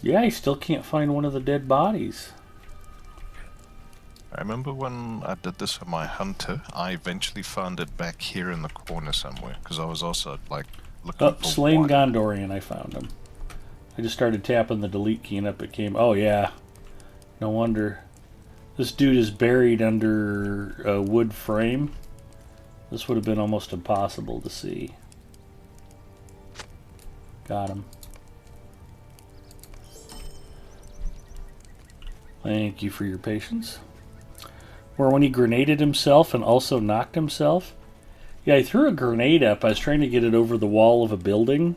Yeah, I still can't find one of the dead bodies. I remember when I did this for my hunter, I eventually found it back here in the corner somewhere, because I was also, like, looking for slain one. Gondorian, I found him. I just started tapping the delete key and up it came. Oh, yeah. No wonder. This dude is buried under a wood frame. This would have been almost impossible to see. Got him. Thank you for your patience. Or when he grenaded himself and also knocked himself. Yeah, I threw a grenade up. I was trying to get it over the wall of a building,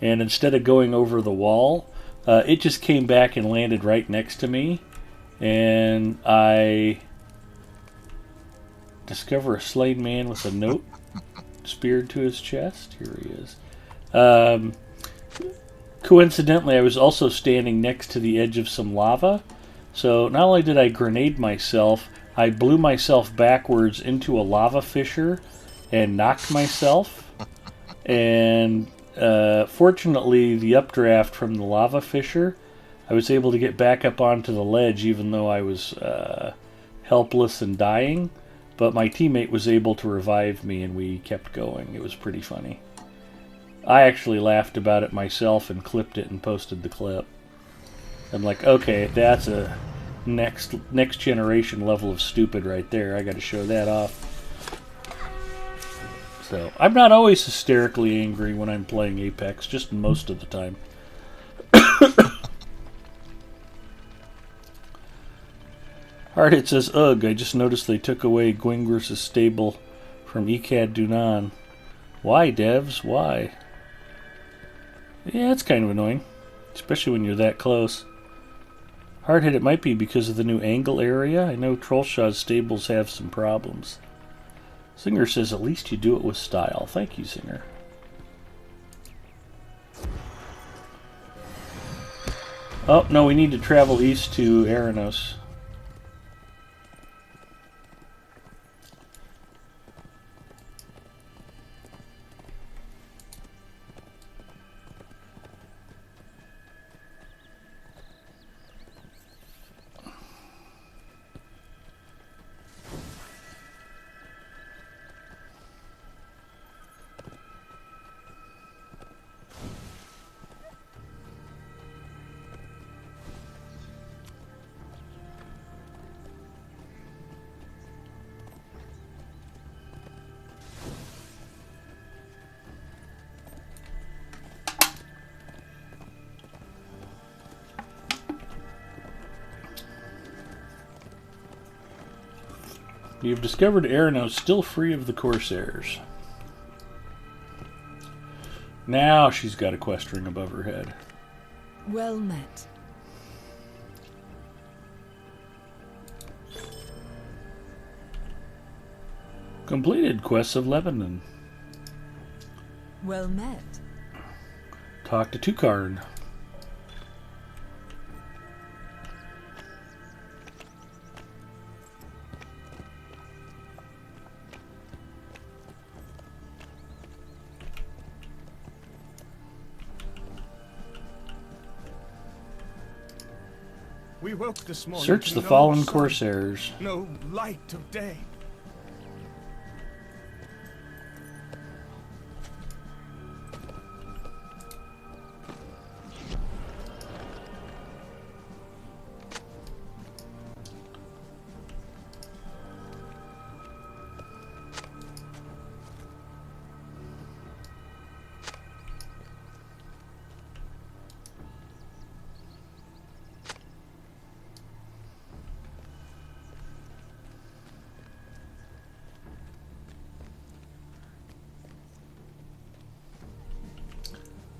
and instead of going over the wall, it just came back and landed right next to me, and I discover a slain man with a note speared to his chest. Here he is. Coincidentally, I was also standing next to the edge of some lava. So not only did I grenade myself, I blew myself backwards into a lava fissure and knocked myself. And fortunately, the updraft from the lava fissure, I was able to get back up onto the ledge even though I was helpless and dying. But my teammate was able to revive me and we kept going. It was pretty funny. I actually laughed about it myself and clipped it and posted the clip. I'm like, okay, that's a next generation level of stupid right there. I got to show that off. So, I'm not always hysterically angry when I'm playing Apex, just most of the time. Hardhit says, ugh, I just noticed they took away Gwingris' stable from Ekad Dunan. Why, devs? Why? Yeah, it's kind of annoying. Especially when you're that close. Hardhit, it might be because of the new angle area. I know Trollshaw's stables have some problems. Singer says, at least you do it with style. Thank you, Singer. Oh, no, we need to travel east to Aranos. You've discovered Aranos still free of the Corsairs. Now she's got a quest ring above her head. Well met. Completed quests of Lebanon. Well met. Talk to Tukarn. We woke this morning Search to the no fallen sun, Corsairs. no light of day.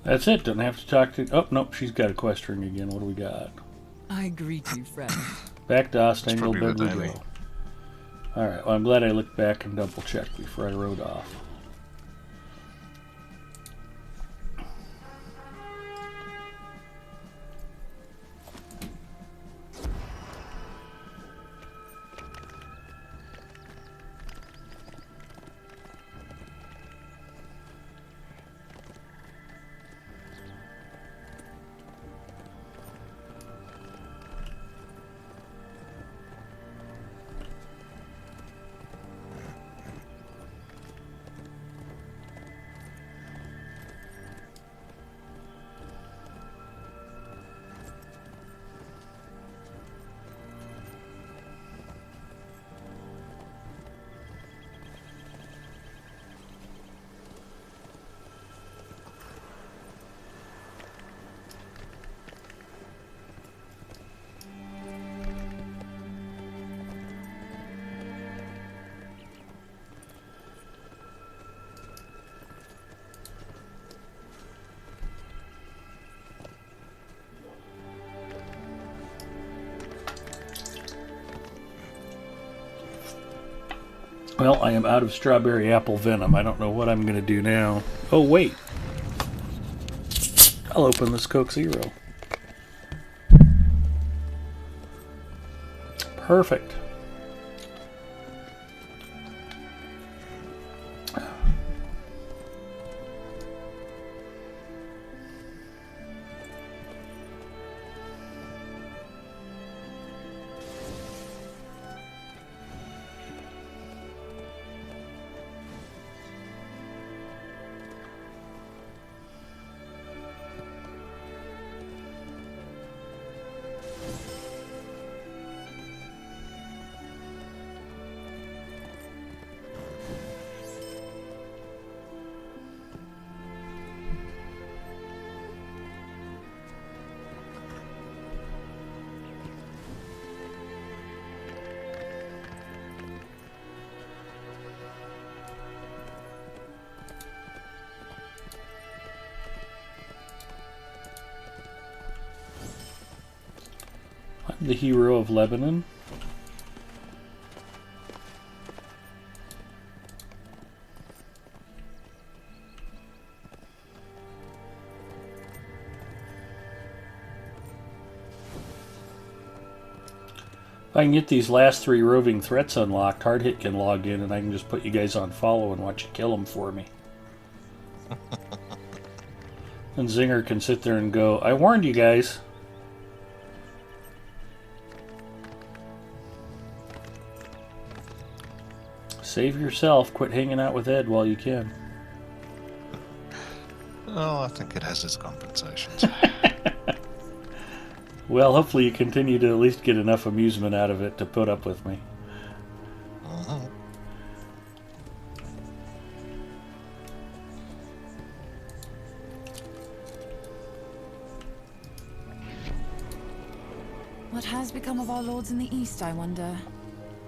That's it. Don't have to talk to... Oh, nope. She's got a quest ring again. What do we got? I greet you, friend. Back to Ostangle, probably bed the we daily. go. Alright, well, I'm glad I looked back and double-checked before I rode off. Well, I am out of strawberry apple venom. I don't know what I'm going to do now. Oh, wait. I'll open this Coke Zero. Perfect. the hero of Lebanon. If I can get these last 3 roving threats unlocked, Hardhit can log in and I can just put you guys on follow and watch you kill them for me. And Zinger can sit there and go, I warned you guys. Save yourself. Quit hanging out with Ed while you can. Oh, I think it has its compensations. Well, hopefully you continue to at least get enough amusement out of it to put up with me. What has become of our lords in the east, I wonder?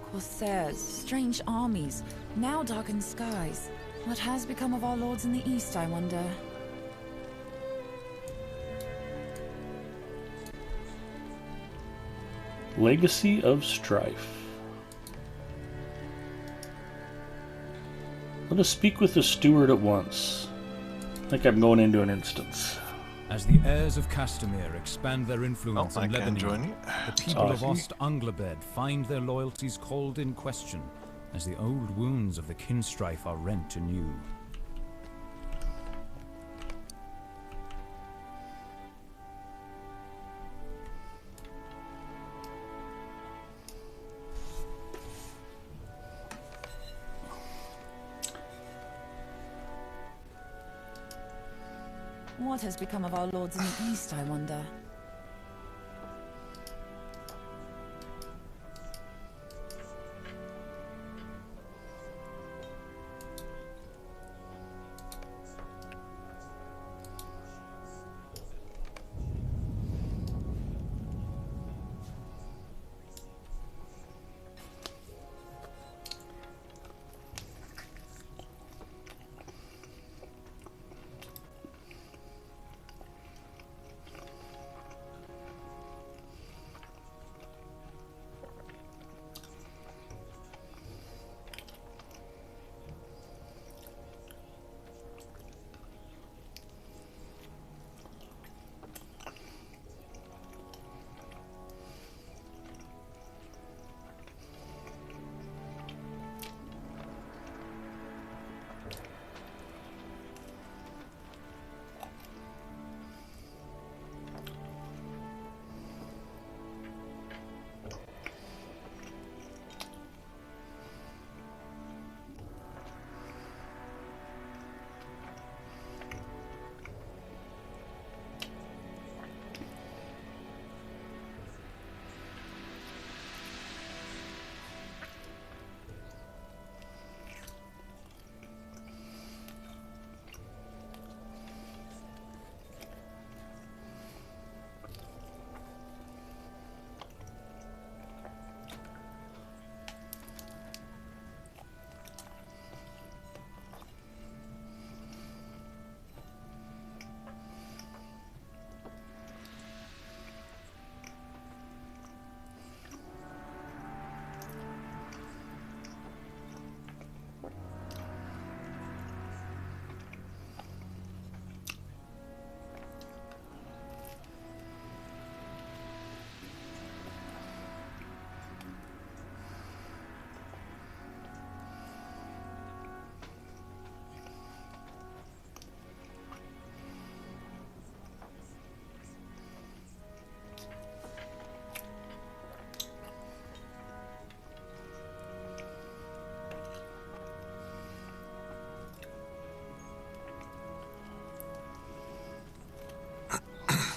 Corsairs, strange armies, now darkened skies. What has become of our lords in the east, I wonder? Legacy of Strife. Let us speak with the steward at once. I think I'm going into an instance. As the heirs of Castamere expand their influence in Lebanon, the people of Ost-Anglabed find their loyalties called in question as the old wounds of the kin strife are rent anew. What has become of our lords in the east, I wonder?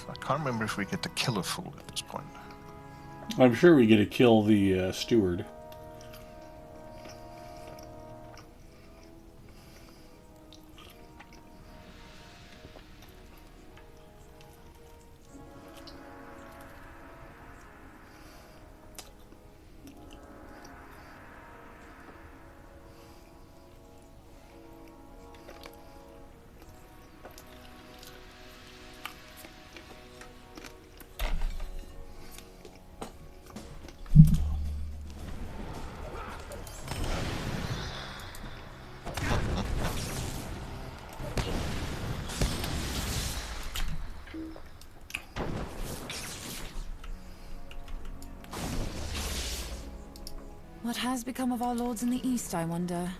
I can't remember if we get to kill a fool at this point. I'm sure we get to kill the steward. What has become of our lords in the east, I wonder?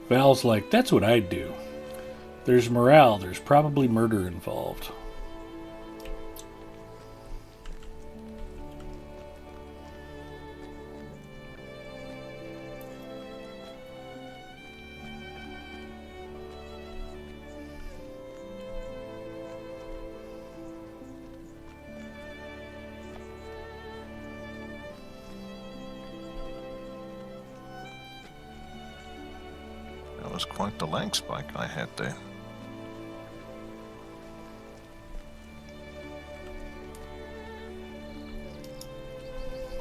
Val's like, that's what I'd do. There's morale, there's probably murder involved. That was quite the lag spike I had there.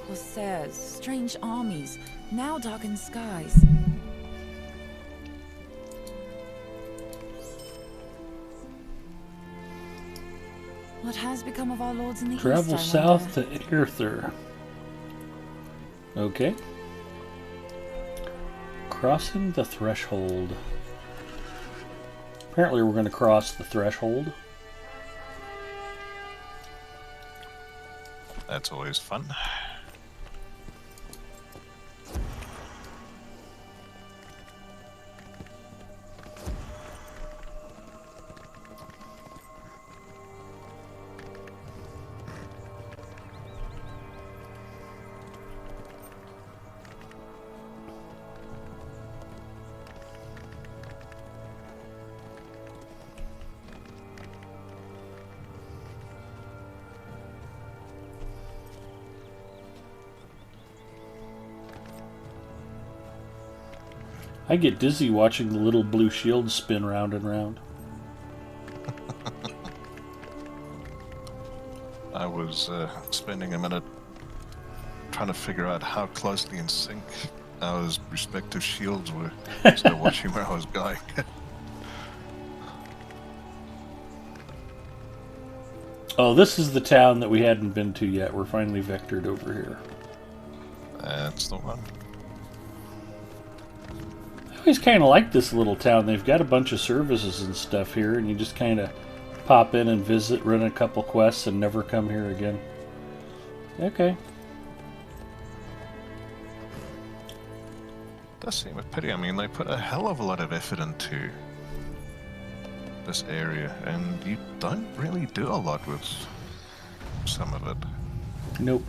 Corsairs, strange armies, now darkened skies. What has become of our lords in the Travel east, south to Aerther. Okay. Crossing the threshold. Apparently we're going to cross the threshold. That's always fun. I get dizzy watching the little blue shield spin round and round. I was spending a minute trying to figure out how closely in sync our respective shields were, so watching where I was going. Oh, this is the town that we hadn't been to yet. We're finally vectored over here. That's the one. I always kind of like this little town. They've got a bunch of services and stuff here, and you just kind of pop in and visit, run a couple quests, and never come here again. Okay. Does seem a pity. I mean, they put a hell of a lot of effort into this area, and you don't really do a lot with some of it. Nope.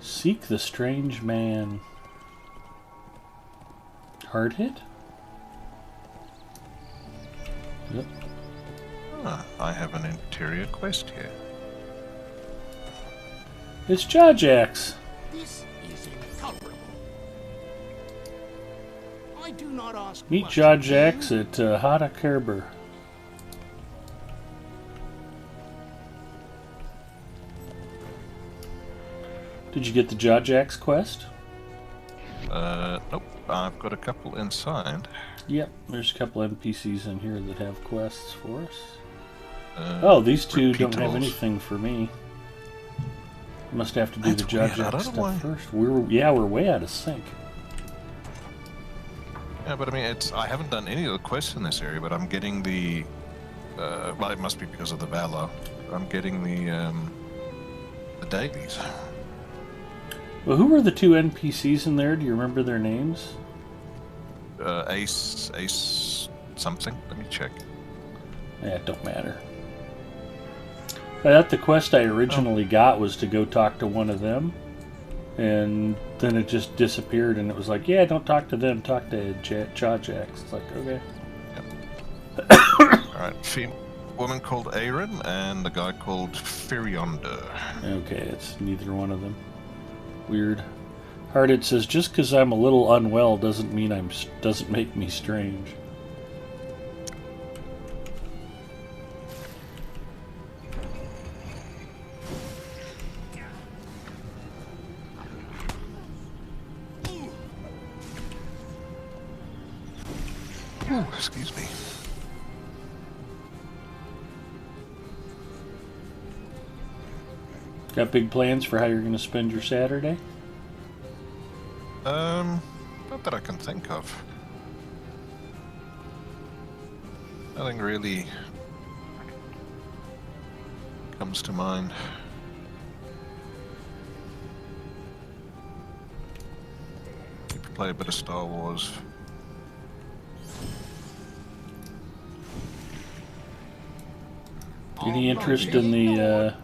Seek the strange man. Hard hit? Yep. Ah, I have an interior quest here. It's Jajax. This is intolerable. I do not ask. Meet Jajax at Hada Kerber. Did you get the Jajax quest? Nope. I've got a couple inside. Yep, there's a couple NPCs in here that have quests for us. Oh, these two don't have anything for me. Must have to do the Jajax stuff first. We're way out of sync. Yeah, but I mean, I haven't done any of the quests in this area, but I'm getting the. Well, it must be because of the Valor. I'm getting the dailies. Well, who were the two NPCs in there? Do you remember their names? Ace something. Let me check. Yeah, it don't matter. I thought the quest I originally got was to go talk to one of them, and then it just disappeared, and it was like, yeah, don't talk to them, talk to Jajax. It's like, okay. Yep. Alright, woman called Aaron, and the guy called Firionda. Okay, it's neither one of them. Weird. Hearted says, just because I'm a little unwell doesn't make me strange. Ooh, excuse me. Got big plans for how you're going to spend your Saturday? Not that I can think of. Nothing really comes to mind. Maybe play a bit of Star Wars. Any interest in the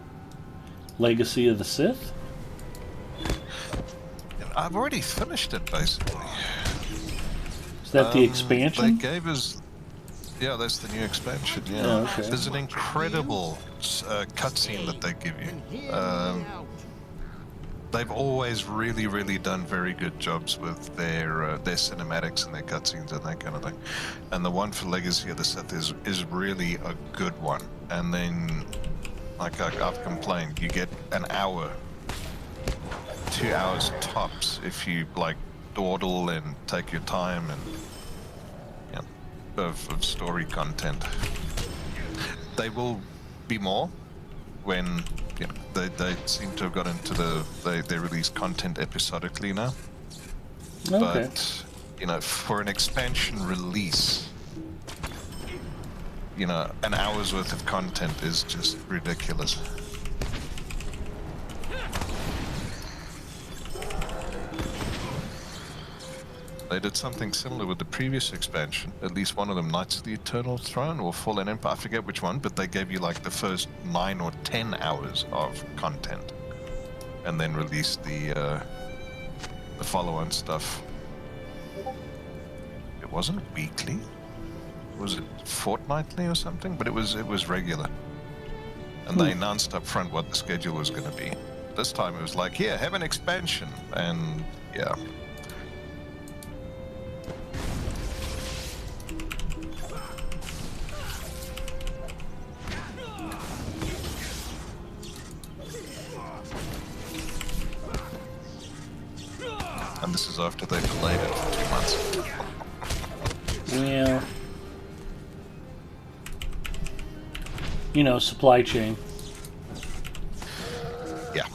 Legacy of the Sith? I've already finished it, basically. Is that the expansion? They gave us... Yeah, that's the new expansion, yeah. Oh, okay. There's an incredible cutscene that they give you. They've always really done very good jobs with their cinematics and their cutscenes and that kind of thing. And the one for Legacy of the Sith is really a good one. And then, like I've complained, you get an hour, 2 hours tops if you like dawdle and take your time and of story content. They will be more when they seem to have got into they release content episodically now. Okay. But for an expansion release, an hour's worth of content is just ridiculous. They did something similar with the previous expansion. At least one of them, Knights of the Eternal Throne or Fallen Empire, I forget which one, but they gave you like the first 9 or 10 hours of content, and then released the follow-on stuff. It wasn't weekly. Was it fortnightly or something? But it was regular, and they announced up front what the schedule was going to be. This time it was like, here, have an expansion, and yeah. And this is after they delayed it for 2 months. Yeah. Supply chain. Yeah.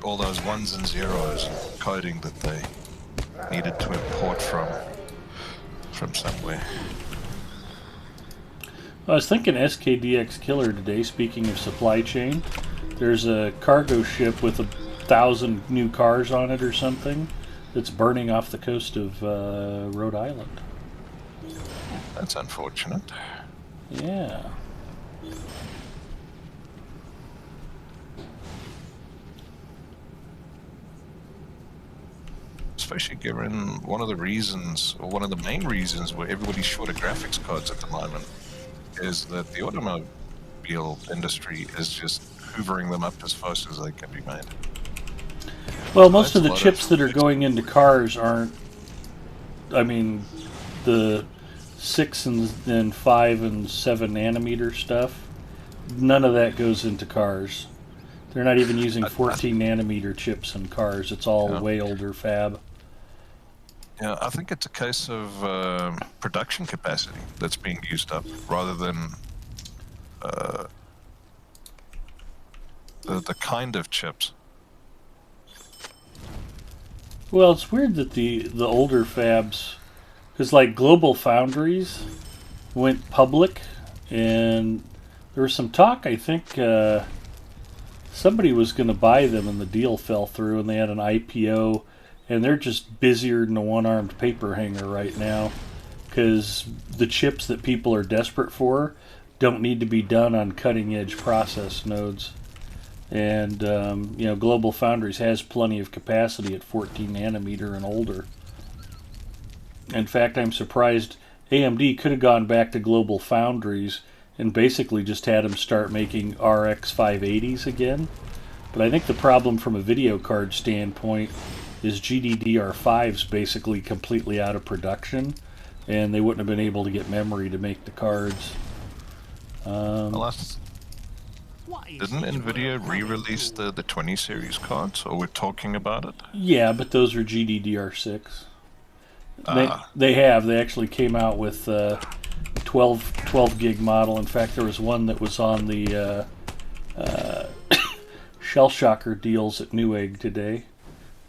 All those ones and zeros coding that they needed to import from somewhere. I was thinking SKDX Killer today, speaking of supply chain. There's a cargo ship with 1,000 new cars on it or something that's burning off the coast of Rhode Island. That's unfortunate. Yeah. Especially given one of the reasons, or one of the main reasons where everybody's short of graphics cards at the moment is that the automobile industry is just hoovering them up as fast as they can be made. Well, most of the chips that are going into cars aren't, the 6 and 5 and 7 nanometer stuff, none of that goes into cars. They're not even using 14 nanometer chips in cars. It's all way older fab. Yeah, I think it's a case of production capacity that's being used up rather than the kind of chips. Well, it's weird that the older fabs, because like Global Foundries went public, and there was some talk, I think somebody was going to buy them and the deal fell through and they had an IPO, and they're just busier than a one-armed paper hanger right now because the chips that people are desperate for don't need to be done on cutting-edge process nodes. And, Global Foundries has plenty of capacity at 14 nanometer and older. In fact, I'm surprised AMD could have gone back to Global Foundries and basically just had them start making RX 580s again. But I think the problem from a video card standpoint is GDDR5's basically completely out of production, and they wouldn't have been able to get memory to make the cards. Didn't NVIDIA re-release the 20 series cards, or we're talking about it? Yeah, but those are GDDR6. They actually came out with 12 gig model. In fact, there was one that was on the Shell Shocker deals at Newegg today.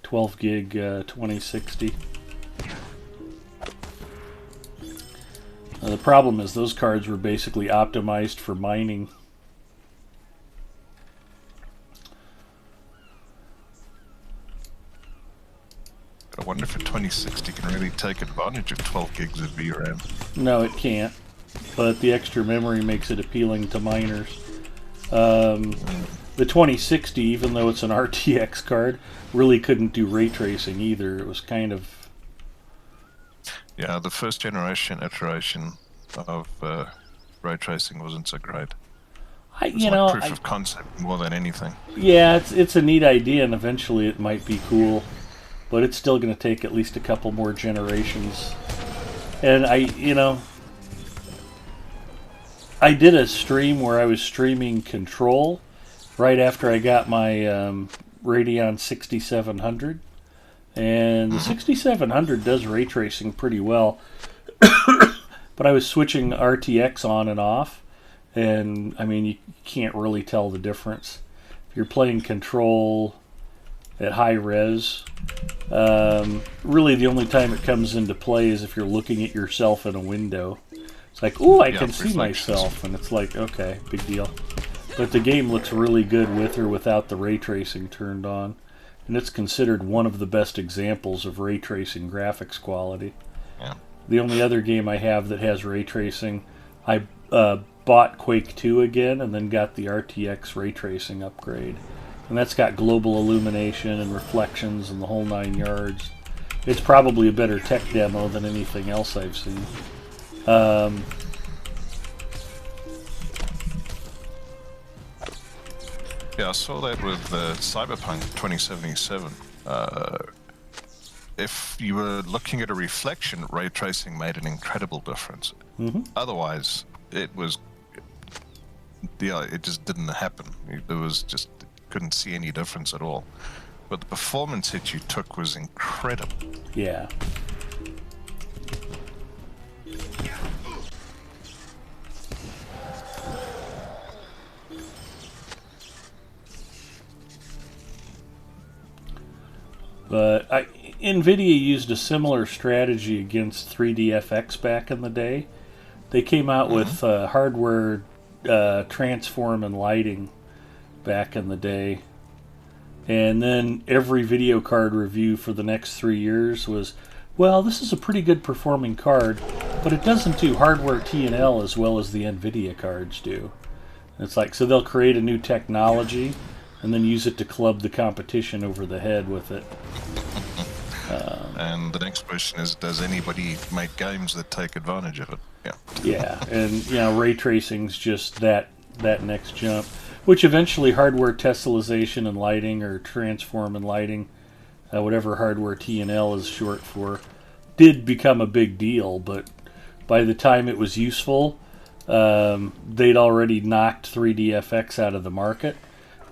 12 gig 2060. The problem is those cards were basically optimized for mining. I wonder if a 2060 can really take advantage of 12 gigs of VRAM. No, it can't. But the extra memory makes it appealing to miners. The 2060, even though it's an RTX card, really couldn't do ray tracing either. It was kind of... Yeah, the first generation iteration of ray tracing wasn't so great. It's proof of concept more than anything. Yeah, it's a neat idea, and eventually it might be cool. But it's still going to take at least a couple more generations. And I did a stream where I was streaming Control right after I got my Radeon 6700. And the 6700 does ray tracing pretty well. But I was switching RTX on and off. And, I mean, you can't really tell the difference. If you're playing Control at high res, really the only time it comes into play is if you're looking at yourself in a window. It's like, ooh, I can see myself, and it's like, okay, big deal. But the game looks really good with or without the ray tracing turned on, and it's considered one of the best examples of ray tracing graphics quality. Yeah. The only other game I have that has ray tracing, I bought Quake 2 again and then got the RTX ray tracing upgrade. And that's got global illumination and reflections and the whole 9 yards. It's probably a better tech demo than anything else I've seen. Yeah, I saw that with Cyberpunk 2077. If you were looking at a reflection, ray tracing made an incredible difference. Otherwise, it just didn't happen. There was just... couldn't see any difference at all. But the performance hit you took was incredible. Yeah. But NVIDIA used a similar strategy against 3DFX back in the day. They came out with hardware transform and lighting back in the day, and then every video card review for the next 3 years was, well, this is a pretty good performing card, but it doesn't do hardware T&L as well as the NVIDIA cards do. And it's like, so they'll create a new technology and then use it to club the competition over the head with it. And the next question is, does anybody make games that take advantage of it? Yeah. Yeah, and ray tracing's just that next jump. Which eventually hardware tessellization and lighting, or transform and lighting, whatever hardware T&L is short for, did become a big deal. But by the time it was useful, they'd already knocked 3DFX out of the market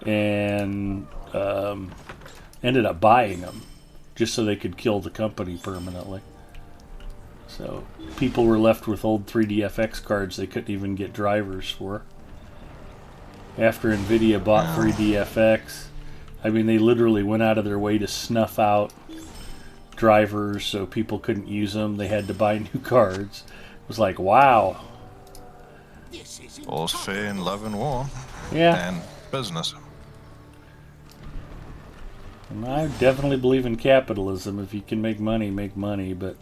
and ended up buying them just so they could kill the company permanently. So people were left with old 3DFX cards they couldn't even get drivers for. After NVIDIA bought 3DFX, I mean, they literally went out of their way to snuff out drivers so people couldn't use them. They had to buy new cards. It was like, wow. All's fair in love and war. Yeah. And business. And I definitely believe in capitalism. If you can make money, but...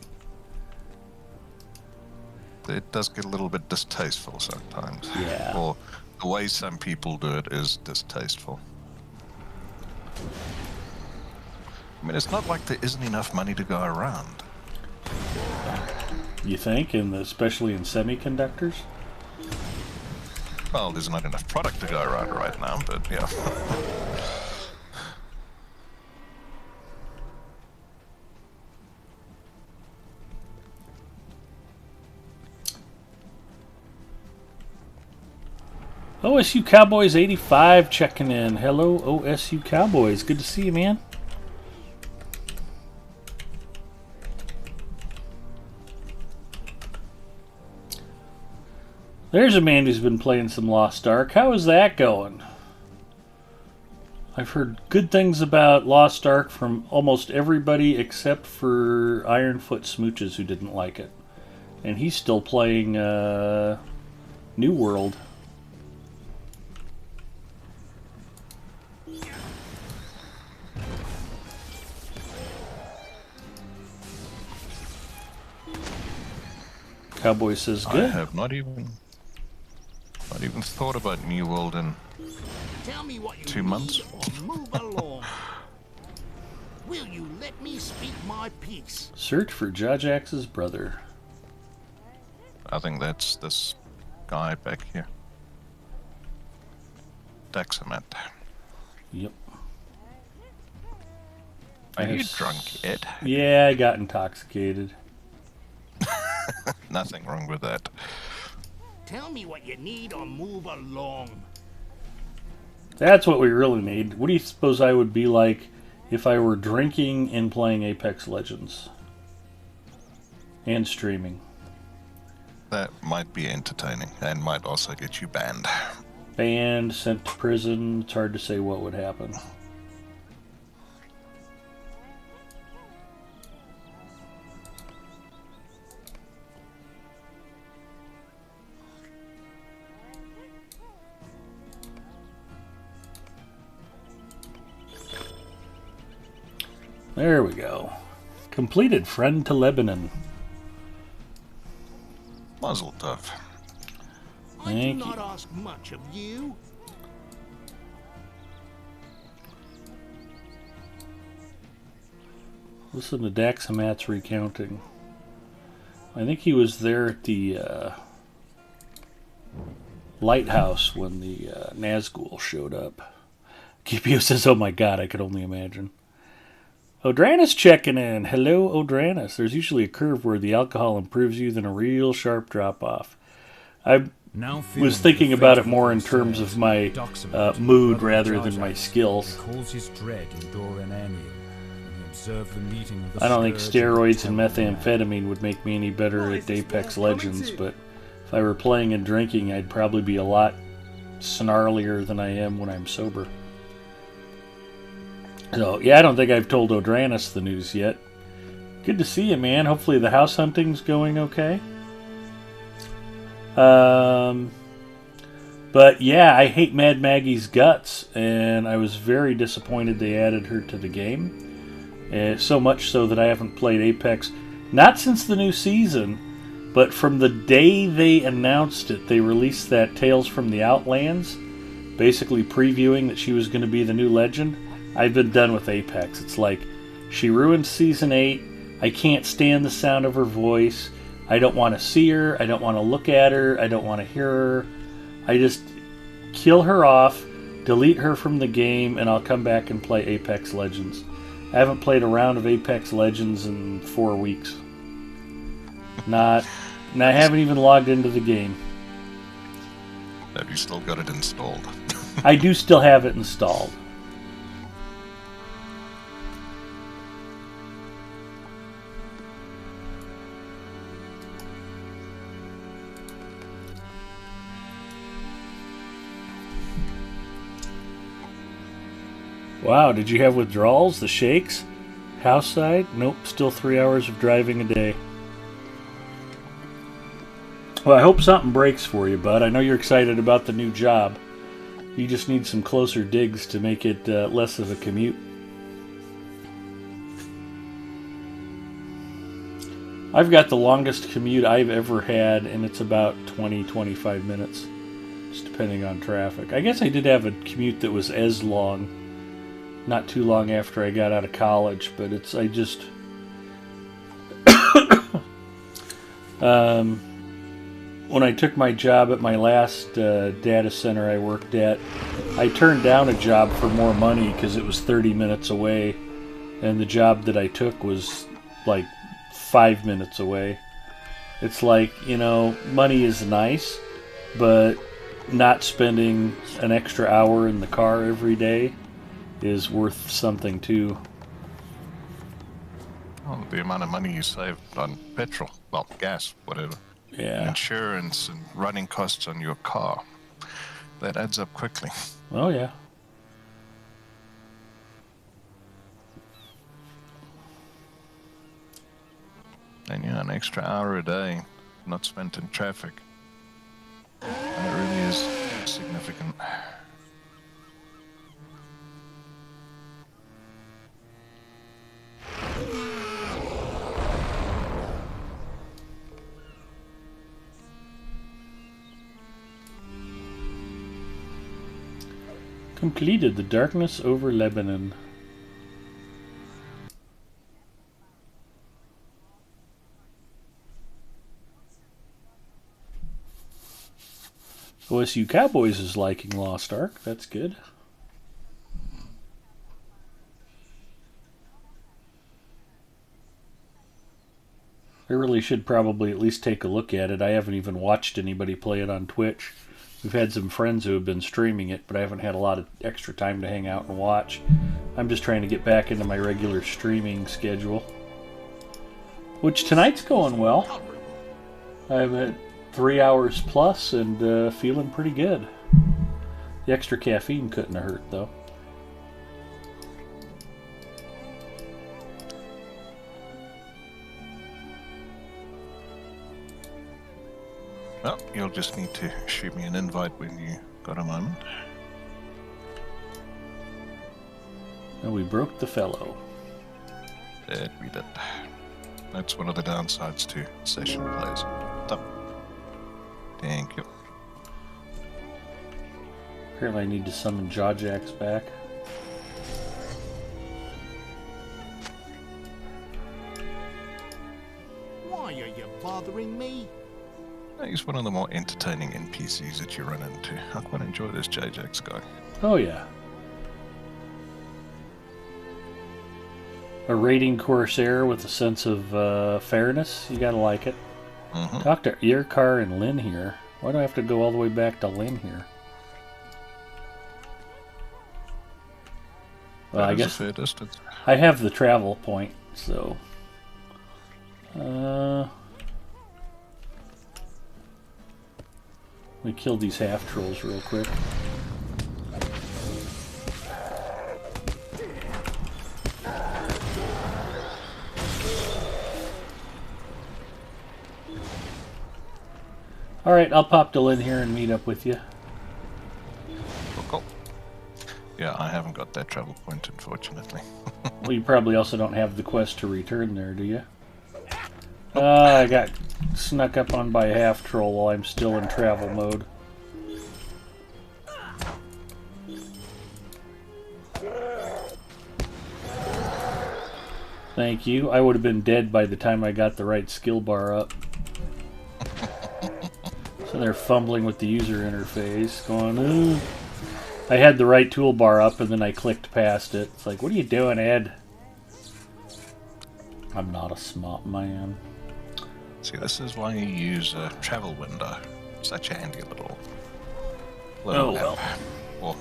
It does get a little bit distasteful sometimes. Yeah. Or the way some people do it is distasteful. I mean, it's not like there isn't enough money to go around. You think, especially in semiconductors? Well, there's not enough product to go around right now, but yeah. OSU Cowboys 85 checking in. Hello, OSU Cowboys. Good to see you, man. There's a man who's been playing some Lost Ark. How is that going? I've heard good things about Lost Ark from almost everybody except for Ironfoot Smooches, who didn't like it. And he's still playing New World. Cowboy says good. I have not even thought about New World in Tell me what you 2 months. Or move along. Will you let me speak my piece? Search for Jajax's brother. I think that's this guy back here. Daxamat. Yep. Are you drunk, Ed? Yeah, I got intoxicated. Nothing wrong with that. Tell me what you need or move along. That's what we really need. What do you suppose I would be like if I were drinking and playing Apex Legends? And streaming. That might be entertaining and might also get you banned. Banned, sent to prison. It's hard to say what would happen. There we go. Completed Friend to Lebanon. Mazel tov. I do not ask much of you. Listen to Daxamat's recounting. I think he was there at the lighthouse when the Nazgul showed up. Kipio says, oh my god, I could only imagine. Odranus checking in. Hello, Odranus. There's usually a curve where the alcohol improves you, then a real sharp drop-off. I was thinking about it more in terms of my mood rather than my skills. I don't think steroids and methamphetamine would make me any better at Apex Legends, but if I were playing and drinking, I'd probably be a lot snarlier than I am when I'm sober. So, yeah, I don't think I've told Odranus the news yet. Good to see you, man. Hopefully the house hunting's going okay. But, yeah, I hate Mad Maggie's guts, and I was very disappointed they added her to the game. So much so that I haven't played Apex, not since the new season, but from the day they announced it, they released that Tales from the Outlands, basically previewing that she was going to be the new legend. I've been done with Apex. It's like, she ruined Season 8, I can't stand the sound of her voice, I don't want to see her, I don't want to look at her, I don't want to hear her. I just kill her off, delete her from the game, and I'll come back and play Apex Legends. I haven't played a round of Apex Legends in 4 weeks. And I haven't even logged into the game. Have you still got it installed? I do still have it installed. Wow, did you have withdrawals? The shakes? House side? Nope, still 3 hours of driving a day. Well, I hope something breaks for you, bud. I know you're excited about the new job. You just need some closer digs to make it less of a commute. I've got the longest commute I've ever had, and it's about 20-25 minutes, just depending on traffic. I guess I did have a commute that was as long. Not too long after I got out of college, but I just when I took my job at my last data center I worked at, I turned down a job for more money because it was 30 minutes away, and the job that I took was like 5 minutes away. It's like, you know, money is nice, but not spending an extra hour in the car every day is worth something too. Oh, the amount of money you save on petrol, well, gas, whatever. Yeah. Insurance and running costs on your car. That adds up quickly. Oh, yeah. an extra hour a day not spent in traffic. And it really is significant. Completed the darkness over Lebanon. OSU Cowboys is liking Lost Ark. That's good. I really should probably at least take a look at it. I haven't even watched anybody play it on Twitch. We've had some friends who have been streaming it, but I haven't had a lot of extra time to hang out and watch. I'm just trying to get back into my regular streaming schedule. Which tonight's going well. I'm at 3 hours plus and feeling pretty good. The extra caffeine couldn't have hurt, though. Well, you'll just need to shoot me an invite when you got a moment. And we broke the fellow. That we did. That's one of the downsides to session plays. Stop. Thank you. Apparently I need to summon Jawjax back. Why are you bothering me? He's one of the more entertaining NPCs that you run into. I quite enjoy this Jawjax guy. Oh yeah. A raiding Corsair with a sense of fairness. You gotta like it. Talk to Irkar and Lynn here. Why do I have to go all the way back to Lynn here? Well, I guess a fair distance. I have the travel point, so... Let me kill these half-trolls real quick. Alright, I'll pop to Lynn here and meet up with you. Cool. Yeah, I haven't got that travel point, unfortunately. Well, you probably also don't have the quest to return there, do you? I got snuck up on by a half-troll while I'm still in travel mode. Thank you. I would have been dead by the time I got the right skill bar up. So they're fumbling with the user interface, going, ooh. I had the right toolbar up and then I clicked past it. It's like, what are you doing, Ed? I'm not a smart man. See, this is why you use a travel window. Such a handy little Oh, well. Well.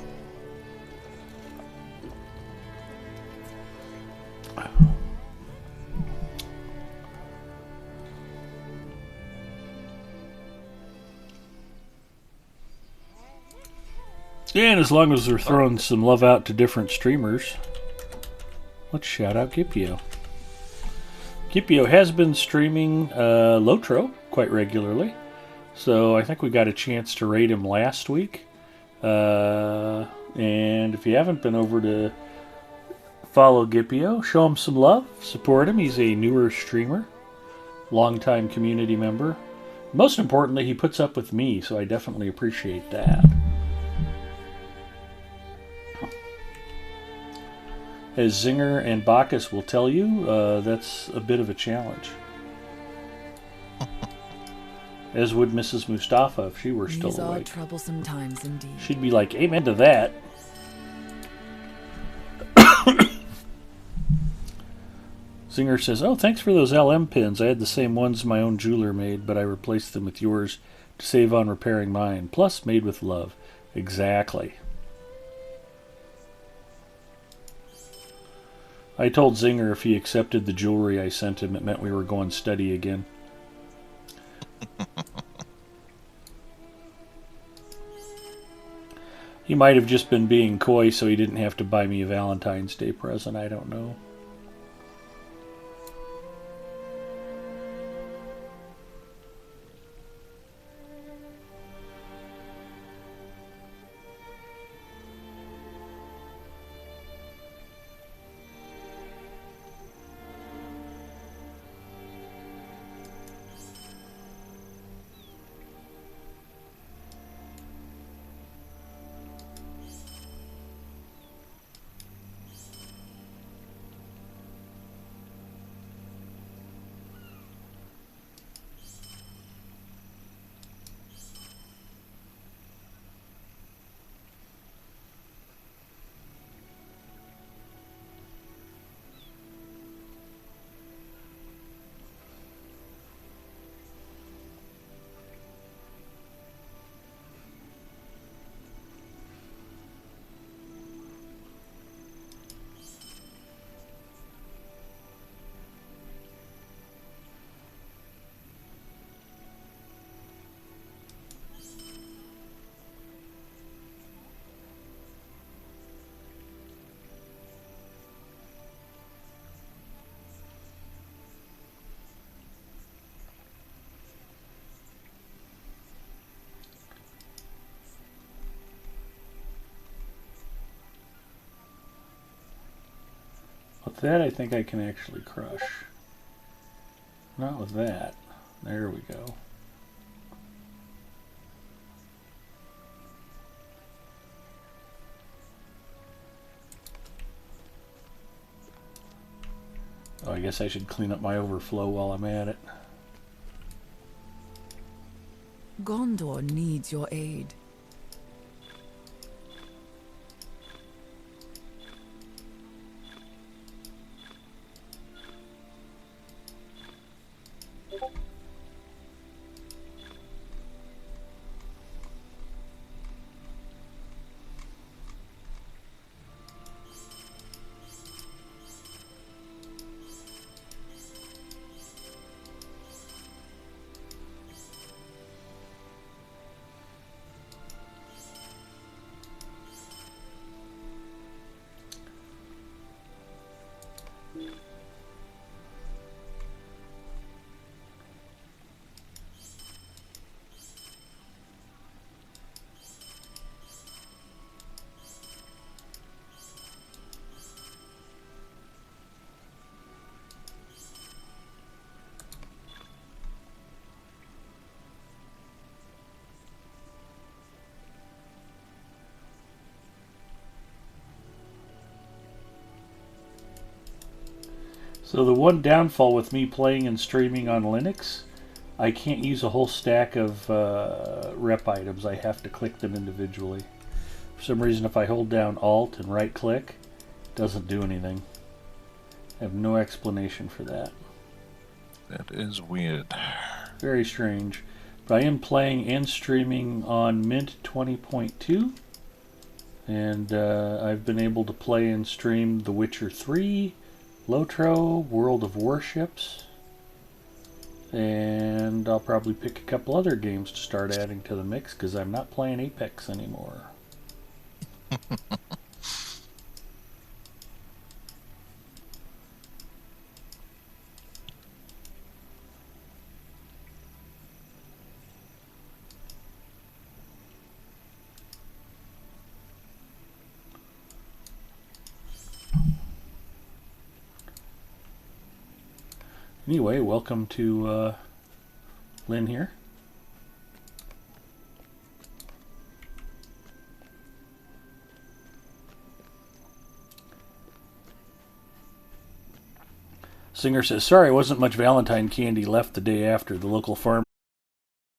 Yeah, and as long as we're throwing some love out to different streamers, let's shout out Gipio. Gipio has been streaming Lotro quite regularly, so I think we got a chance to raid him last week. And if you haven't been over to follow Gipio, show him some love, support him. He's a newer streamer, longtime community member. Most importantly, he puts up with me, so I definitely appreciate that. As Zinger and Bacchus will tell you, that's a bit of a challenge. As would Mrs. Mustafa if she were still awake. These are troublesome times indeed. She'd be like, amen to that. Zinger says, oh, thanks for those LM pins. I had the same ones my own jeweler made, but I replaced them with yours to save on repairing mine. Plus, made with love. Exactly. I told Zinger if he accepted the jewelry I sent him, it meant we were going steady again. He might have just been being coy so he didn't have to buy me a Valentine's Day present, I don't know. that, I think I can actually crush. Not with that. There we go. Oh, I guess I should clean up my overflow while I'm at it. Gondor needs your aid. So the one downfall with me playing and streaming on Linux, I can't use a whole stack of rep items. I have to click them individually. For some reason, if I hold down Alt and right click, it doesn't do anything. I have no explanation for that. That is weird. Very strange. But I am playing and streaming on Mint 20.2. And I've been able to play and stream The Witcher 3, Lotro, World of Warships, and I'll probably pick a couple other games to start adding to the mix because I'm not playing Apex anymore. Anyway, welcome to Lynn here. Singer says, sorry, wasn't much Valentine candy left the day after. The local farm